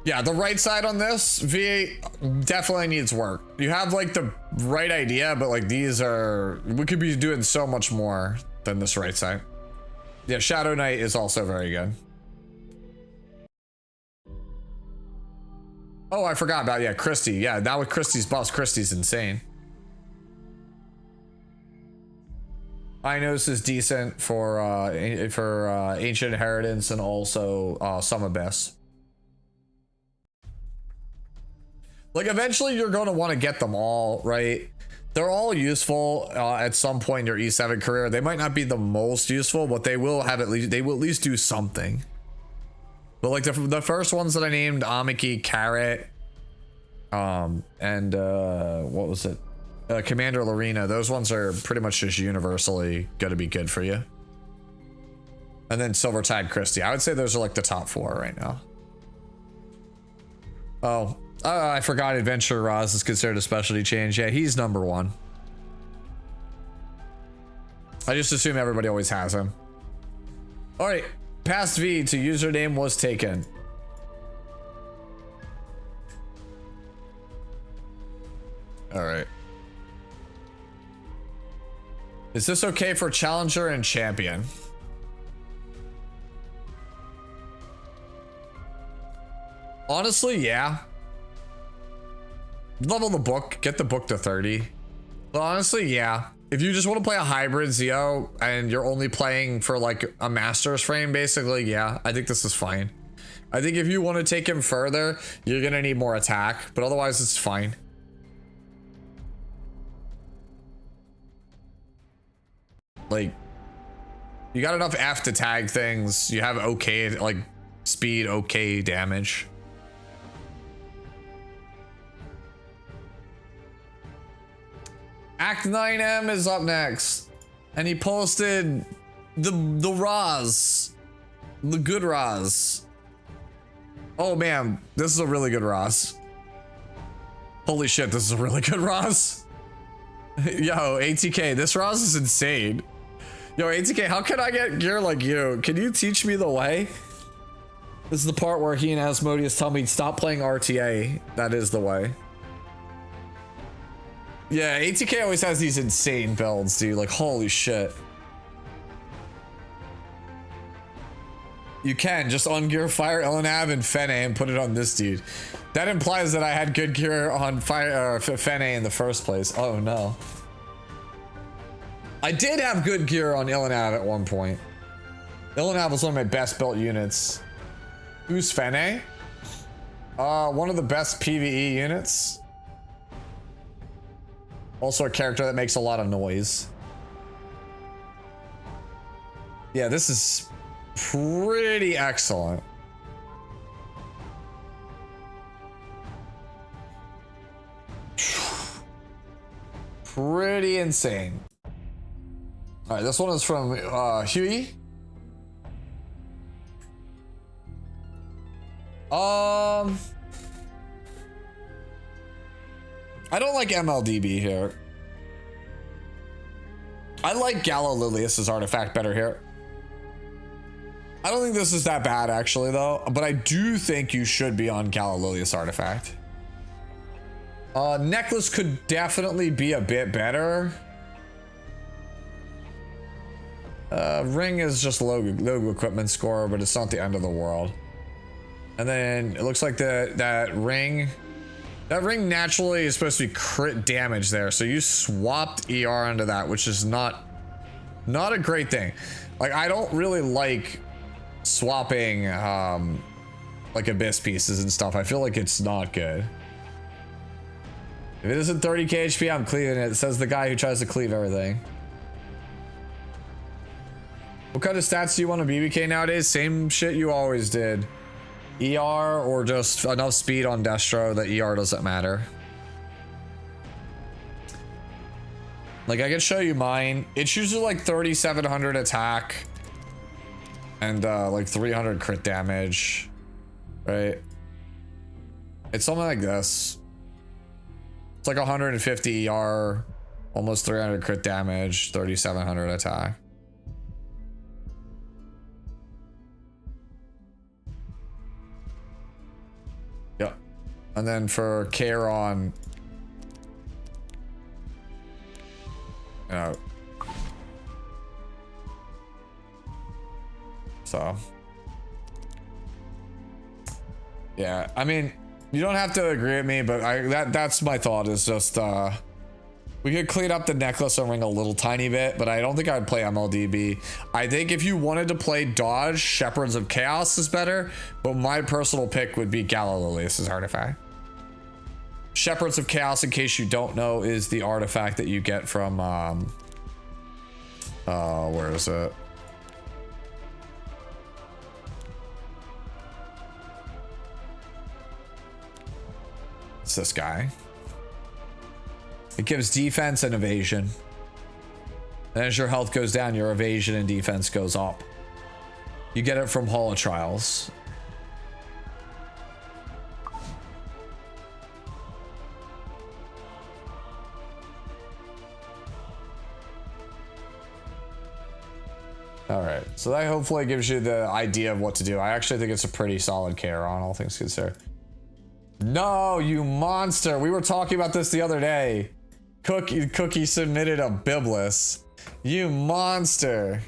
Yeah, the right side on this V8 definitely needs work. You have like the right idea, but like these are, we could be doing so much more than this right side. Yeah, Shadow Knight is also very good. Oh, I forgot about, yeah, Christie. Yeah, now with Christie's buffs, Christie's insane. Inos is decent for Ancient Inheritance and also some Abyss. Like eventually you're going to want to get them all, right? They're all useful at some point in your E7 career. They might not be the most useful, but they will have at least do something. But like the first ones that I named, Amiki, Carrot, and what was it? Commander Lorena, those ones are pretty much just universally gonna be good for you. And then Silvertide Christie. I would say those are like the top 4 right now. Oh, I forgot Adventure Roz is considered a specialty change. Yeah, he's number 1. I just assume everybody always has him. All right, past V to username was taken. All right. Is this okay for Challenger and Champion? Honestly, yeah. Level the book, get the book to 30. But honestly, yeah. If you just want to play a hybrid Zeo and you're only playing for like a master's frame, basically, yeah, I think this is fine. I think if you want to take him further, you're gonna need more attack, but otherwise it's fine. Like, you got enough F to tag things. You have okay, like, speed, okay damage. Act 9M is up next. And he posted the Roz. The good Roz. Oh man, this is a really good Roz. Holy shit, this is a really good Roz. Yo, ATK, this Roz is insane. Yo, ATK, how can I get gear like you? Can you teach me the way? This is the part where he and Asmodeus tell me stop playing RTA. That is the way. Yeah, ATK always has these insane builds, dude. Like, holy shit. You can just ungear Fire Elinav and Fene and put it on this dude. That implies that I had good gear on Fene in the first place. Oh no. I did have good gear on Elinav at one point. Elinav was one of my best built units. Who's Fene? One of the best PvE units. Also a character that makes a lot of noise. Yeah, this is pretty excellent. Pretty insane. All right, this one is from Huey. I don't like MLDB here. I like Gallo Lilius's artifact better here. I don't think this is that bad actually though, but I do think you should be on Gallo Lilius artifact. Necklace could definitely be a bit better. Ring is just low equipment score, but it's not the end of the world. And then it looks like that ring naturally is supposed to be crit damage there. So you swapped ER into that, which is not a great thing. Like, I don't really like swapping like abyss pieces and stuff. I feel like it's not good. If it isn't 30k HP, I'm cleaving it. It says the guy who tries to cleave everything. What kind of stats do you want on BBK nowadays? Same shit you always did. ER or just enough speed on Destro that ER doesn't matter. Like, I can show you mine. It's usually like 3,700 attack and like 300 crit damage, right? It's something like this. It's like 150 ER, almost 300 crit damage, 3,700 attack. Yep. And then for Charon, you know, so yeah, I mean, you don't have to agree with me, but that's my thought, is just we could clean up the necklace and ring a little tiny bit, but I don't think I'd play MLDB. I think if you wanted to play dodge, Shepherds of Chaos is better, but my personal pick would be Gallo Lilius's artifact. Shepherds of Chaos, in case you don't know, is the artifact that you get from where is it? It's this guy. It gives defense and evasion. And as your health goes down, your evasion and defense goes up. You get it from Hall of Trials. All right, so that hopefully gives you the idea of what to do. I actually think it's a pretty solid Charon, all things considered. No, you monster. We were talking about this the other day. Cookie submitted a Biblis. You monster.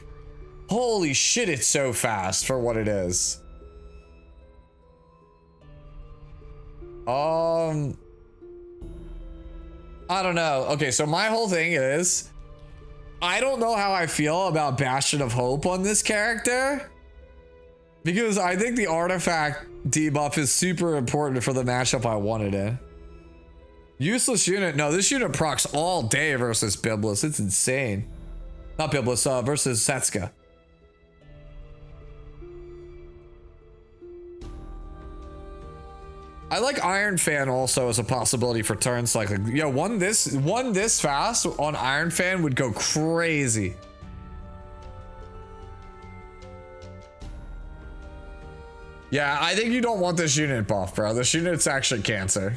Holy shit, it's so fast for what it is. I don't know. Okay, so my whole thing is, I don't know how I feel about Bastion of Hope on this character, because I think the artifact debuff is super important for the matchup I wanted in. Useless unit. No, this unit procs all day versus Biblis. It's insane. Not Biblis, versus Setsuka. I like Iron Fan also as a possibility for turn cycling. Yo, one this fast on Iron Fan would go crazy. Yeah, I think you don't want this unit buff, bro. This unit's actually cancer.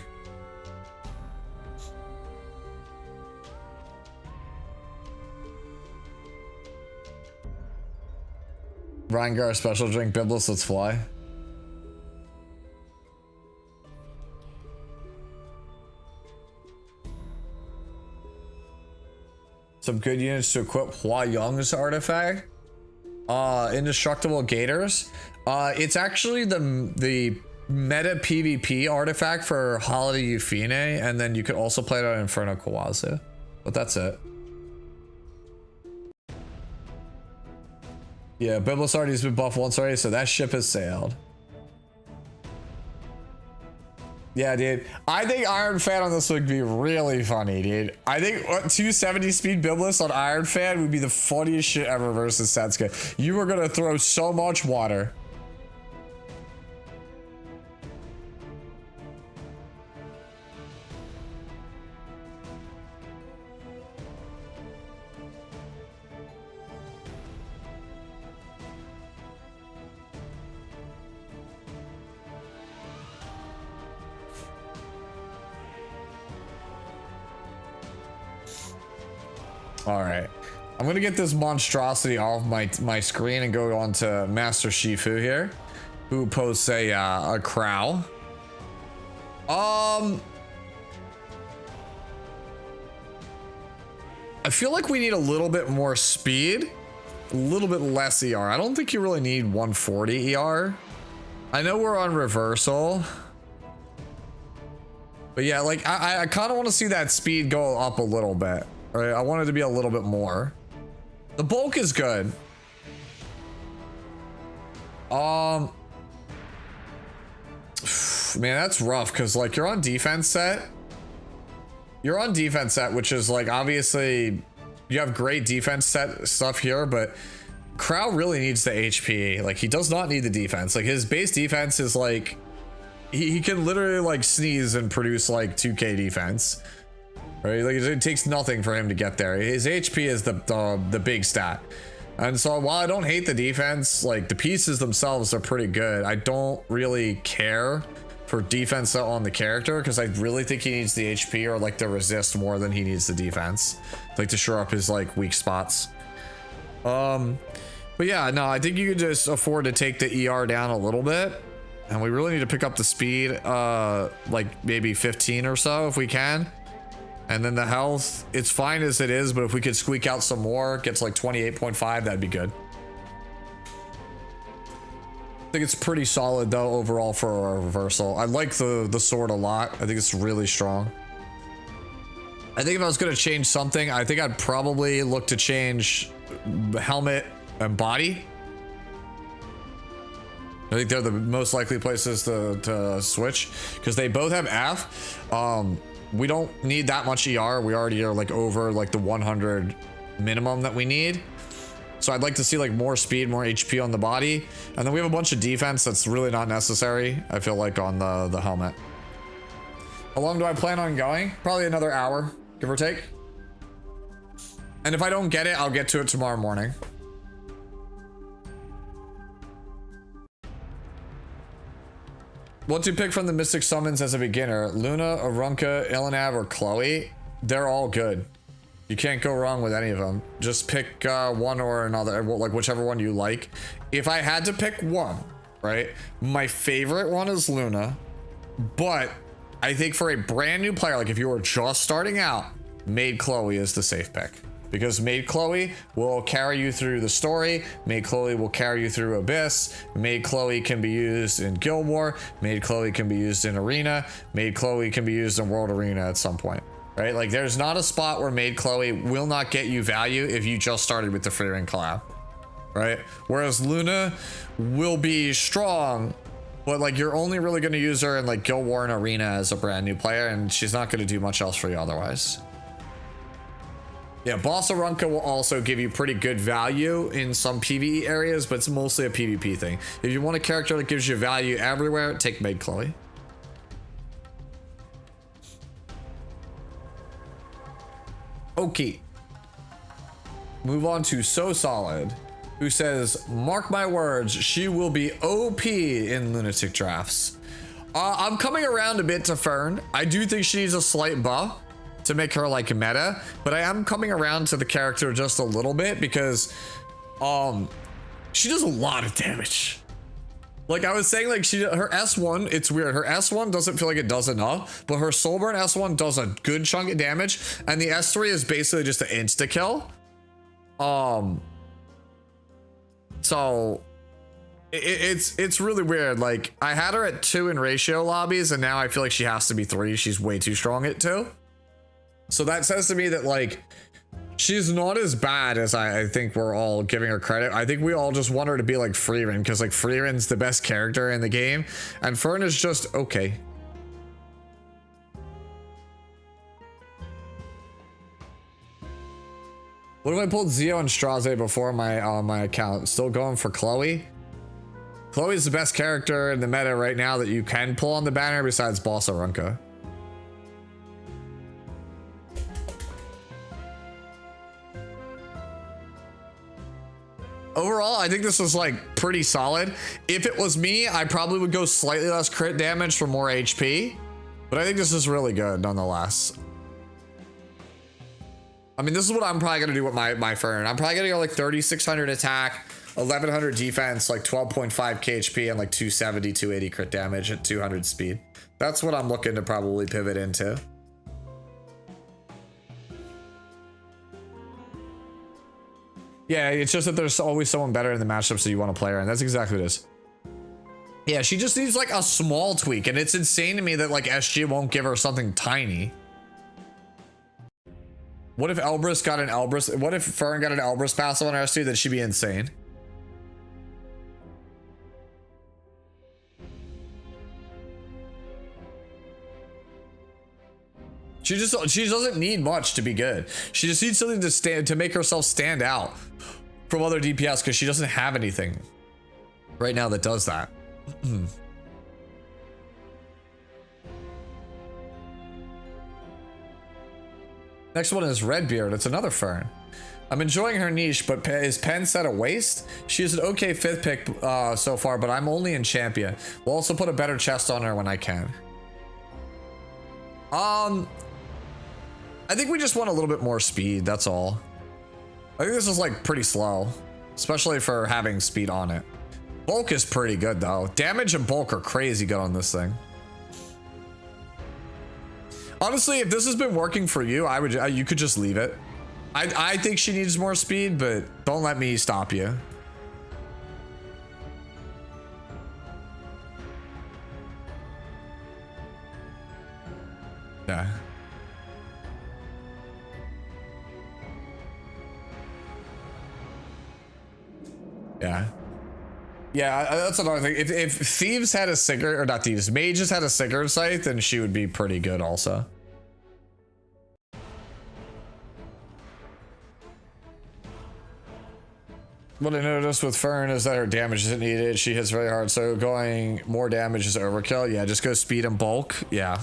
Reingar special drink Biblis, let's fly. Some good units to equip Hua Young's artifact. Indestructible Gators. It's actually the meta PvP artifact for Holiday Euphine, and then you could also play it on Inferno Kawazu. But that's it. Yeah, Biblis already has been buffed once already, so that ship has sailed. Yeah, dude. I think Iron Fan on this would be really funny, dude. I think 270 speed Biblis on Iron Fan would be the funniest shit ever versus Setsuka. You are gonna throw so much water. All right, I'm gonna get this monstrosity off my screen and go on to Master Shifu here, who posts a crow. I feel like we need a little bit more speed, a little bit less ER. I don't think you really need 140 ER. I know we're on reversal, but yeah, like I kind of want to see that speed go up a little bit. Right, I want it to be a little bit more. The bulk is good. Man, that's rough because like you're on defense set. You're on defense set, which is like obviously you have great defense set stuff here, but Crow really needs the HP. Like he does not need the defense. Like his base defense is like he can literally like sneeze and produce like 2k defense. Right? Like it takes nothing for him to get there. His HP is the big stat. And so while I don't hate the defense, like the pieces themselves are pretty good. I don't really care for defense on the character because I really think he needs the HP or like the resist more than he needs the defense. Like to shore up his like weak spots. But yeah, no, I think you could just afford to take the ER down a little bit. And we really need to pick up the speed, like maybe 15 or so if we can. And then the health, it's fine as it is, but if we could squeak out some more, gets like 28.5, that'd be good. I think it's pretty solid though overall for a reversal. I like the sword a lot. I think it's really strong. I think if I was gonna change something, I think I'd probably look to change helmet and body. I think they're the most likely places to switch because they both have F. We don't need that much ER. We already are like over like the 100 minimum that we need. So I'd like to see like more speed, more HP on the body. And then we have a bunch of defense that's really not necessary, I feel like, on the helmet. How long do I plan on going? Probably another hour, give or take. And if I don't get it, I'll get to it tomorrow morning. What to pick from the Mystic Summons as a beginner? Luna, Arunca, Ilinab, or Chloe? They're all good. You can't go wrong with any of them. Just pick one or another, like whichever one you like. If I had to pick one, right? My favorite one is Luna, but I think for a brand new player, like if you were just starting out, Maid Chloe is the safe pick. Because Maid Chloe will carry you through the story. Maid Chloe will carry you through Abyss. Maid Chloe can be used in Guild War. Maid Chloe can be used in Arena. Maid Chloe can be used in World Arena at some point. Right? Like there's not a spot where Maid Chloe will not get you value if you just started with the free ring collab. Right? Whereas Luna will be strong, but like you're only really going to use her in like Guild War and Arena as a brand new player, and she's not going to do much else for you otherwise. Yeah, Boss Arunca will also give you pretty good value in some PvE areas, but it's mostly a PvP thing. If you want a character that gives you value everywhere, take Maid Chloe. Okay. Move on to So Solid, who says, mark my words, she will be OP in Lunatic Drafts. I'm coming around a bit to Fern. I do think she needs a slight buff to make her like meta, but I am coming around to the character just a little bit because she does a lot of damage. Like I was saying, like her S1, it's weird. Her S1 doesn't feel like it does enough, but her Soulburn S1 does a good chunk of damage, and the S3 is basically just an insta kill. So it's really weird. Like I had her at 2 in ratio lobbies, and now I feel like she has to be 3. She's way too strong at 2. So that says to me that like she's not as bad as I think we're all giving her credit. I think we all just want her to be like Frieren, because like Frieren's the best character in the game, and Fern is just okay. What if I pulled Zio and Straze before my account? Still going for Chloe? Chloe's the best character in the meta right now that you can pull on the banner besides Boss Arunca. Overall, I think this is like pretty solid. If it was me, I probably would go slightly less crit damage for more HP, but I think this is really good nonetheless. I mean, this is what I'm probably gonna do with my Fern. I'm probably gonna go like 3,600 attack, 1,100 defense, like 12.5 KHP, and like 270, 280 crit damage at 200 speed. That's what I'm looking to probably pivot into. Yeah, it's just that there's always someone better in the matchups that you want to play her in. That's exactly what it is. Yeah, she just needs like a small tweak, and it's insane to me that like SG won't give her something tiny. What if Elbrus got an Elbrus? What if Fern got an Elbrus passive on SG? That she'd be insane. She doesn't need much to be good. She just needs something to make herself stand out from other DPS, because she doesn't have anything right now that does that. Next one is Redbeard. It's another Fern. I'm enjoying her niche, but is Pen set a waste? She is an okay 5th pick so far, but I'm only in champion. We'll also put a better chest on her when I can. I think we just want a little bit more speed, that's all. I think this is like pretty slow, especially for having speed on it. Bulk is pretty good though. Damage and bulk are crazy good on this thing. Honestly, if this has been working for you, you could just leave it. I think she needs more speed, but don't let me stop you. Yeah. Yeah. Yeah, that's another thing. If Thieves had a Sigurd, or not Thieves, Mages had a Sigurd Scythe, then she would be pretty good also. What I noticed with Fern is that her damage isn't needed. She hits very hard, so going more damage is overkill. Yeah, just go speed and bulk. Yeah.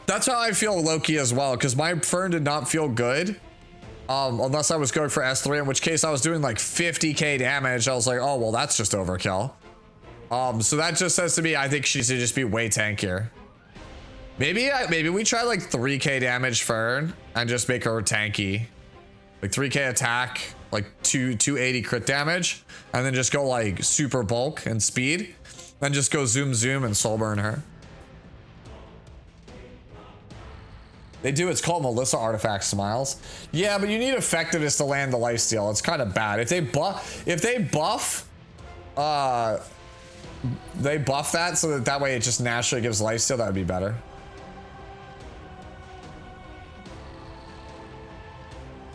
That's how I feel Loki as well, because my Fern did not feel good. Unless I was going for S3, in which case I was doing like 50k damage. I was like, oh, well, that's just overkill. So that just says to me, I think she should just be way tankier. Maybe we try like 3k damage Fern and just make her tanky. Like 3k attack, like 280 crit damage, and then just go like super bulk and speed. Then just go zoom and soul burn her. They do, it's called Melissa Artifact Smiles. Yeah, but you need effectiveness to land the lifesteal. It's kind of bad. If they buff that so that way it just naturally gives lifesteal, that would be better.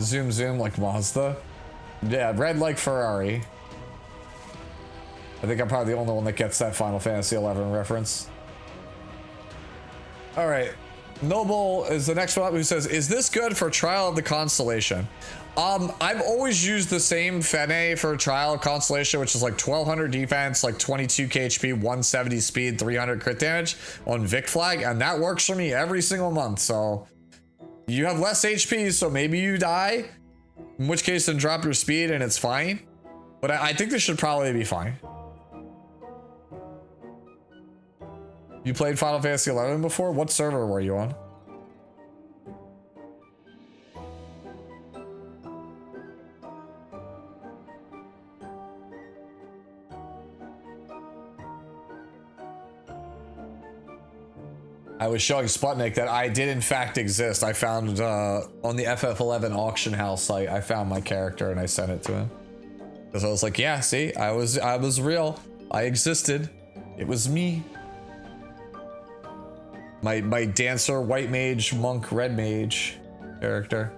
Zoom like Mazda. Yeah, red like Ferrari. I think I'm probably the only one that gets that Final Fantasy XI reference. All right. Noble is the next one up, who says, is this good for Trial of the Constellation? I've always used the same Fene for Trial of Constellation, which is like 1200 defense, like 22 HP, 170 speed, 300 crit damage on Vic Flag, and that works for me every single month. So you have less HP, so maybe you die, in which case then drop your speed and it's fine. But I think this should probably be fine. You played Final Fantasy XI before? What server were you on? I was showing Sputnik that I did in fact exist. I found on the FF11 auction house site, I found my character and I sent it to him. Because I was like, yeah, see, I was real. I existed. It was me. My dancer, white mage, monk, red mage character.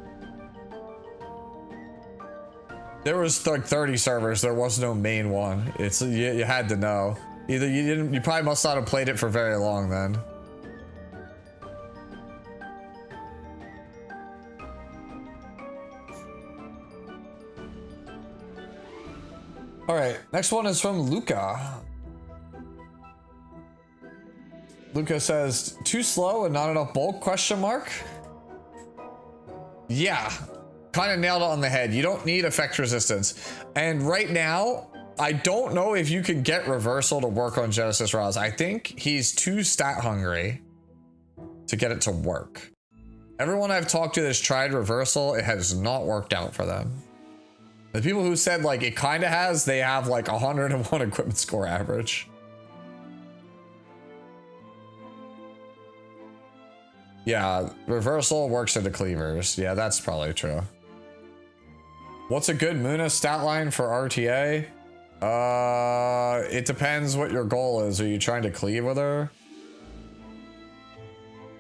There was like 30 servers. There was no main one. It's you had to know. Either you didn't. You probably must not have played it for very long then. All right, next one is from Luca. Luca says, too slow and not enough bulk, question mark? Yeah, kind of nailed it on the head. You don't need effect resistance. And right now, I don't know if you can get reversal to work on Genesis Roz. I think he's too stat hungry to get it to work. Everyone I've talked to that's tried reversal, it has not worked out for them. The people who said like it kind of has, they have like 101 equipment score average. Yeah, reversal works into cleavers. Yeah, that's probably true. What's a good Muna stat line for RTA? It depends what your goal is. Are you trying to cleave with her?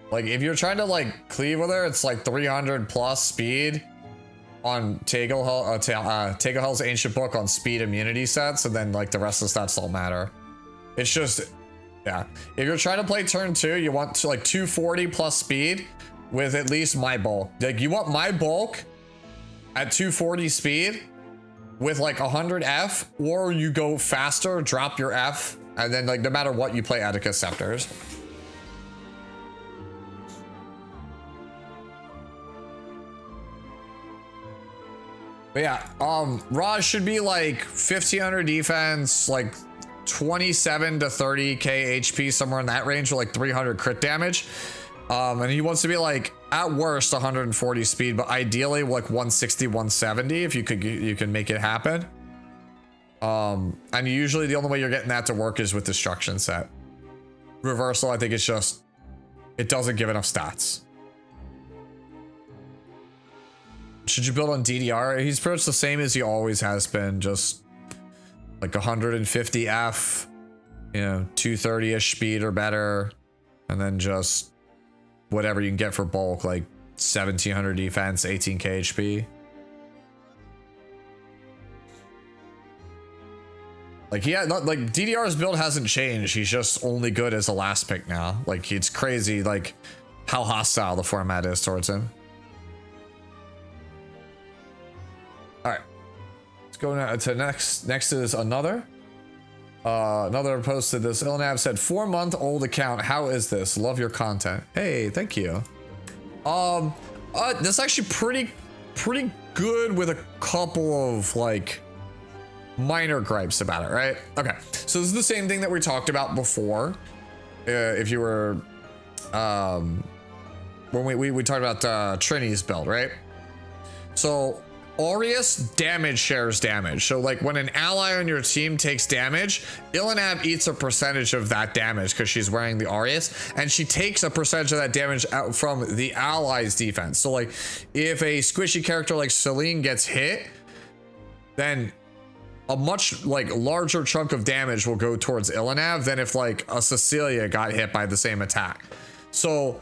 Like, if you're trying to, like, cleave with her, it's like 300 plus speed on Tegelhell's Ancient Book on speed immunity sets, and then, like, the rest of the stats don't matter. It's just... yeah, if you're trying to play turn 2, you want to like 240 plus speed with at least my bulk. Like you want my bulk at 240 speed with like 100 F, or you go faster, drop your F, and then like no matter what you play Attica Scepters. But yeah, Raj should be like 1500 defense, like 27 to 30k HP, somewhere in that range, with like 300 crit damage. And he wants to be like at worst 140 speed, but ideally like 160, 170 if you can make it happen. And usually the only way you're getting that to work is with Destruction Set. Reversal, I think it's just, it doesn't give enough stats. Should you build on DDR? He's pretty much the same as he always has been, just like 150 F, you know, 230-ish speed or better, and then just whatever you can get for bulk, like 1700 defense, 18k HP. Like like DDR's build hasn't changed. He's just only good as a last pick now. Like it's crazy, like how hostile the format is towards him. All right. Go now to next is another. Another posted this. Ilnab said 4-month-old account. How is this? Love your content. Hey, thank you. That's actually pretty good with a couple of like minor gripes about it, right? Okay, so this is the same thing that we talked about before. If you were, when we talked about Trini's build, right? So Aureus damage shares damage. So like when an ally on your team takes damage, Illinab eats a percentage of that damage because she's wearing the Aureus, and she takes a percentage of that damage out from the ally's defense. So like if a squishy character like Celine gets hit, then a much like larger chunk of damage will go towards Illinab than if like a Cecilia got hit by the same attack. So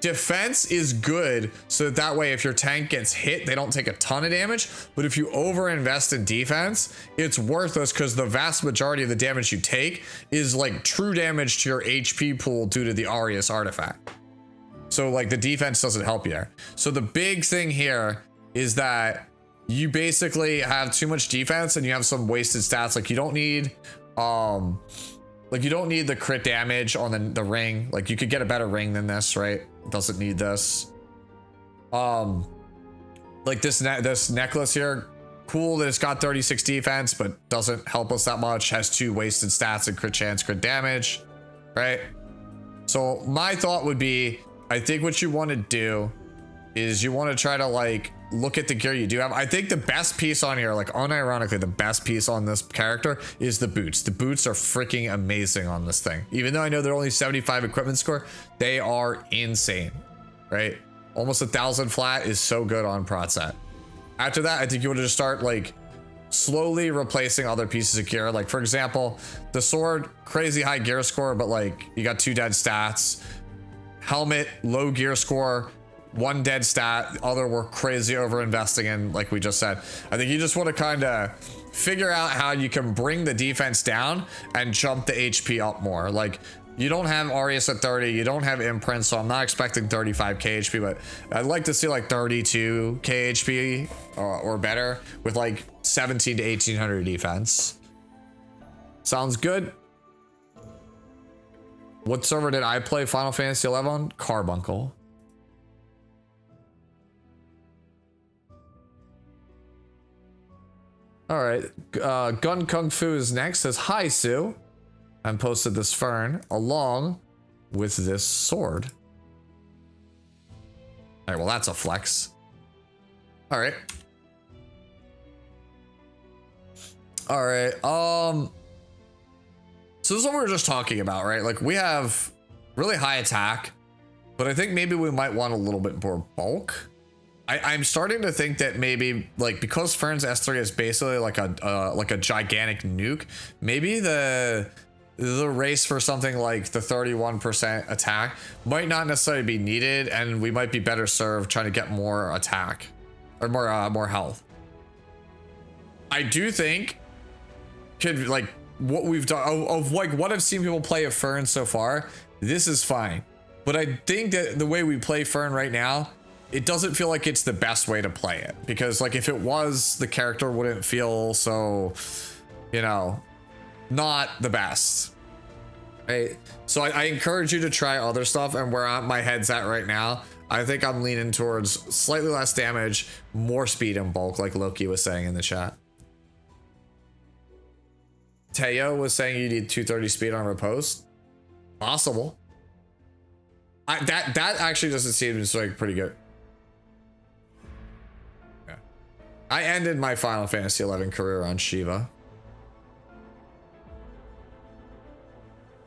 defense is good, so that way if your tank gets hit, they don't take a ton of damage. But if you overinvest in defense, it's worthless because the vast majority of the damage you take is like true damage to your HP pool due to the Aureus artifact. So like the defense doesn't help you there. So the big thing here is that you basically have too much defense and you have some wasted stats. Like you don't need the crit damage on the ring. Like you could get a better ring than this, right? It doesn't need this. Like this necklace here, cool that it's got 36 defense, but doesn't help us that much. Has 2 wasted stats and crit chance, crit damage, right? So my thought would be, I think what you want to do is you want to try to like look at the gear you do have. I think the best piece on here, like unironically, the best piece on this character is the boots. The boots are freaking amazing on this thing. Even though I know they're only 75 equipment score, they are insane, right? Almost 1,000 flat is so good on prot set. After that, I think you want to just start like slowly replacing other pieces of gear. Like for example, the sword, crazy high gear score, but like you got 2 dead stats. Helmet, low gear score, 1 dead stat, other we're crazy over investing in, like we just said. I think you just want to kind of figure out how you can bring the defense down and jump the HP up more. Like you don't have Aureus at 30, you don't have imprint, so I'm not expecting 35 KHP, but I'd like to see like 32 KHP or better with like 17 to 1800 defense. Sounds good. What server did I play Final Fantasy 11 on? Carbuncle. All right, Gun Kung Fu is next. Says hi Sue, and posted this fern along with this sword. All right, well that's a flex. All right. All right. So this is what we were just talking about, right? Like we have really high attack, but I think maybe we might want a little bit more bulk. I'm starting to think that maybe like because Fern's S3 is basically like a gigantic nuke, maybe the race for something like the 31% attack might not necessarily be needed, and we might be better served trying to get more attack or more health. I do think could like what we've done of like what I've seen people play of Fern so far, this is fine. But I think that the way we play Fern right now, it doesn't feel like it's the best way to play it, because like if it was, the character wouldn't feel so, you know, not the best, right? So I encourage you to try other stuff, and where my head's at right now, I think I'm leaning towards slightly less damage, more speed and bulk, like Loki was saying in the chat. Teo was saying you need 230 speed on riposte. Possible. That actually doesn't seem like pretty good. Yeah. I ended my Final Fantasy 11 career on Shiva.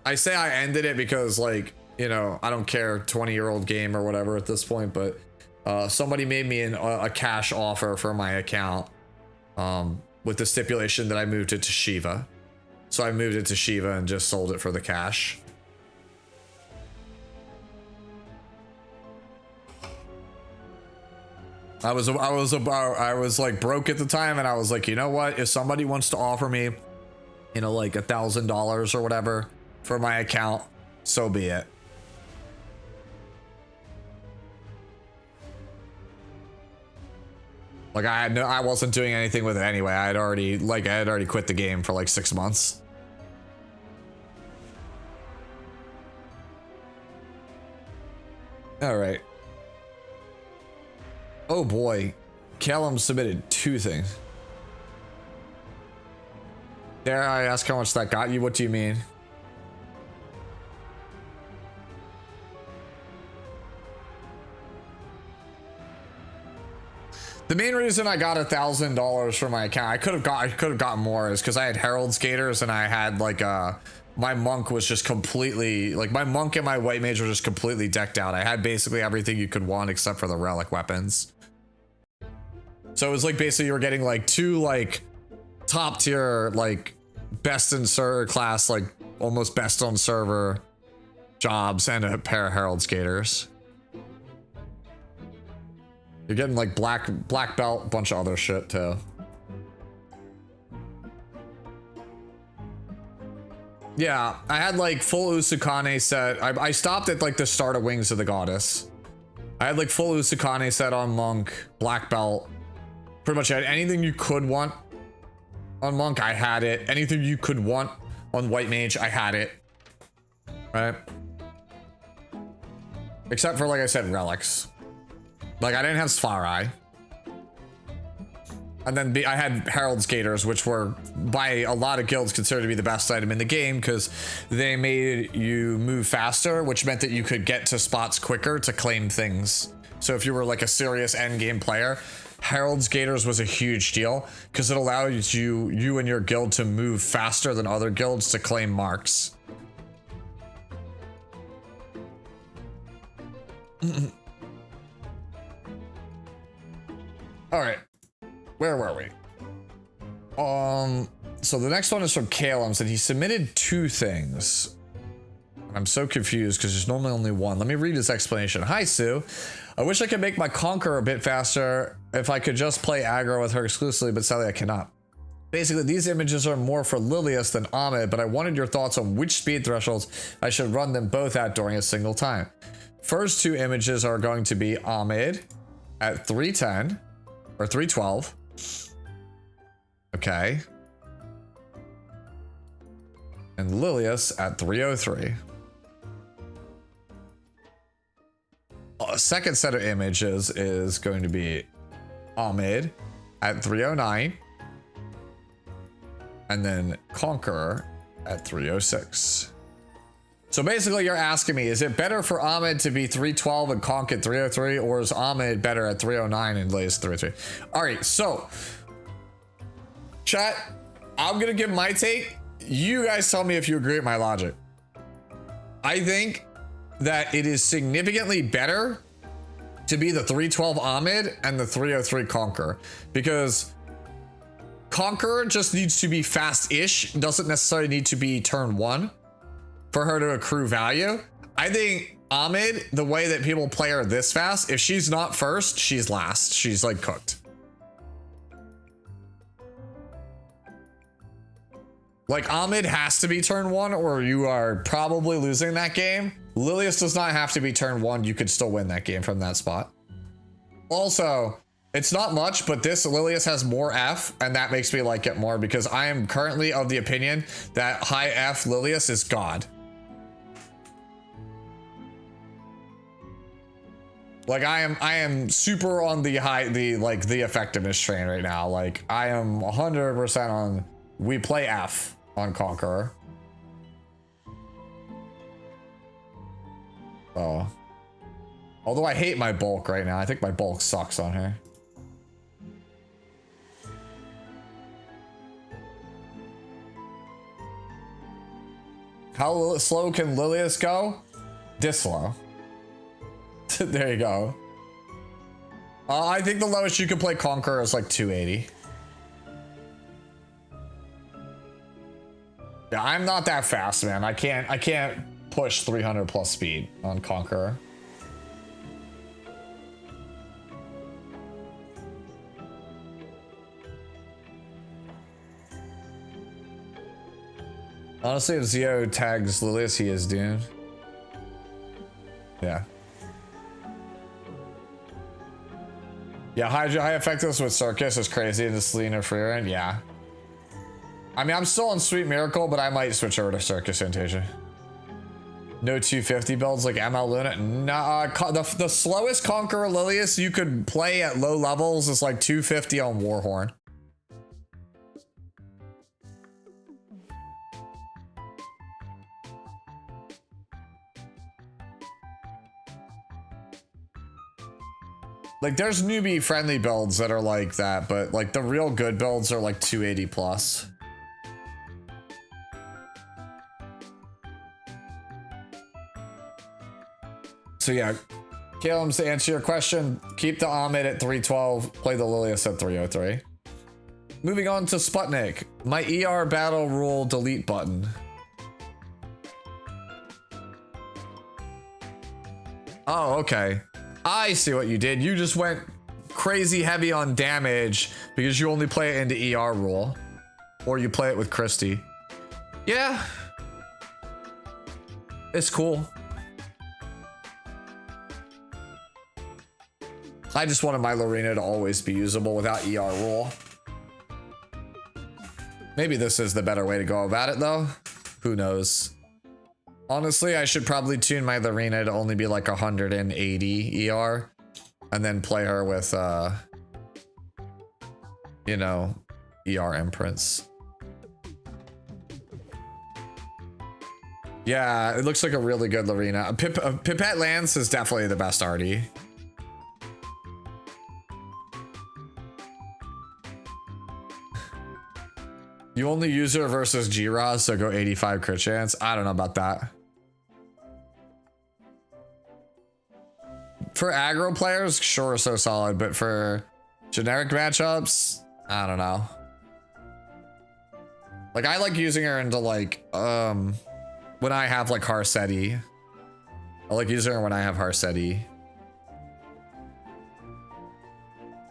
I say I ended it because, like, you know, I don't care, 20-year-old game or whatever at this point, but somebody made me a cash offer for my account with the stipulation that I moved it to Shiva. So I moved it to Shiva and just sold it for the cash. I was like broke at the time, and I was like, you know what? If somebody wants to offer me, you know, like $1,000 or whatever for my account, so be it. Like I wasn't doing anything with it anyway. I had already quit the game for like 6 months. All right. Oh boy. Callum submitted 2 things. Dare I ask how much that got you? What do you mean? The main reason I got $1,000 for my account, I could have gotten more, is because I had Herald Skaters and I had like my monk was just completely like my monk and my white mage were just completely decked out. I had basically everything you could want except for the relic weapons. So it was like basically you were getting like 2 like top tier like best in server class, like almost best on server jobs and a pair of Herald Skaters. You're getting like black belt, bunch of other shit too. Yeah, I had like full Usukane set. I stopped at like the start of Wings of the Goddess. I had like full Usukane set on Monk, black belt. Pretty much had anything you could want on Monk, I had it. Anything you could want on White Mage, I had it. Right? Except for, like I said, relics. Like, I didn't have Svarai. And then I had Herald Skaters, which were, by a lot of guilds, considered to be the best item in the game because they made you move faster, which meant that you could get to spots quicker to claim things. So if you were like a serious endgame player, Herald Skaters was a huge deal because it allowed you and your guild to move faster than other guilds to claim marks. All right, where were we? So the next one is from Calums, and he submitted 2 things. I'm so confused because there's normally only one. Let me read his explanation. Hi, Sue. I wish I could make my Conqueror a bit faster if I could just play aggro with her exclusively, but sadly I cannot. Basically, these images are more for Lilius than Ahmed, but I wanted your thoughts on which speed thresholds I should run them both at during a single time. First 2 images are going to be Ahmed at 310 or 312. Okay. And Lilius at 303. A second set of images is going to be Ahmed at 309. And then Conqueror at 306. So basically you're asking me, is it better for Ahmed to be 312 and Conk at 303, or is Ahmed better at 309 and Lilius 303? All right, so chat, I'm gonna give my take. You guys tell me if you agree with my logic. I think that it is significantly better to be the 312 Ahmed and the 303 Conqueror, because Conqueror just needs to be fast-ish, doesn't necessarily need to be turn 1 for her to accrue value. I think Ahmed, the way that people play her this fast, if she's not first, she's last. She's like cooked. Like Ahmed has to be turn 1 or you are probably losing that game. Lilius does not have to be turn 1. You could still win that game from that spot. Also, it's not much, but this Lilius has more F, and that makes me like it more because I am currently of the opinion that high F Lilius is God. Like I am super on the the effectiveness train right now. Like I am 100% on we play F on Conqueror. Oh. Although I hate my bulk right now. I think my bulk sucks on her. How slow can Lilius go? This slow. There you go. I think the lowest you can play Conqueror is like 280. Yeah, I'm not that fast, man. I can't push 300 plus speed on Conqueror. Honestly, if Zio tags Lilius, he is doomed. Yeah. Yeah, high effectiveness with Circus is crazy and just interfering. Yeah. I mean, I'm still on Sweet Miracle, but I might switch over to Circus Fantasia. No 250 builds like ML Luna. Nah, the slowest Conqueror Lilius you could play at low levels is like 250 on Warhorn. Like there's newbie friendly builds that are like that, but like the real good builds are like 280 plus. So yeah, Caleb, to answer your question, keep the Ahmed at 312, play the Lilius at 303. Moving on to Sputnik, my ER battle rule delete button. Oh, okay. I see what you did. You just went crazy heavy on damage because you only play it into ER rule. Or you play it with Christy. Yeah. It's cool. I just wanted my Lorena to always be usable without ER rule. Maybe this is the better way to go about it though. Who knows? Honestly, I should probably tune my Lorena to only be like 180 ER and then play her with, you know, ER imprints. Yeah, it looks like a really good Lorena. Pipette Lance is definitely the best arty. You only use her versus G-Ra, so go 85 crit chance. I don't know about that. For aggro players, sure, so solid, but for generic matchups, I don't know. Like, I like using her into like, when I have like Harsetti. I like using her when I have Harsetti.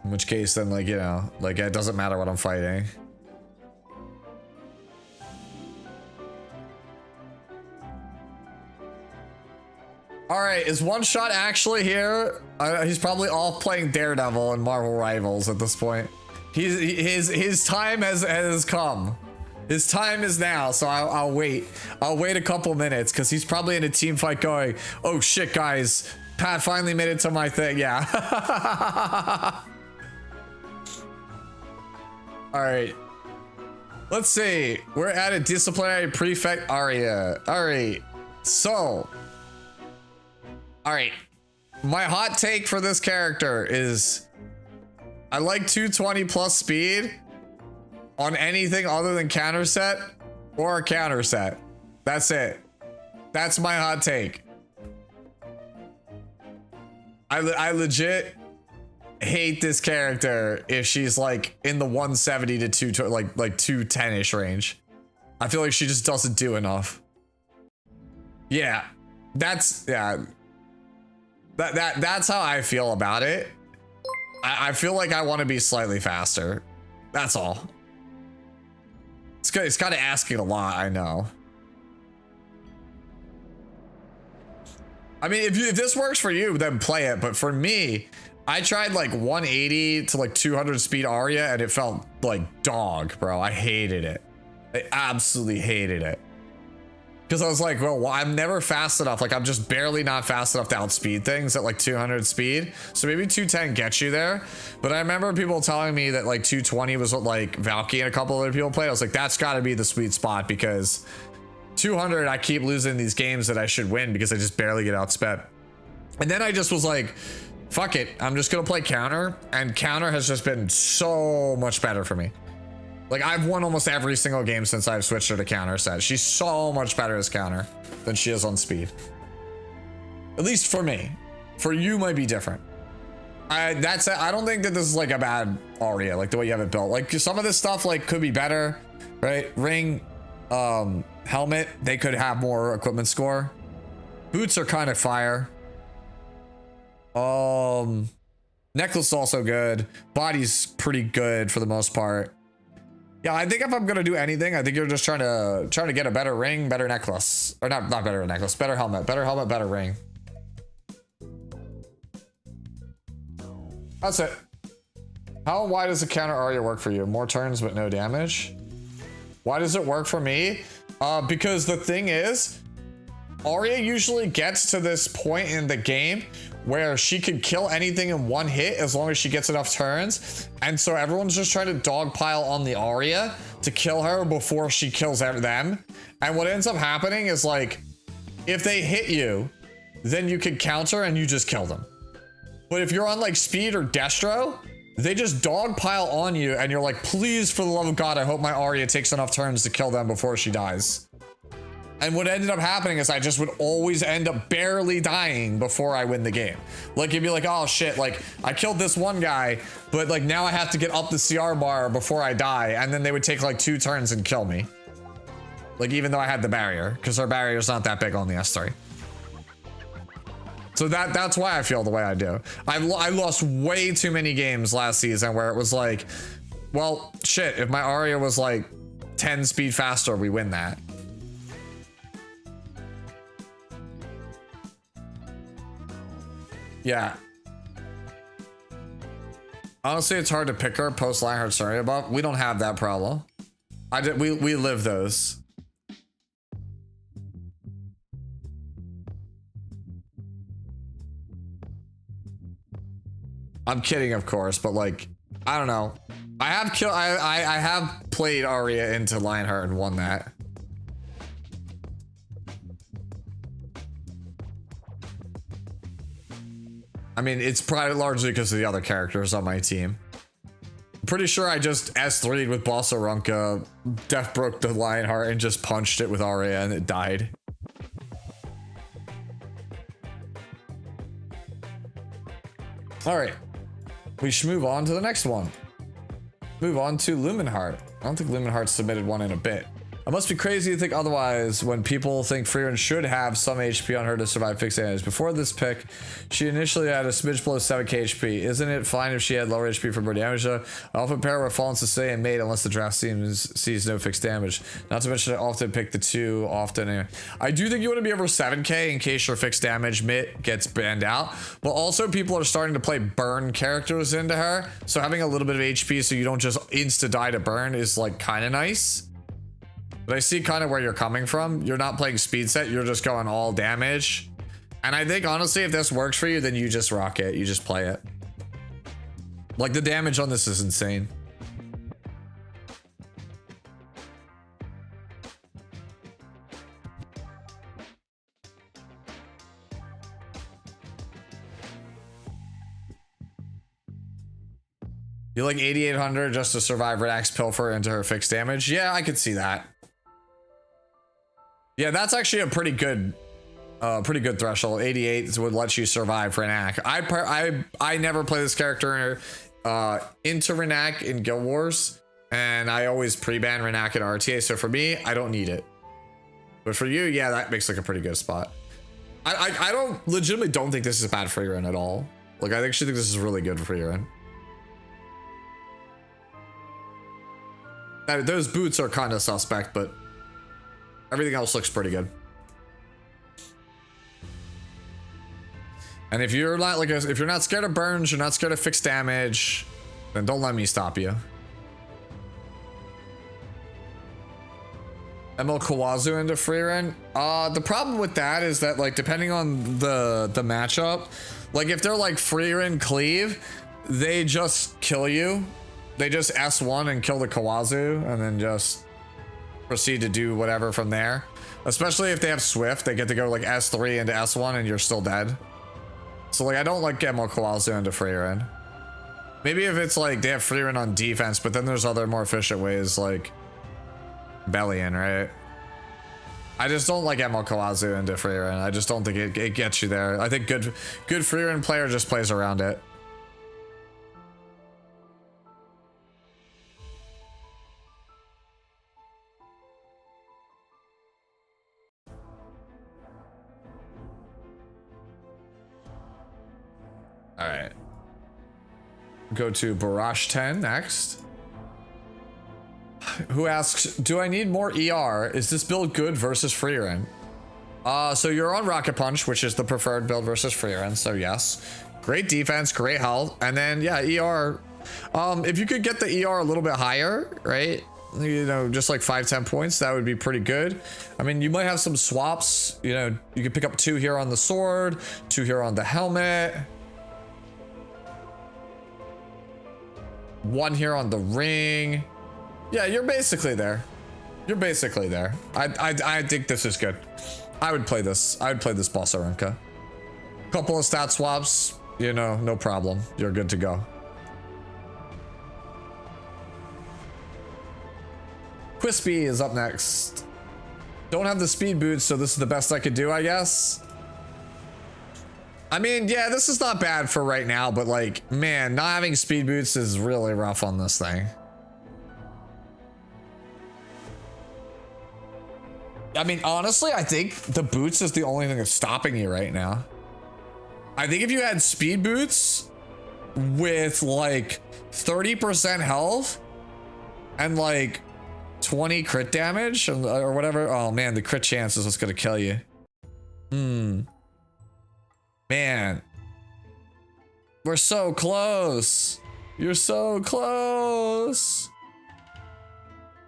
In which case, then like, you know, like it doesn't matter what I'm fighting. All right, is One Shot actually here? He's probably off playing Daredevil and Marvel Rivals at this point. His time has come. His time is now, so I'll wait. I'll wait a couple minutes because he's probably in a team fight going, oh shit, guys. Pat finally made it to my thing. Yeah. All right. Let's see. We're at a disciplinary prefect Aria. All right. So. All right. My hot take for this character is I like 220 plus speed on anything other than counter set or a counter set. That's it. That's my hot take. I legit hate this character if she's like in the 170 to 2 like 210-ish range. I feel like she just doesn't do enough. Yeah. That's how I feel about it. I feel like I want to be slightly faster. That's all. It's kind of asking a lot, I know. I mean, if this works for you, then play it. But for me, I tried like 180 to like 200 speed Arya and it felt like dog, bro. I hated it. I absolutely hated it. Because I was like, well, I'm never fast enough. Like, I'm just barely not fast enough to outspeed things at like 200 speed. So maybe 210 gets you there. But I remember people telling me that like 220 was what like Valky and a couple other people played. I was like, that's got to be the sweet spot because 200, I keep losing these games that I should win because I just barely get outsped. And then I just was like, fuck it. I'm just going to play counter. And counter has just been so much better for me. Like, I've won almost every single game since I've switched her to counter set. She's so much better as counter than she is on speed. At least for me. For you might be different. I don't think that this is like a bad Arya, like the way you have it built. Like some of this stuff like could be better, right? Ring, helmet, they could have more equipment score. Boots are kind of fire. Necklace is also good. Body's pretty good for the most part. Yeah, I think if I'm gonna do anything, I think you're just trying to get a better ring, better necklace, or not better necklace, better helmet, better ring. That's it. How and why does the counter Arya work for you? More turns but no damage. Why does it work for me? Because the thing is, Arya usually gets to this point in the game where she could kill anything in one hit as long as she gets enough turns. And so everyone's just trying to dogpile on the Arya to kill her before she kills them. And what ends up happening is like, if they hit you, then you could counter and you just kill them. But if you're on like Speed or Destro, they just dogpile on you and you're like, please, for the love of God, I hope my Arya takes enough turns to kill them before she dies. And what ended up happening is I just would always end up barely dying before I win the game. Like, you'd be like, oh shit, like I killed this one guy, but like now I have to get up the CR bar before I die. And then they would take like 2 turns and kill me. Like, even though I had the barrier, because her barrier is not that big on the S3. So that's why I feel the way I do. I lost way too many games last season where it was like, well, shit, if my Arya was like 10 speed faster, we win that. Yeah. Honestly, it's hard to pick her post Lionheart Story buff. We don't have that problem. We live those. I'm kidding, of course, but like, I don't know. I have played Arya into Lionheart and won that. I mean, it's probably largely because of the other characters on my team. I'm pretty sure I just S3'd with Boss Arunca, Death broke the Lionheart, and just punched it with Arya and it died. Alright. We should move on to the next one. Move on to Lumenheart. I don't think Lumenheart submitted one in a bit. I must be crazy to think otherwise when people think Frieren should have some HP on her to survive fixed damage. Before this pick, she initially had a smidge below 7k HP. Isn't it fine if she had lower HP for more damage though? I often pair with Fallen Sasay and Mate unless the draft sees no fixed damage. Not to mention I often pick the 2 often. Anyway. I do think you want to be over 7k in case your fixed damage Mitt gets banned out. But also people are starting to play burn characters into her. So having a little bit of HP so you don't just insta-die to burn is like kind of nice. But I see kind of where you're coming from. You're not playing speed set, you're just going all damage. And I think honestly, if this works for you, then you just rock it. You just play it. Like the damage on this is insane. You like 8,800 just to survive Redax Pilfer into her fixed damage? Yeah, I could see that. Yeah, that's actually a pretty good threshold. 88 would let you survive Renak. I never play this character into Renak in Guild Wars, and I always pre-ban Renak in RTA. So for me, I don't need it. But for you, yeah, that makes like a pretty good spot. I don't legitimately don't think this is bad for Frieren at all. Like I actually think this is really good for Frieren. Those boots are kind of suspect, but everything else looks pretty good. And if you're not like if you're not scared of burns, you're not scared of fixed damage, then don't let me stop you. ML Kawazu into Frieren. The problem with that is that like depending on the matchup, like if they're like Frieren Cleave, they just kill you. They just S1 and kill the Kawazu and then just proceed to do whatever from there. Especially if they have Swift, they get to go like S3 into S1 and you're still dead. So like I don't like ML Kawazu into Frieren. Maybe if it's like they have Frieren on defense, but then there's other more efficient ways like Bellion, right? I just don't like ML Kawazu into Frieren. I just don't think it gets you there. I think good Frieren player just plays around it. All right. Go to Barash 10 next. Who asks, do I need more ER? Is this build good versus Frieren? So you're on Rocket Punch, which is the preferred build versus Frieren, so yes. Great defense, great health, and then yeah, ER. If you could get the ER a little bit higher, right? you know, just like 5-10 points, that would be pretty good. I mean, you might have some swaps, you know, you could pick up 2 here on the sword, 2 here on the helmet, 1 here on the ring. Yeah, you're basically there. You're basically there. I think this is good. I would play this. I would play this Boss Arenka. Couple of stat swaps, you know, no problem. You're good to go. Quispy is up next. Don't have the speed boots, so this is the best I could do, I guess. I mean, yeah, this is not bad for right now, but like, man, not having speed boots is really rough on this thing. I mean, honestly, I think the boots is the only thing that's stopping you right now. I think if you had speed boots with like 30% health and like 20 crit damage or whatever. Oh man, the crit chance is what's gonna kill you. Man. We're so close. You're so close.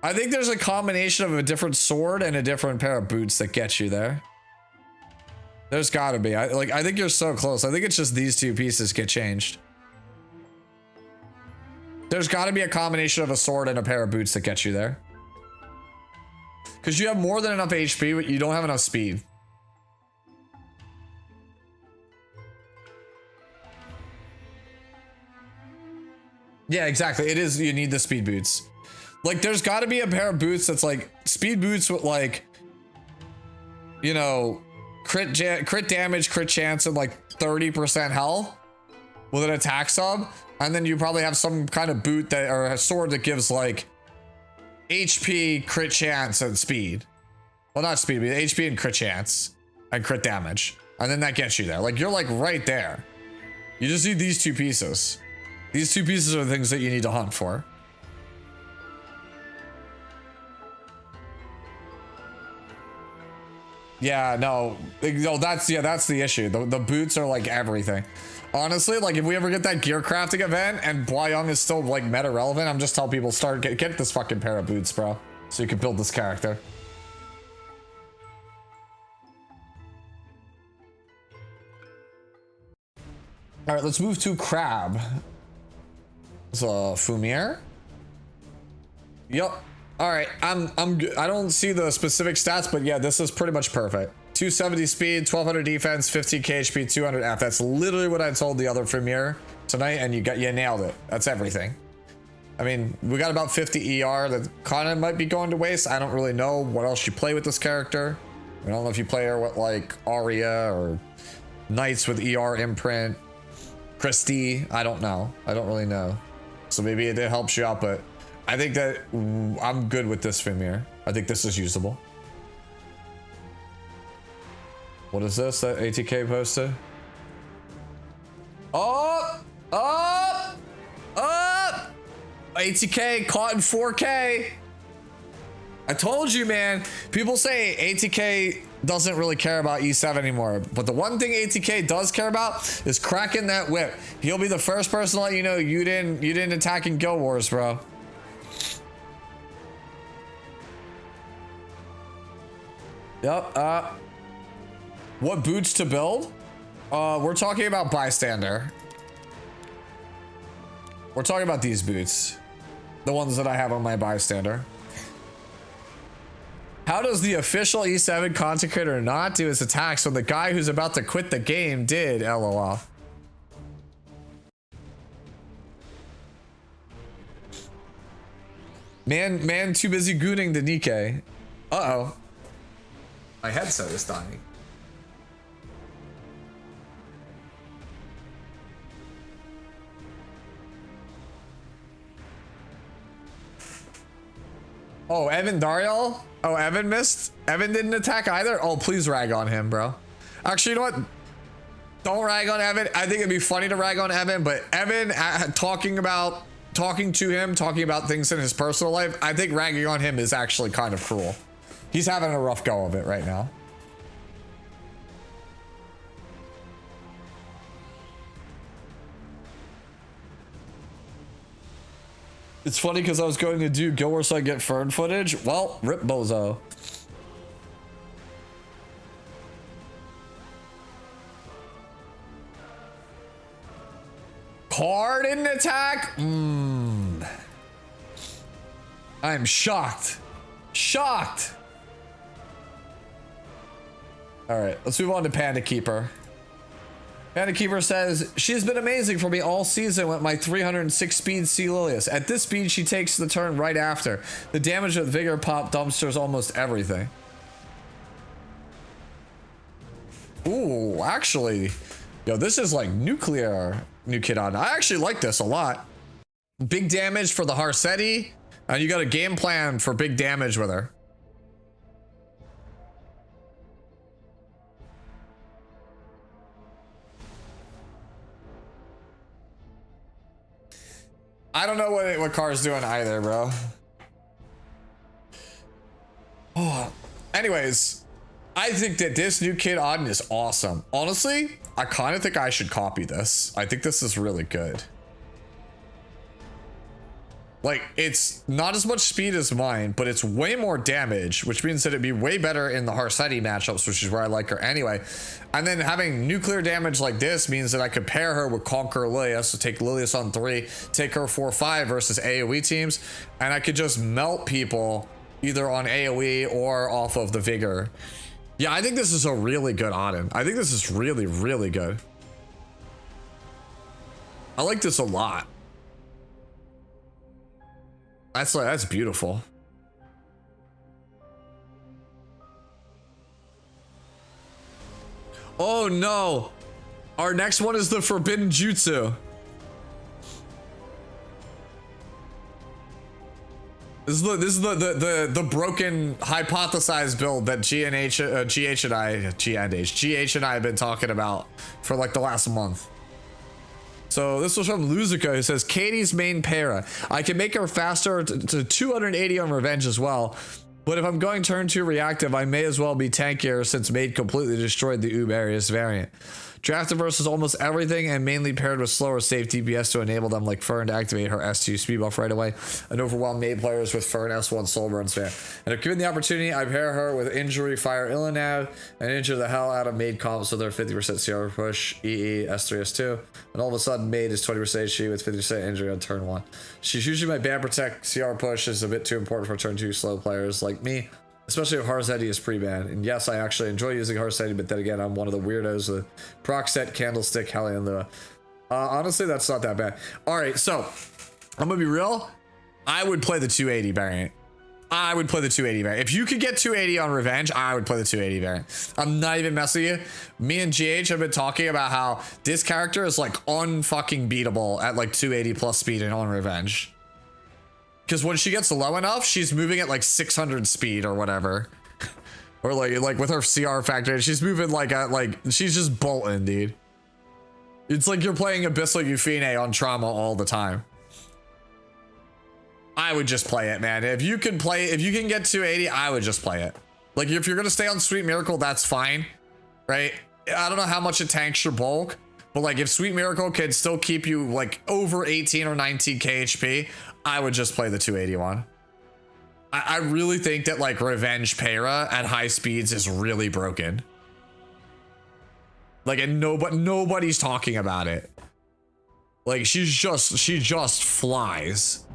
I think there's a combination of a different sword and a different pair of boots that get you there. There's gotta be. I think you're so close. I think it's just these 2 pieces get changed. There's gotta be a combination of a sword and a pair of boots that get you there. Because you have more than enough HP, but you don't have enough speed. Yeah, exactly. It is, you need the speed boots. Like, there's got to be a pair of boots that's like speed boots with like, you know, crit damage, crit chance, and like 30% health with an attack sub. And then you probably have some kind of boot that, or a sword that gives like HP, crit chance, and speed. Well, not speed, but HP and crit chance and crit damage. And then that gets you there. Like, you're like right there. You just need these 2 pieces. These 2 pieces are the things that you need to hunt for. Yeah, no, that's the issue. The boots are like everything. Honestly, like if we ever get that gear crafting event and Hua-Young is still like meta relevant, I'm just telling people get this fucking pair of boots, bro, so you can build this character. All right, let's move to Crab. So Fumier. Yup. All right, I'm good. I don't see the specific stats, but yeah, this is pretty much perfect. 270 speed, 1200 defense, 15k HP, 200 F. That's literally what I told the other Fumier tonight, and you nailed it. That's everything. I mean, we got about 50 ER that kind of might be going to waste. I don't really know what else you play with this character. I don't know if you play her with like Arya or Knights with ER imprint, Christie. I don't know. I don't really know. So maybe it helps you out, but I think that I'm good with this Fumier. I think this is usable. What is this that ATK posted? Up! Up! Up! ATK caught in 4K. I told you, man. People say ATK doesn't really care about E7 anymore, but the one thing ATK does care about is cracking that whip. He'll be the first person to let you know you didn't attack in Guild Wars, bro. Yep. What boots to build? We're talking about Bystander. We're talking about these boots. The ones that I have on my Bystander. How does the official E7 Consecrator not do his attacks when the guy who's about to quit the game did? LOL. Man too busy gooning the Nikkei. Uh-oh. My headset is dying. Oh, Evan Dariel? Oh, Evan missed? Evan didn't attack either? Oh, please rag on him, bro. Actually, you know what? Don't rag on Evan. I think it'd be funny to rag on Evan, but Evan talking about things in his personal life, I think ragging on him is actually kind of cruel. He's having a rough go of it right now. It's funny because I was going to do Guild Wars so I get Fern footage. Well, rip bozo. Card didn't attack? I'm shocked. Shocked. Alright, let's move on to Panda Keeper. Panda Keeper says, she's been amazing for me all season with my 306 speed Sea Lilius. At this speed, she takes the turn right after. The damage with Vigor Pop dumpsters almost everything. Ooh, actually, yo, this is like nuclear new kid on. I actually like this a lot. Big damage for the Harsetti, and you got a game plan for big damage with her. I don't know what Car's doing either, bro. Oh, anyways, I think that this new kid Auden is awesome. Honestly, I kind of think I should copy this. I think this is really good. Like, it's not as much speed as mine, but it's way more damage, which means that it'd be way better in the Harsetti matchups, which is where I like her anyway. And then having nuclear damage like this means that I could pair her with Conqueror Lilius, so take Lilius on 3, take her 4-5 versus AoE teams, and I could just melt people either on AoE or off of the Vigor. Yeah, I think this is a really good Auden. I think this is really, really good. I like this a lot. That's beautiful. Oh no. Our next one is the Forbidden Jutsu. This is the broken hypothesized build that GH and I have been talking about for like the last month. So this was from Luzica, who says, Katie's main para. I can make her faster to 280 on Revenge as well. But if I'm going turn 2 reactive, I may as well be tankier since Maid completely destroyed the Ubarius variant. Drafted versus almost everything and mainly paired with slower safe DPS to enable them like Fern to activate her S2 speed buff right away and overwhelm Maid players with Fern S1 soul burn spam. And if given the opportunity, I pair her with Injury Fire Illinav and injure the hell out of Maid comps with their 50% CR push, EE, S3, S2. And all of a sudden, Maid is 20% HP with 50% injury on turn 1. She's usually my ban protect. CR push is a bit too important for turn 2 slow players like me. Especially if Harsetti is pre-banned. And yes, I actually enjoy using Harsetti, but then again, I'm one of the weirdos with proc set, Candlestick, Hellion Lua. Honestly, that's not that bad. Alright, so, I'm gonna be real. I would play the 280 variant. I would play the 280 variant. If you could get 280 on Revenge, I would play the 280 variant. I'm not even messing with you. Me and GH have been talking about how this character is like unfucking beatable at like 280 plus speed and on Revenge. Because when she gets low enough, she's moving at like 600 speed or whatever. Or like with her CR factor, she's moving like at like, she's just bolting, dude. It's like you're playing Abyssal Euphine on Trauma all the time. I would just play it, man. If you can get 280, I would just play it. Like if you're gonna stay on Sweet Miracle, that's fine, right? I don't know how much it tanks your bulk, but like if Sweet Miracle can still keep you like over 18 or 19 KHP, I would just play the 281. I really think that like Revenge Para at high speeds is really broken. Like, and nobody's talking about it. Like she just flies.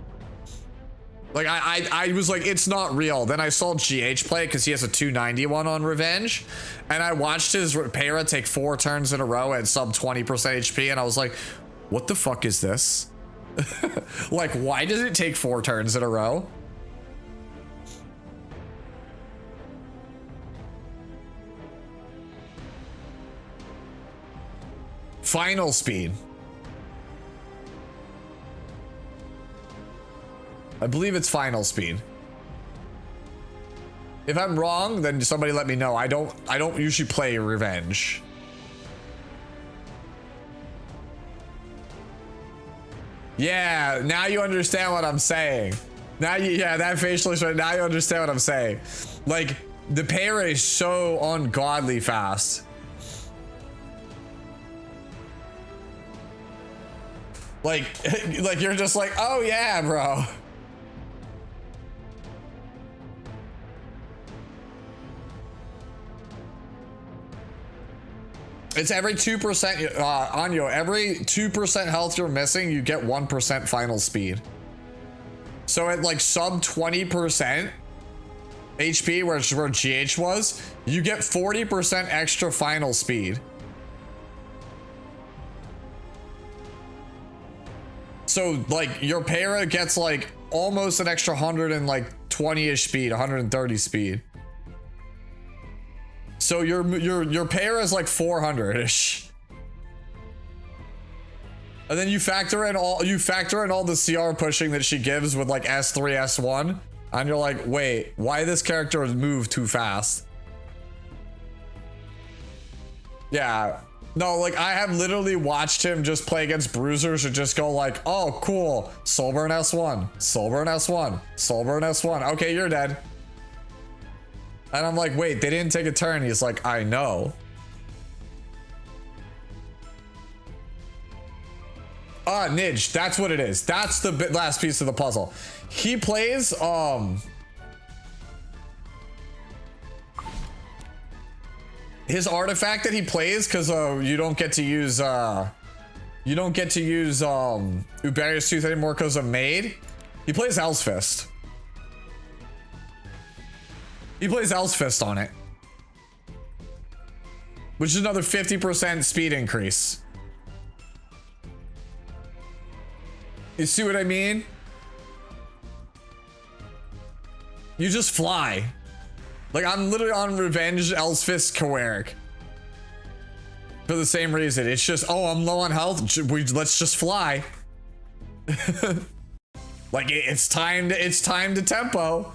Like I was like, it's not real. Then I saw GH play because he has a 291 on Revenge, and I watched his Para take 4 turns in a row at sub 20% HP, and I was like, what the fuck is this? Like, why does it take 4 turns in a row? Final speed. I believe it's final speed. If I'm wrong, then somebody let me know. I don't usually play Revenge. Yeah, now you understand what I'm saying. Now you, yeah, that facial expression, now you understand what I'm saying. Like, the Para is so ungodly fast. Like, like you're just like, oh yeah, bro. It's every 2%, Anyo, every 2% health you're missing, you get 1% final speed. So at like sub 20% HP, where GH was, you get 40% extra final speed. So like your para gets like almost an extra 120-ish speed, 130 speed. So your para is like 400-ish. And then you factor in all the CR pushing that she gives with like S3, S1, and you're like, wait, why this character has moved too fast? Yeah. No, like I have literally watched him just play against bruisers and just go like, oh cool, Soulburn S1, Soulburn S1, Soulburn S1. Okay, you're dead. And I'm like, wait, they didn't take a turn. He's like, I know. Ah, Nidge, that's what it is. That's the last piece of the puzzle. He plays, his artifact that he plays, because you don't get to use Uberius Tooth anymore because of Maid. He plays Owl's Fist. He plays Owl's Fist on it, which is another 50% speed increase. You see what I mean? You just fly. Like I'm literally on Revenge Owl's Fist Koeric. For the same reason. It's just, oh, I'm low on health. Let's just fly. Like it's time to tempo.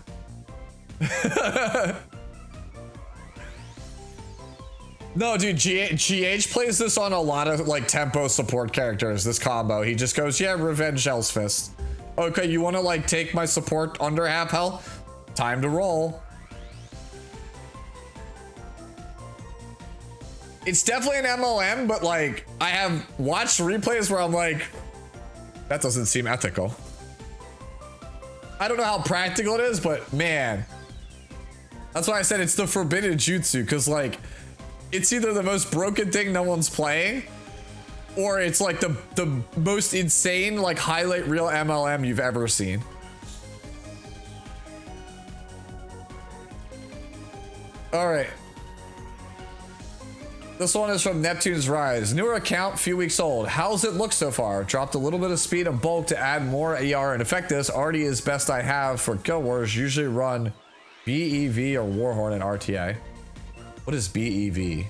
No, dude, GH plays this on a lot of like tempo support characters, this combo. He just goes, yeah, Revenge Owl's Fist. Okay, you want to like take my support under half health? Time to roll. It's definitely an MLM, but like I have watched replays where I'm like, that doesn't seem ethical. I don't know how practical it is, but man, that's why I said it's the forbidden jutsu, because like it's either the most broken thing no one's playing, or it's like the most insane like highlight reel MLM you've ever seen. All right. This one is from Neptune's Rise. Newer account, few weeks old. How's it look so far? Dropped a little bit of speed and bulk to add more ER and effectiveness. Already is best I have for Guild Wars. Usually run BEV or Warhorn and RTA. What is BEV?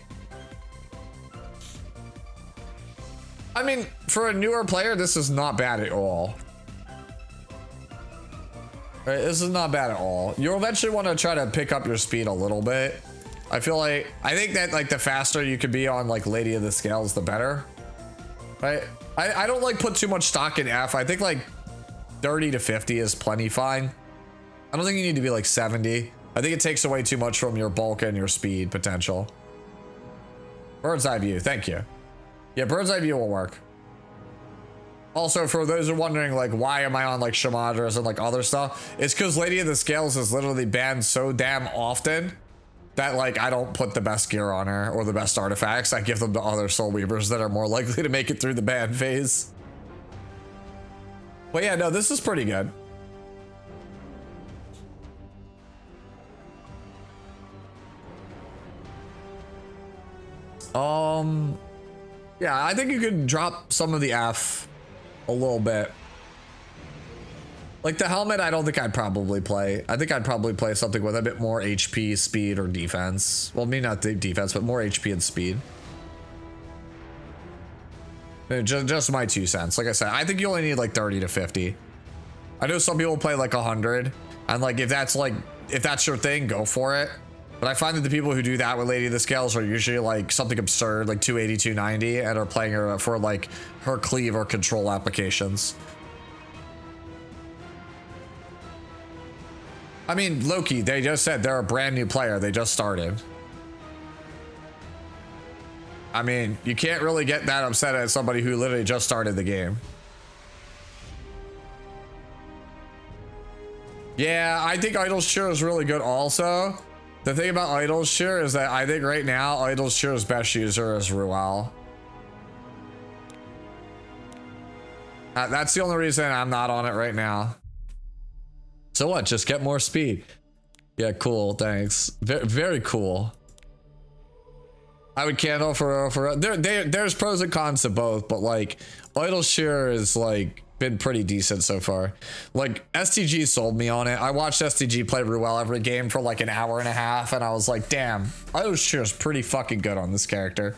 I mean, for a newer player, this is not bad at all. Right, this is not bad at all. You'll eventually want to try to pick up your speed a little bit. I think that like the faster you could be on like Lady of the Scales, the better. Right? I don't like put too much stock in F. I think like 30 to 50 is plenty fine. I don't think you need to be like 70. I think it takes away too much from your bulk and your speed potential. Bird's eye view, thank you. Yeah, bird's eye view will work. Also, for those who are wondering, like, why am I on like Shamadras and like other stuff? It's because Lady of the Scales is literally banned so damn often that like I don't put the best gear on her or the best artifacts. I give them to other Soul Weavers that are more likely to make it through the ban phase. But yeah, no, this is pretty good. Yeah, I think you could drop some of the F a little bit. Like the helmet, I don't think I'd probably play. I think I'd probably play something with a bit more HP, speed, or defense. Well, maybe not the defense, but more HP and speed. Just my 2 cents. Like I said, I think you only need like 30 to 50. I know some people play like 100, and like if that's your thing, go for it. But I find that the people who do that with Lady of the Scales are usually like something absurd, like 280, 290, and are playing her for like her cleave or control applications. I mean, Loki, they just said they're a brand new player. They just started. I mean, you can't really get that upset at somebody who literally just started the game. Yeah, I think Idle Shear is really good also. The thing about Idle Shear is that I think right now Idle Shear's best user is Ruel. That's the only reason I'm not on it right now. So what? Just get more speed. Yeah, cool. Thanks. Very, very cool. I would candle for there's pros and cons to both, but like Idle Shear is like been pretty decent so far. Like STG sold me on it. I watched STG play Ruel every game for like an hour and a half, and I was like, damn, Idle Shear is pretty fucking good on this character.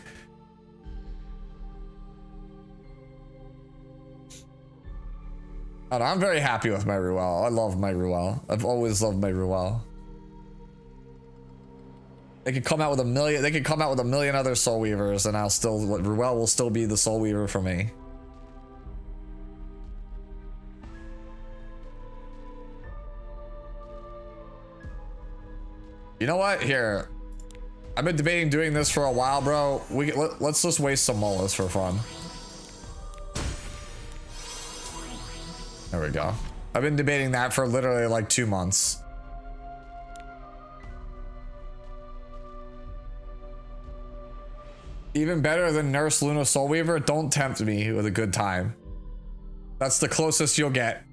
And I'm very happy with my Ruel. I love my Ruel. I've always loved my Ruel. They could come out with a million. They could come out with a million other Soul Weavers, and Ruel will still be the Soul Weaver for me. You know what? Here, I've been debating doing this for a while, bro. Let's just waste some mullahs for fun. There we go. I've been debating that for literally like 2 months. Even better than Nurse Luna Soul Weaver, don't tempt me with a good time. That's the closest you'll get.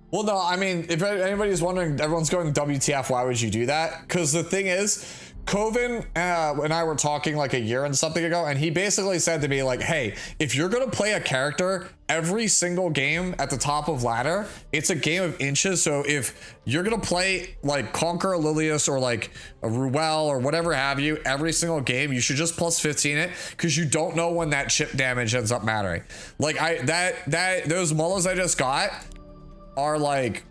Well, no, I mean, if anybody's wondering, everyone's going WTF, why would you do that? Because the thing is, Coven and I were talking like a year and something ago, and he basically said to me like, hey, if you're gonna play a character every single game at the top of ladder, it's a game of inches. So if you're gonna play like Conqueror Lilius or like a Ruel or whatever have you every single game, you should just plus 15 it, because you don't know when that chip damage ends up mattering. Like those mullahs I just got are like,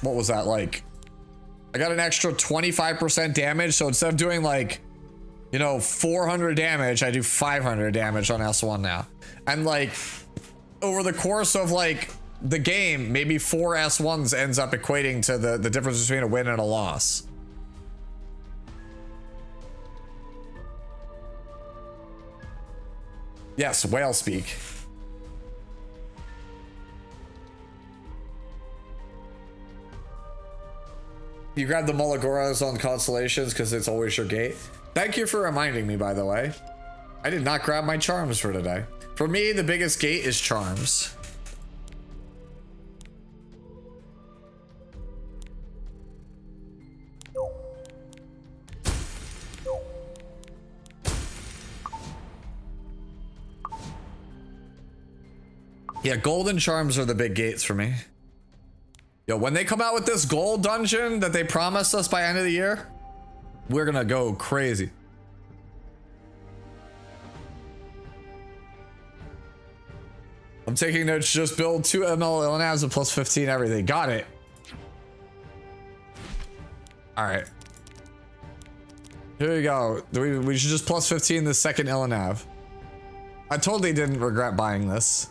what was that, like, I got an extra 25% damage, so instead of doing like, you know, 400 damage, I do 500 damage on S1 now. And like, over the course of like the game, maybe 4 S1s ends up equating to the difference between a win and a loss. Yes, whale speak. You grab the Mullagoras on Constellations because it's always your gate. Thank you for reminding me, by the way. I did not grab my charms for today. For me, the biggest gate is charms. Yeah, golden charms are the big gates for me. Yo, when they come out with this gold dungeon that they promised us by end of the year, we're gonna go crazy. I'm taking notes. Just build 2 ML Illinavs and plus 15 everything. Got it. All right. Here we go. We should just plus 15 the second Illinav. I totally didn't regret buying this.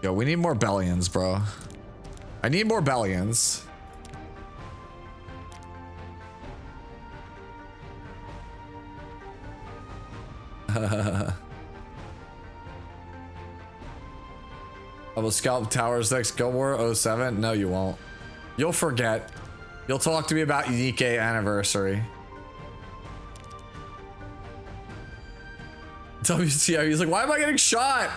Yo, we need more Bellions, bro. I need more Bellions. I will scalp Towers next Guild War 07. No, you won't. You'll forget. You'll talk to me about Unique Anniversary. WTF, he's like, why am I getting shot?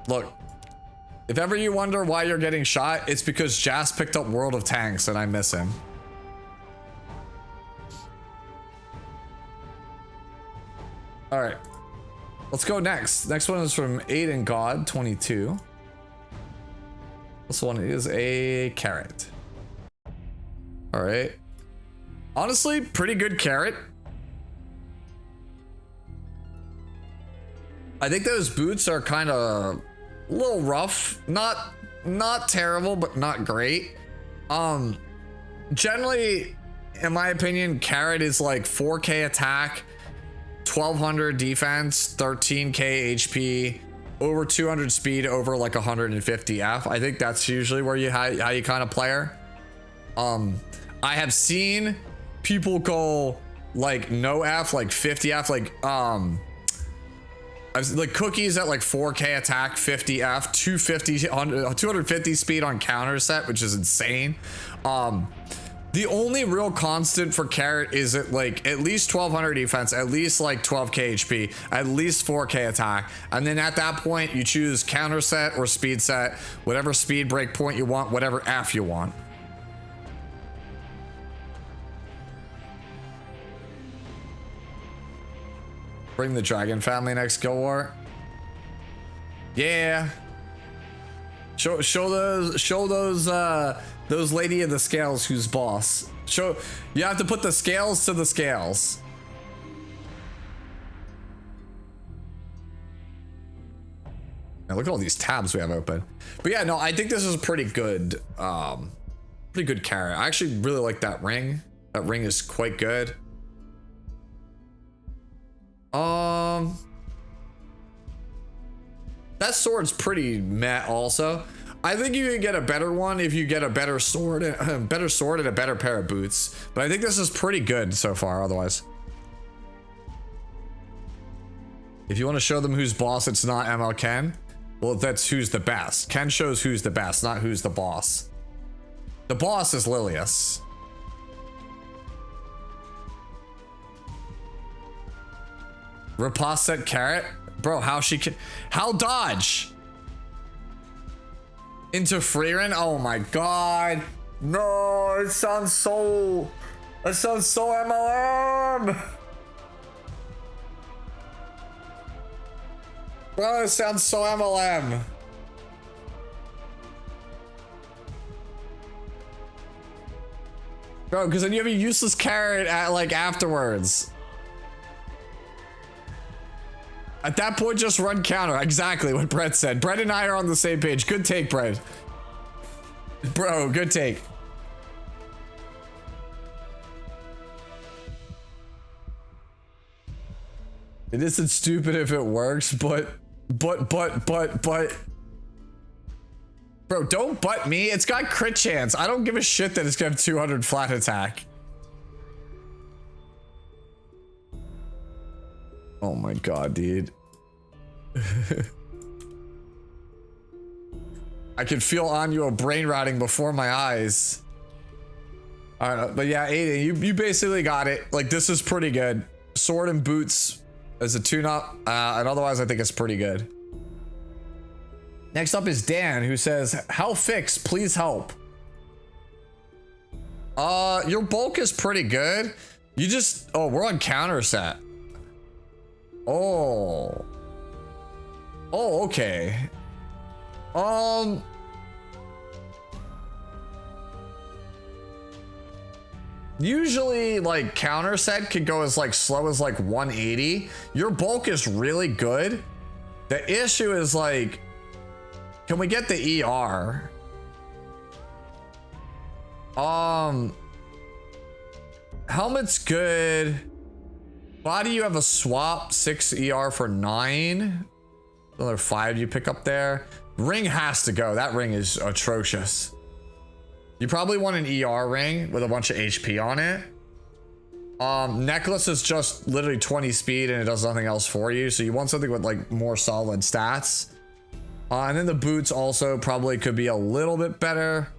Look, if ever you wonder why you're getting shot, it's because Jas picked up World of Tanks and I miss him. All right, let's go next. Next one is from Aiden God 22. This one is a carrot. All right. Honestly, pretty good carrot. I think those boots are kind of a little rough. Not terrible, but not great. Generally, in my opinion, carrot is like 4K attack, 1200 defense, 13K HP, over 200 speed, over like 150 F. I think that's usually where how you kind of play her. I have seen people go like no F, like 50 F, like like Cookies at like 4K attack, 50 F, 250 speed on counter set, which is insane. The only real constant for Carrot is at like at least 1200 defense, at least like 12k HP, at least 4k attack. And then at that point, you choose counter set or speed set, whatever speed break point you want, whatever F you want. Bring the Dragon family next Guild War. Yeah. Show those lady of the scales who's boss. You have to put the scales to the scales. Now look at all these tabs we have open. But yeah, no, I think this is pretty good. Pretty good Carrot. I actually really like that ring. That ring is quite good. That sword's pretty meh also. I think you can get a better one if you get a better sword and a better pair of boots. But I think this is pretty good so far otherwise. If you want to show them who's boss, it's not ML Ken. Well, that's who's the best. Ken shows who's the best, not who's the boss. The boss is Lilius. Riposte said Carrot? Bro, how dodge? Into Freerin? Oh my god. No, it sounds so MLM. Bro, it sounds so MLM. Bro, because then you have a useless Carrot at like afterwards. At that point, just run counter. Exactly what Brett said. Brett and I are on the same page. Good take, Brett. Bro, good take. It isn't stupid if it works, but. Bro, don't butt me. It's got crit chance. I don't give a shit that it's gonna have 200 flat attack. Oh my god, dude. I can feel Anyo brain rotting before my eyes. Alright, but yeah, Aiden, you basically got it. Like, this is pretty good. Sword and boots as a tune-up, and otherwise I think it's pretty good. Next up is Dan, who says, how fix, please help. Your bulk is pretty good. You just, oh, we're on counter set. Oh, okay. Usually like counter set can go as like slow as like 180. Your bulk is really good. The issue is like, can we get the ER? Helmet's good. Body, you have a swap, 6 ER for 9. Another 5 you pick up there. Ring has to go. That ring is atrocious. You probably want an ER ring with a bunch of HP on it. Necklace is just literally 20 speed and it does nothing else for you. So you want something with like more solid stats. And then the boots also probably could be a little bit better.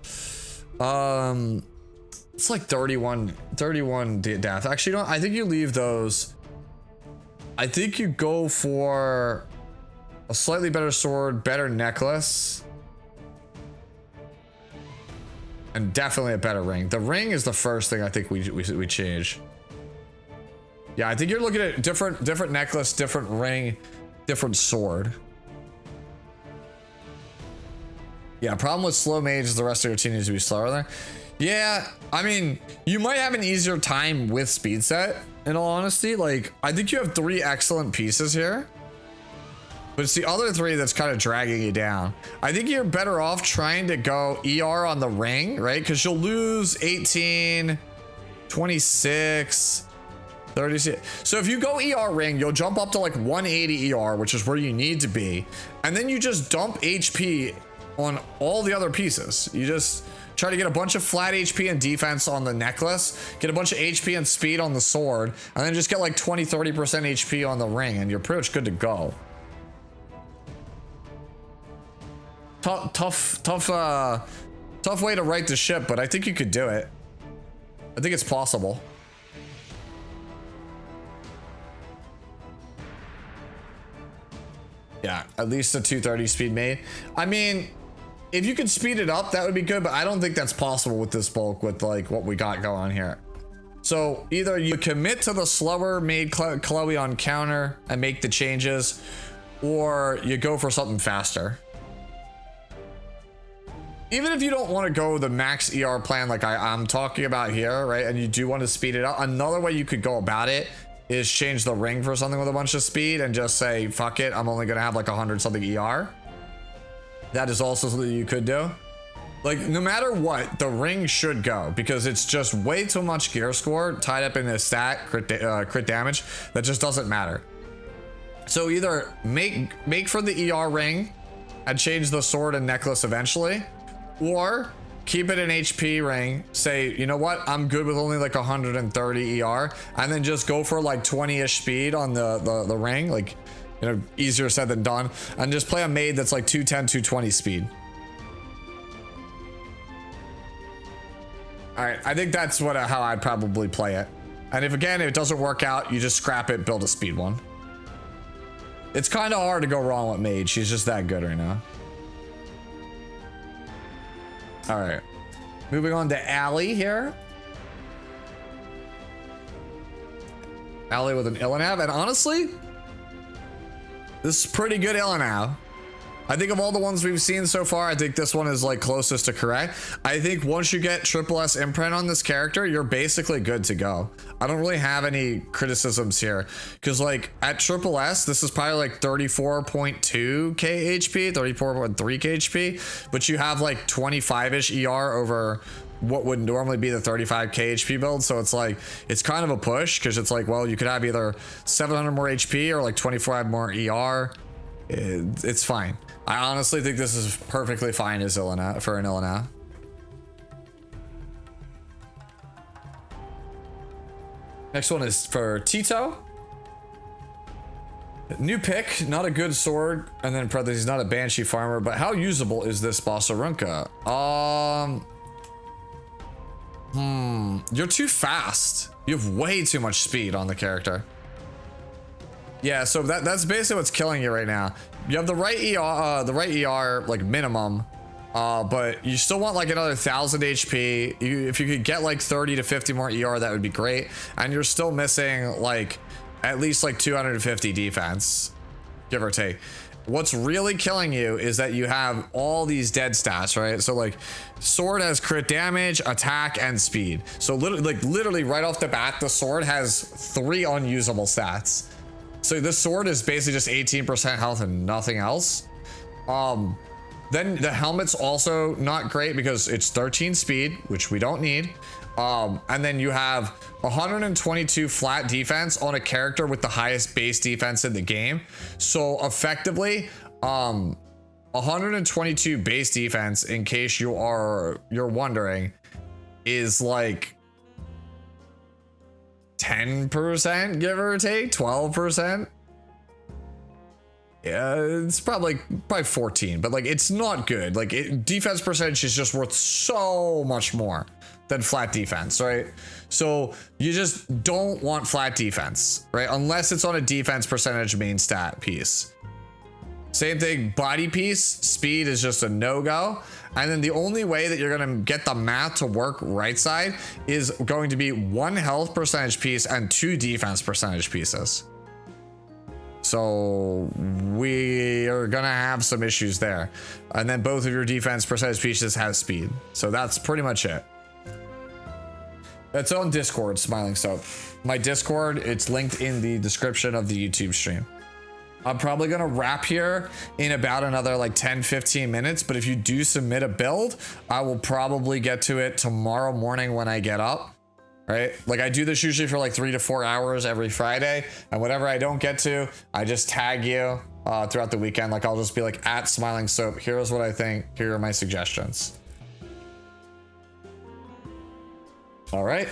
It's like 31 death. Actually, no, I think you leave those. I think you go for a slightly better sword, better necklace, and definitely a better ring. The ring is the first thing I think we change. Yeah, I think you're looking at different necklace, different ring, different sword. Yeah, problem with slow mage is the rest of your team needs to be slower there. Yeah, I mean, you might have an easier time with speed set, in all honesty. Like, I think you have 3 excellent pieces here, but it's the other 3 that's kind of dragging you down. I think you're better off trying to go ER on the ring, right? Because you'll lose 18, 26, 30. So if you go ER ring, you'll jump up to like 180 ER, which is where you need to be. And then you just dump HP on all the other pieces. You just try to get a bunch of flat HP and defense on the necklace, get a bunch of HP and speed on the sword, and then just get like 20-30% HP on the ring, and you're pretty much good to go. Tough way to right the ship, but I think you could do it. I think it's possible. Yeah, at least a 230 speed made. I mean, if you could speed it up, that would be good, but I don't think that's possible with this bulk with like what we got going on here. So either you commit to the slower made Chloe on counter and make the changes, or you go for something faster. Even if you don't want to go the max ER plan like I'm talking about here, right, and you do want to speed it up, another way you could go about it is change the ring for something with a bunch of speed and just say, fuck it, I'm only gonna have like 100 something ER. That is also something you could do. Like, no matter what, the ring should go because it's just way too much gear score tied up in a stat crit damage that just doesn't matter. So either make for the ER ring and change the sword and necklace eventually, or keep it an HP ring, say, you know what, I'm good with only like 130 ER, and then just go for like 20-ish speed on the ring, like, you know, easier said than done, and just play a maid that's like 210, 220 speed. All right, I think that's how I'd probably play it. And if again, if it doesn't work out, you just scrap it, build a speed one. It's kind of hard to go wrong with maid. She's just that good right now. All right, moving on to Allie here. Allie with an Illinav, and honestly, this is pretty good Illinav. I think of all the ones we've seen so far, I think this one is like closest to correct. I think once you get triple S imprint on this character, you're basically good to go. I don't really have any criticisms here because like at triple S, this is probably like 34.2 KHP, 34.3 KHP, but you have like 25-ish ER over what would normally be the 35 KHP build. So it's like, it's kind of a push because it's like, well, you could have either 700 more HP or like 25 more ER. It's fine. I honestly think this is perfectly fine as Illinav for an Illinav. Next one is for Tito. New pick, not a good sword, and then he's not a Banshee farmer, but how usable is this Bossarunka? You're too fast. You have way too much speed on the character. Yeah, so that's basically what's killing you right now. You have the right ER like minimum, but you still want like another 1000 HP. If you could get like 30 to 50 more ER, that would be great. And you're still missing like at least like 250 defense, give or take. What's really killing you is that you have all these dead stats, right? So like sword has crit damage, attack, and speed. So literally right off the bat, the sword has 3 unusable stats. So this sword is basically just 18% health and nothing else. Then the helmet's also not great because it's 13 speed, which we don't need. And then you have 122 flat defense on a character with the highest base defense in the game. So effectively, 122 base defense, in case you're wondering, is like 10%, give or take, 12%. Yeah, it's probably 14, but like it's not good. Like defense percentage is just worth so much more than flat defense, right? So you just don't want flat defense, right? Unless it's on a defense percentage main stat piece. Same thing, body piece, speed is just a no-go. And then the only way that you're gonna get the math to work right side is going to be 1 health percentage piece and 2 defense percentage pieces. So we are gonna have some issues there. And then both of your defense percentage pieces have speed. So that's pretty much it. It's on Discord, Smiling Soap. My Discord, it's linked in the description of the YouTube stream. I'm probably gonna wrap here in about another like 10-15 minutes, but if you do submit a build, I will probably get to it tomorrow morning when I get up. right? Like I do this usually for like 3 to 4 hours every Friday, and whatever I don't get to, I just tag you throughout the weekend. Like I'll just be like at Smiling Soap, here's what I think, here are my suggestions. All right.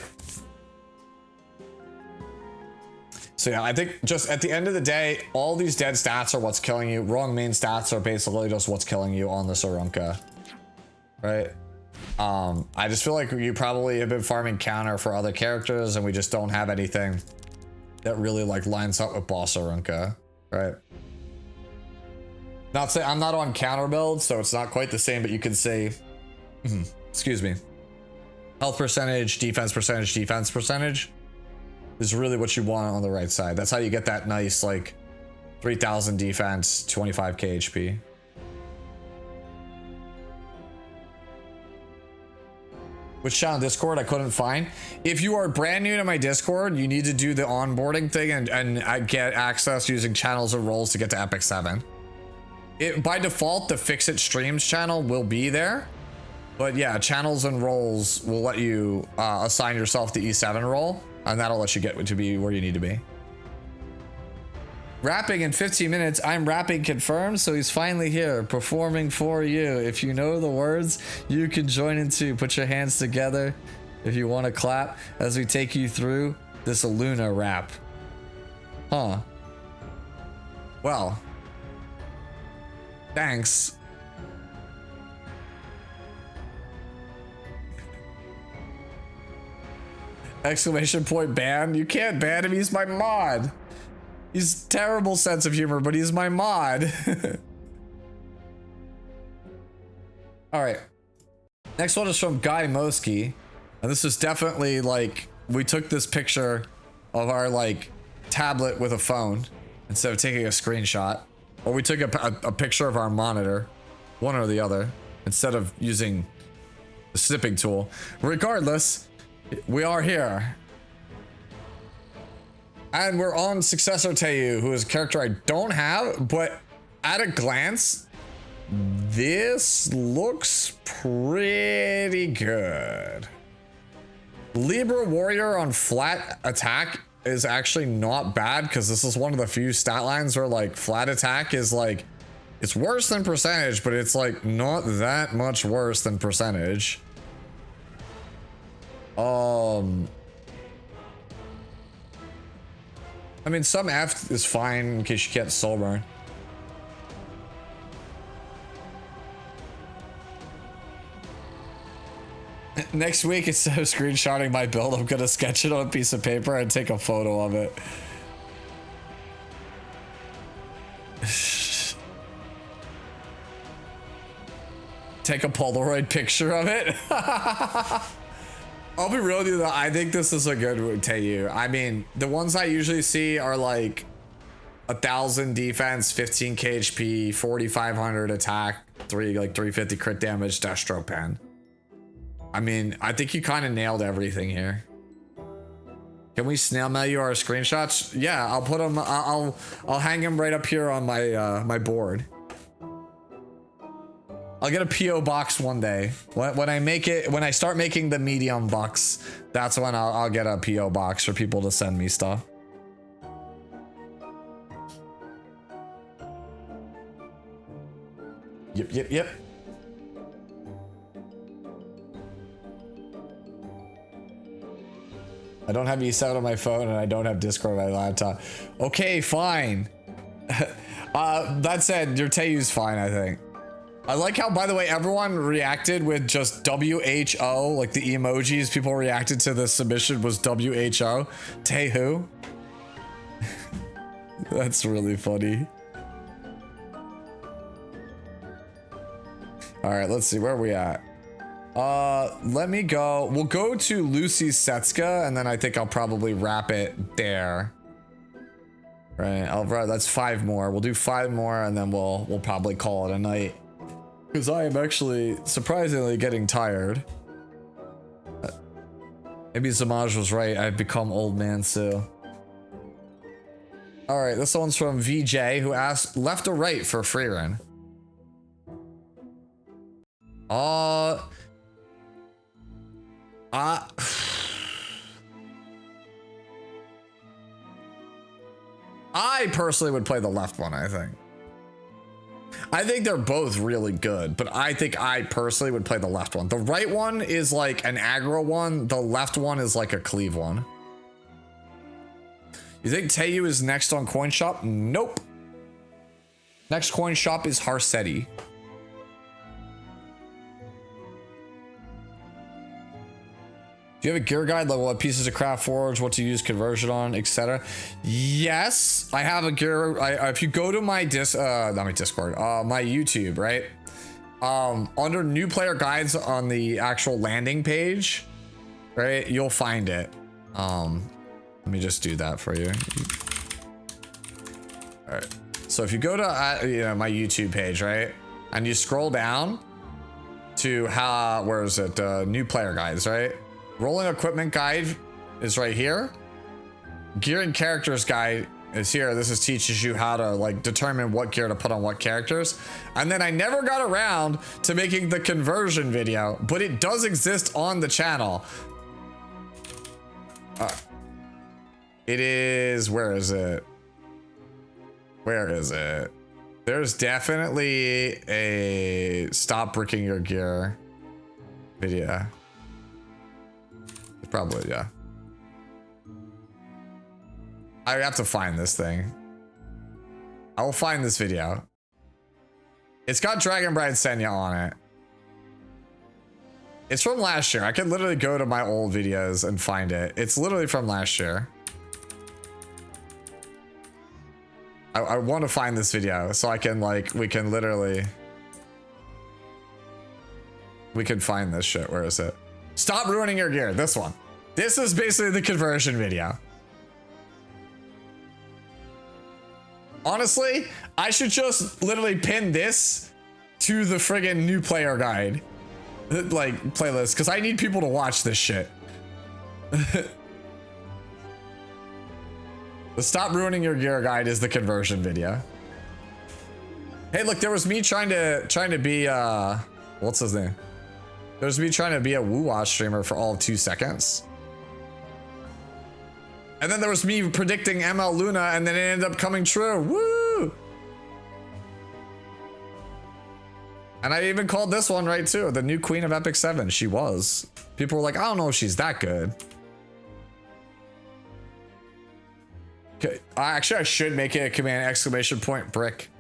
So yeah, I think just at the end of the day, all these dead stats are what's killing you. Wrong main stats are basically just what's killing you on this Arunca, right? I just feel like you probably have been farming counter for other characters, and we just don't have anything that really like lines up with boss Arunca, right? Not say I'm not on counter build, so it's not quite the same, but you can say, excuse me, health percentage, defense percentage is really what you want on the right side. That's how you get that nice like 3,000 defense, 25k HP. Which channel Discord I couldn't find. If you are brand new to my Discord, you need to do the onboarding thing and get access using channels and roles to get to Epic 7. By default, the Fix It Streams channel will be there. But yeah, channels and roles will let you assign yourself the E7 role, and that'll let you get to be where you need to be. Rapping in 15 minutes. I'm rapping confirmed, so he's finally here performing for you. If you know the words, you can join in too. Put your hands together if you want to clap as we take you through this Luna rap. Huh. Well, thanks. Exclamation point ban. You can't ban him, he's my mod. He's terrible sense of humor, but he's my mod. All right. Next one is from Guy Moski. And this is definitely like, we took this picture of our like tablet with a phone instead of taking a screenshot. Or we took a picture of our monitor, one or the other, instead of using the snipping tool. Regardless, we are here. And we're on Successor Teiyu, who is a character I don't have, but at a glance, this looks pretty good. Libra Warrior on flat attack is actually not bad, because this is one of the few stat lines where like flat attack is like, it's worse than percentage, but it's like not that much worse than percentage. I mean, some F is fine in case you can't soul burn. Next week, instead of screenshotting my build, I'm gonna sketch it on a piece of paper and take a photo of it. Take a Polaroid picture of it. I'll be real with you though, I think this is a good Teiyu. I mean, the ones I usually see are like 1,000 defense, 15k HP, 4,500 attack, 350 crit damage, Destro Pen. I mean, I think you kind of nailed everything here. Can we snail mail you our screenshots? Yeah, I'll put them. I'll hang them right up here on my my board. I'll get a PO box one day. When I start making the medium box, that's when I'll get a PO box for people to send me stuff. Yep. I don't have E7 on my phone and I don't have Discord on my laptop. Okay, fine. That said, your Teiyu's fine, I think. I like how, by the way, everyone reacted with just WHO, like the emojis people reacted to the submission was WHO. Teiyu. That's really funny. All right, let's see, where are we at? Let me go. We'll go to Lucy's Setsuka, and then I think I'll probably wrap it there. Right, that's 5 more. We'll do 5 more, and then we'll probably call it a night. Because I am actually surprisingly getting tired. Maybe Zamaj was right. I've become old man Sue. All right, this one's from VJ, who asked left or right for Frieren. I personally would play the left one, I think. I think they're both really good, but I think I personally would play the left one. The right one is like an aggro one. The left one is like a cleave one. You think Teiyu is next on Coin Shop? Nope. Next Coin Shop is Harsetti. Do you have a gear guide, like what pieces of craft forge, what to use conversion on, etc.? Yes, I have a gear. If you go to my not my Discord, my YouTube, right? Under new player guides on the actual landing page, right? You'll find it. Let me just do that for you. All right. So if you go to my YouTube page, right, and you scroll down to where is it? New player guides, right? Rolling equipment guide is right here. Gear and characters guide is here. This teaches you how to like determine what gear to put on what characters. And then I never got around to making the conversion video, but it does exist on the channel. It is, where is it? Where is it? There's definitely a stop bricking your gear video. Probably, yeah. I have to find this thing. I will find this video. It's got Dragon Bride Senya on it. It's from last year. I could literally go to my old videos and find it. It's literally from last year. I want to find this video so I can like, we can find this shit. Where is it? Stop ruining your gear. This one. This is basically the conversion video. Honestly, I should just literally pin this to the friggin' new player guide, like playlist, because I need people to watch this shit. The stop ruining your gear guide is the conversion video. Hey, look, there was me trying to be what's his name? There's me trying to be a Woo-Watch streamer for all of 2 seconds. And then there was me predicting ML Luna, and then it ended up coming true. Woo! And I even called this one right too. The new Queen of Epic 7. She was. People were like, I don't know if she's that good. Okay. Actually, I should make it a command exclamation point brick.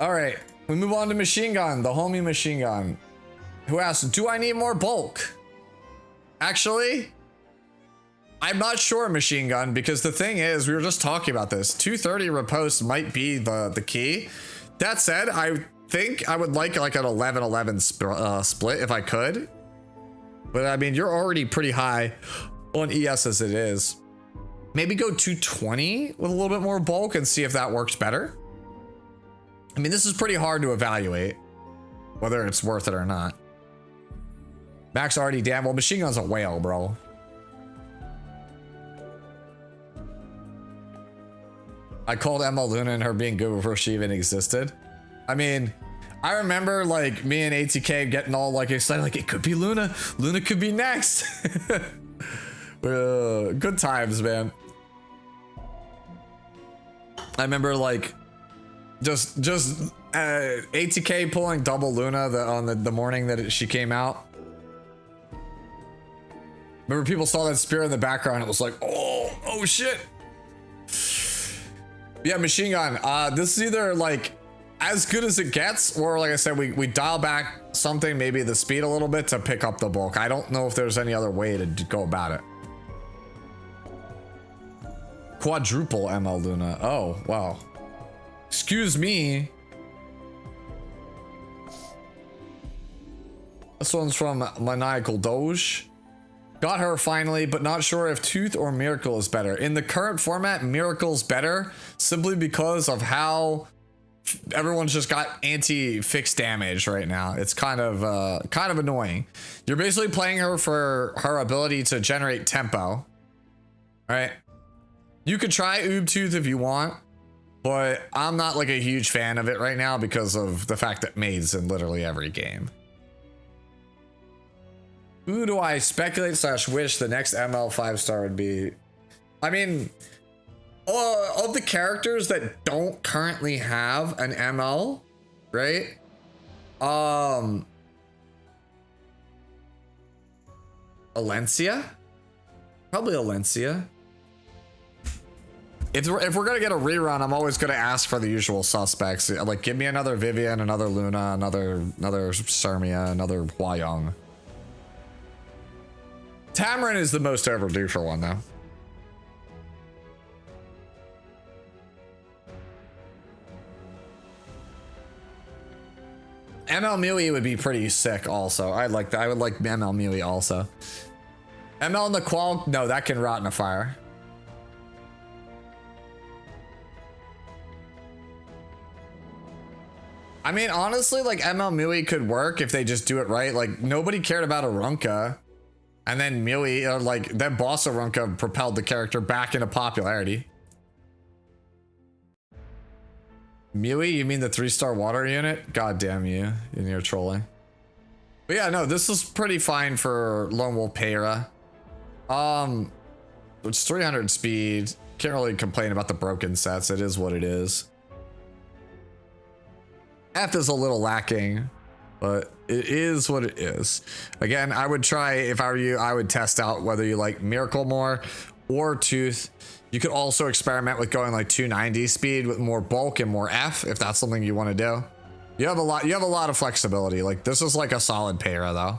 All right, we move on to Machine Gun, the homie Machine Gun, who asks, do I need more bulk? Actually, I'm not sure, Machine Gun, because the thing is, we were just talking about this. 230 riposte might be the key. That said, I think I would like an 11-11 split if I could. But I mean, you're already pretty high on ES as it is. Maybe go 220 with a little bit more bulk and see if that works better. I mean, this is pretty hard to evaluate whether it's worth it or not. Max already damn well. Machine Gun's a whale, bro. I called ML Luna and her being good before she even existed. I mean, I remember like me and ATK getting all like excited, like it could be Luna. Luna could be next. Good times, man. I remember like just ATK pulling double Luna on the morning that she came out. Remember people saw that spear in the background. It was like, oh shit. Yeah, Machine Gun. This is either like as good as it gets, or like I said, we dial back something, maybe the speed a little bit to pick up the bulk. I don't know if there's any other way to go about it. Quadruple ML Luna. Oh, wow. Excuse me. This one's from Maniacal Doge. Got her finally, but not sure if Tooth or Miracle is better. In the current format, Miracle's better simply because of how everyone's just got anti-fixed damage right now. It's kind of annoying. You're basically playing her for her ability to generate tempo, right? You could try Oob Tooth if you want, but I'm not like a huge fan of it right now because of the fact that Maid's in literally every game. Who do I speculate / wish the next ML 5-star would be? I mean, of the characters that don't currently have an ML, right? Alencia? Probably Alencia. If we're gonna get a rerun, I'm always gonna ask for the usual suspects. Like, give me another Vivian, another Luna, another Cermia, another Hua-Young. Tamarin is the most overdue for one, though. ML Mui would be pretty sick also. I'd like that. I would like ML Mui also. ML Naqual, no, that can rot in a fire. I mean, honestly, like ML Mui could work if they just do it right. Like, nobody cared about Arunca. And then Mui, or like, then Boss Arunca propelled the character back into popularity. Mui, you mean the 3-star water unit? God damn you, and you're trolling. But yeah, no, this is pretty fine for Lone Wolf Payra. It's 300 speed. Can't really complain about the broken sets. It is what it is. F is a little lacking, but it is what it is. Again, I would try, if I were you, I would test out whether you like Miracle more or Tooth. You could also experiment with going like 290 speed with more bulk and more F if that's something you want to do. You have a lot of flexibility. Like, this is like a solid Payra though.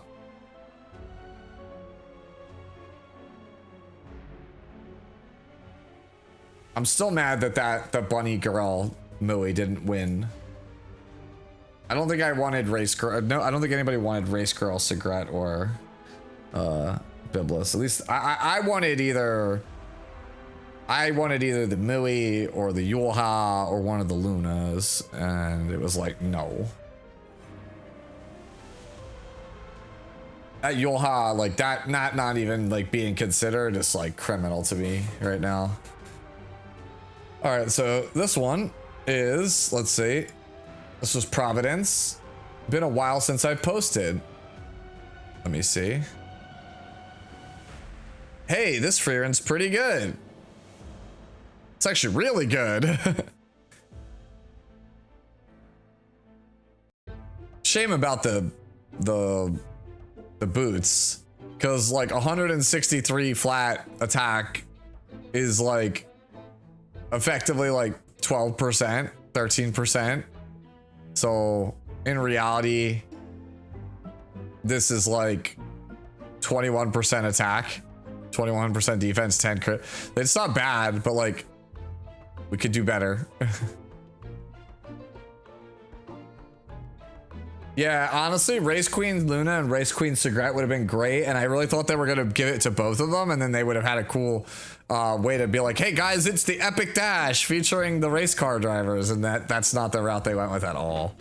I'm still mad that the bunny girl Mui didn't win. I don't think I wanted Race Girl. No, I don't think anybody wanted Race Girl, Cigarette, or Biblis. At least I wanted either. I wanted either the Mui or the Yulha or one of the Lunas, and it was like, no. That Yulha, like that, not even like being considered, is like criminal to me right now. All right, so this one is, let's see. This was Providence. Been a while since I posted. Let me see. Hey, this Freeran's pretty good. It's actually really good. Shame about the boots, because like 163 flat attack is like effectively like 12%, 13%. So in reality, this is like 21% attack, 21% defense, 10 crit. It's not bad, but like we could do better. Yeah, honestly, Race Queen Luna and Race Queen Cigarette would have been great, and I really thought they were going to give it to both of them, and then they would have had a cool way to be like, hey guys, it's the Epic Dash featuring the race car drivers, and that's not the route they went with at all.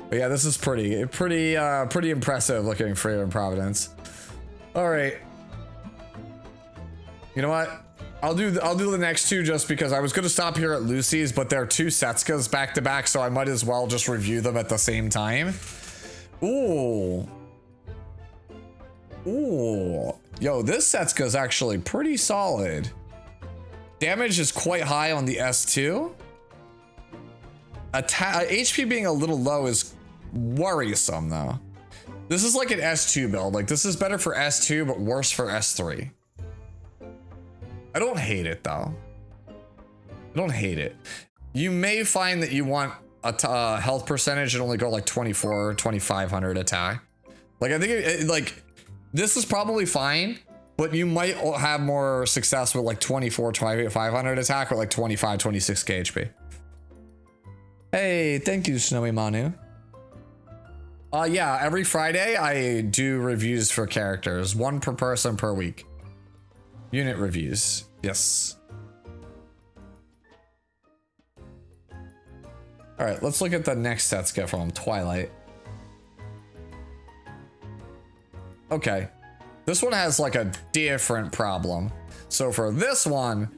But yeah, this is pretty impressive looking for in Providence. All right. You know what? I'll do the next two just because I was going to stop here at Lucy's, but there are two Setskas back to back, so I might as well just review them at the same time. Ooh. Ooh. Yo, this Setska is actually pretty solid. Damage is quite high on the S2. HP being a little low is worrisome though. This is like an S2 build. Like, this is better for S2, but worse for S3. I don't hate it though. I don't hate it. You may find that you want a health percentage and only go like 24 or 2500 attack. Like, I think like this is probably fine, but you might have more success with like 24, 2500 attack or like 25, 26k HP. Hey, thank you, Snowy Manu. Yeah, every Friday I do reviews for characters, one per person per week. Unit reviews, yes. All right, let's look at the next Setska from Twilight. Okay, this one has like a different problem. So for this one,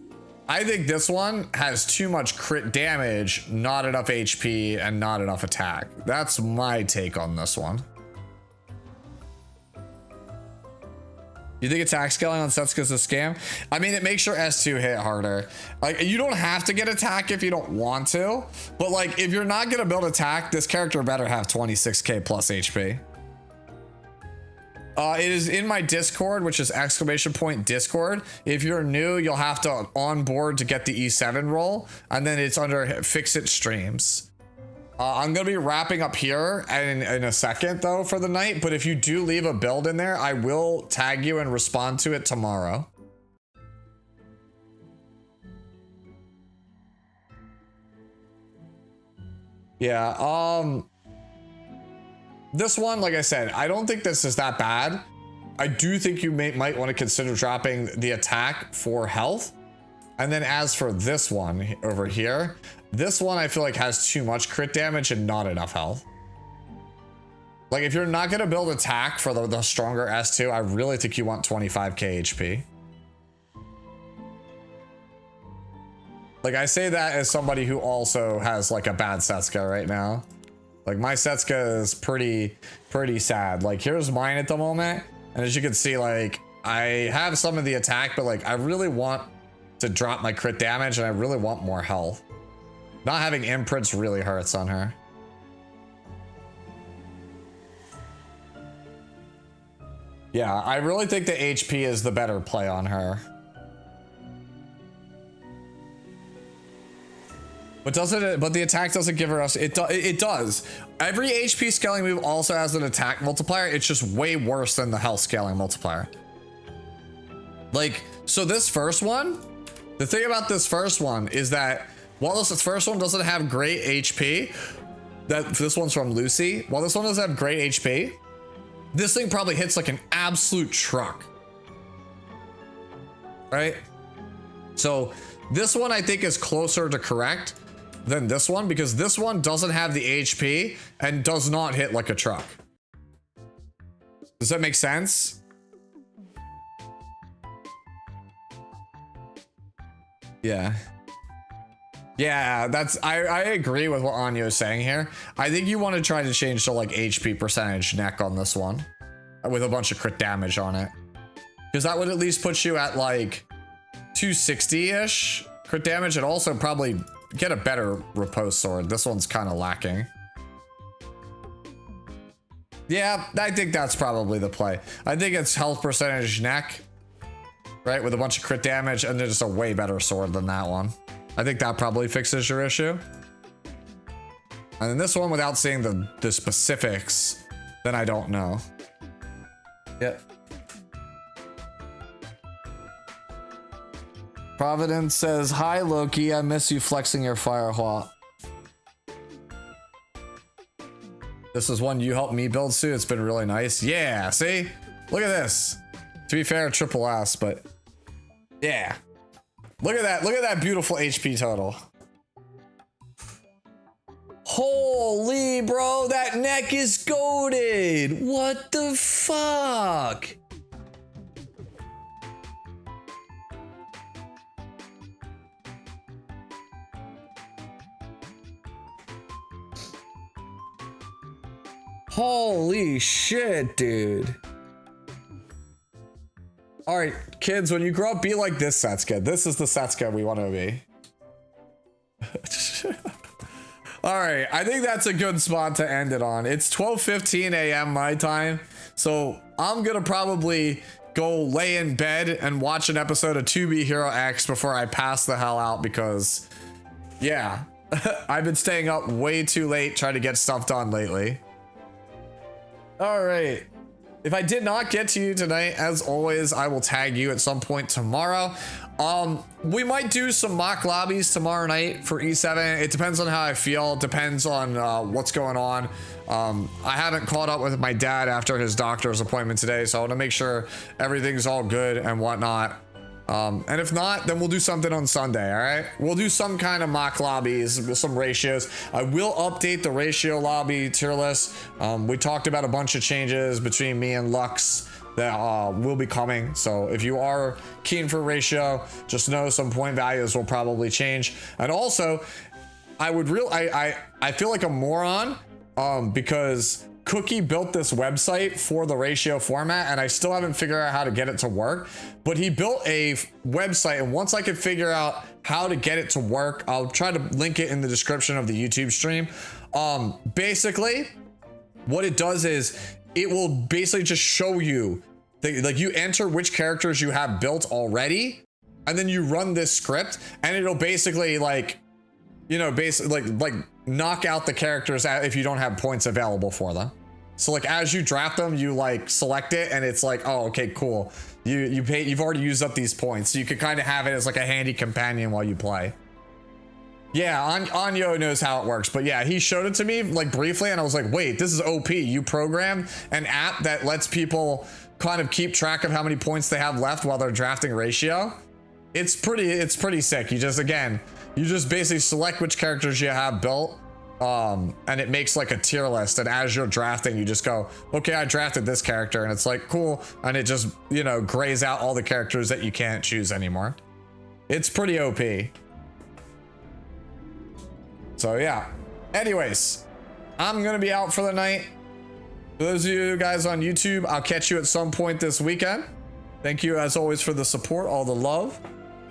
I think this one has too much crit damage, not enough HP, and not enough attack. That's my take on this one. You think attack scaling on Setsuka's a scam? I mean, it makes your S2 hit harder. Like, you don't have to get attack if you don't want to, but like, if you're not gonna build attack, this character better have 26k plus HP. It is in my Discord, which is !Discord. If you're new, you'll have to onboard to get the E7 role, and then it's under Fixit Streams. I'm gonna be wrapping up here in a second though for the night, but if you do leave a build in there, I will tag you and respond to it tomorrow. Yeah, this one, like I said, I don't think this is that bad. I do think you might want to consider dropping the attack for health. And then as for this one over here, this one I feel like has too much crit damage and not enough health. Like, if you're not going to build attack for the stronger S2, I really think you want 25k HP. Like, I say that as somebody who also has like a bad Setsuka right now. Like, my Setsuka is pretty sad. Like, here's mine at the moment. And as you can see, like, I have some of the attack, but like, I really want to drop my crit damage and I really want more health. Not having imprints really hurts on her. Yeah, I really think the HP is the better play on her. But the attack doesn't give her it does. Every HP scaling move also has an attack multiplier. It's just way worse than the health scaling multiplier. Like, so this first one, the thing about this first one is that while this first one doesn't have great HP, this one's from Lucy. While this one doesn't have great HP, this thing probably hits like an absolute truck. Right? So this one I think is closer to correct than this one, because this one doesn't have the HP and does not hit like a truck. Does that make sense? Yeah. Yeah, I agree with what Anya is saying here. I think you want to try to change to like HP percentage neck on this one with a bunch of crit damage on it, because that would at least put you at like 260-ish crit damage, and also probably get a better repose sword. This one's kind of lacking. Yeah, I think that's probably the play. I think it's health percentage neck, right, with a bunch of crit damage, and then just a way better sword than that one. I think that probably fixes your issue. And then this one, without seeing the specifics, then I don't know. Yeah. Providence says, "Hi Loki, I miss you flexing your firehawk." This is one you helped me build, Sue. It's been really nice. Yeah, see? Look at this. To be fair, triple S, but yeah. Look at that. Look at that beautiful HP total. Holy, bro, that neck is goated. What the fuck? Holy shit, dude. All right, kids, when you grow up, be like this Setsuka. This is the Setsuka we want to be. All right, I think that's a good spot to end it on. It's 12:15 a.m. my time, so I'm gonna probably go lay in bed and watch an episode of 2B Hero X before I pass the hell out, because, yeah, I've been staying up way too late trying to get stuff done lately. All right. If I did not get to you tonight, as always, I will tag you at some point tomorrow. We might do some mock lobbies tomorrow night for E7. It depends on how I feel. It depends on what's going on. I haven't caught up with my dad after his doctor's appointment today, so I want to make sure everything's all good and whatnot. And if not, then we'll do something on Sunday, all right? We'll do some kind of mock lobbies with some ratios. I will update the ratio lobby tier list. We talked about a bunch of changes between me and Lux that will be coming. So if you are keen for ratio, just know some point values will probably change. And also, I feel like a moron because Cookie built this website for the ratio format, and I still haven't figured out how to get it to work. But he built a website, and once I can figure out how to get it to work, I'll try to link it in the description of the YouTube stream. Basically, what it does is it will basically just show you, like, you enter which characters you have built already, and then you run this script, and it'll basically, like, you know, basically like knock out the characters out if you don't have points available for them. So like as you draft them, you like select it, and it's like, oh, okay, cool. You've already used up these points, so you could kind of have it as like a handy companion while you play. Yeah, Anyo knows how it works, but yeah, he showed it to me like briefly, and I was like, wait, this is OP. You programmed an app that lets people kind of keep track of how many points they have left while they're drafting ratio. It's pretty sick. You just basically select which characters you have built, and it makes like a tier list, and as you're drafting, you just go, okay, I drafted this character, and it's like, cool, and it just, you know, grays out all the characters that you can't choose anymore. It's pretty OP. So yeah, anyways, I'm gonna be out for the night. For those of you guys on YouTube, I'll catch you at some point this weekend. Thank you as always for the support, all the love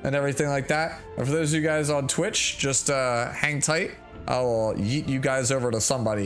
and everything like that. And for those of you guys on Twitch, just hang tight. I will yeet you guys over to somebody.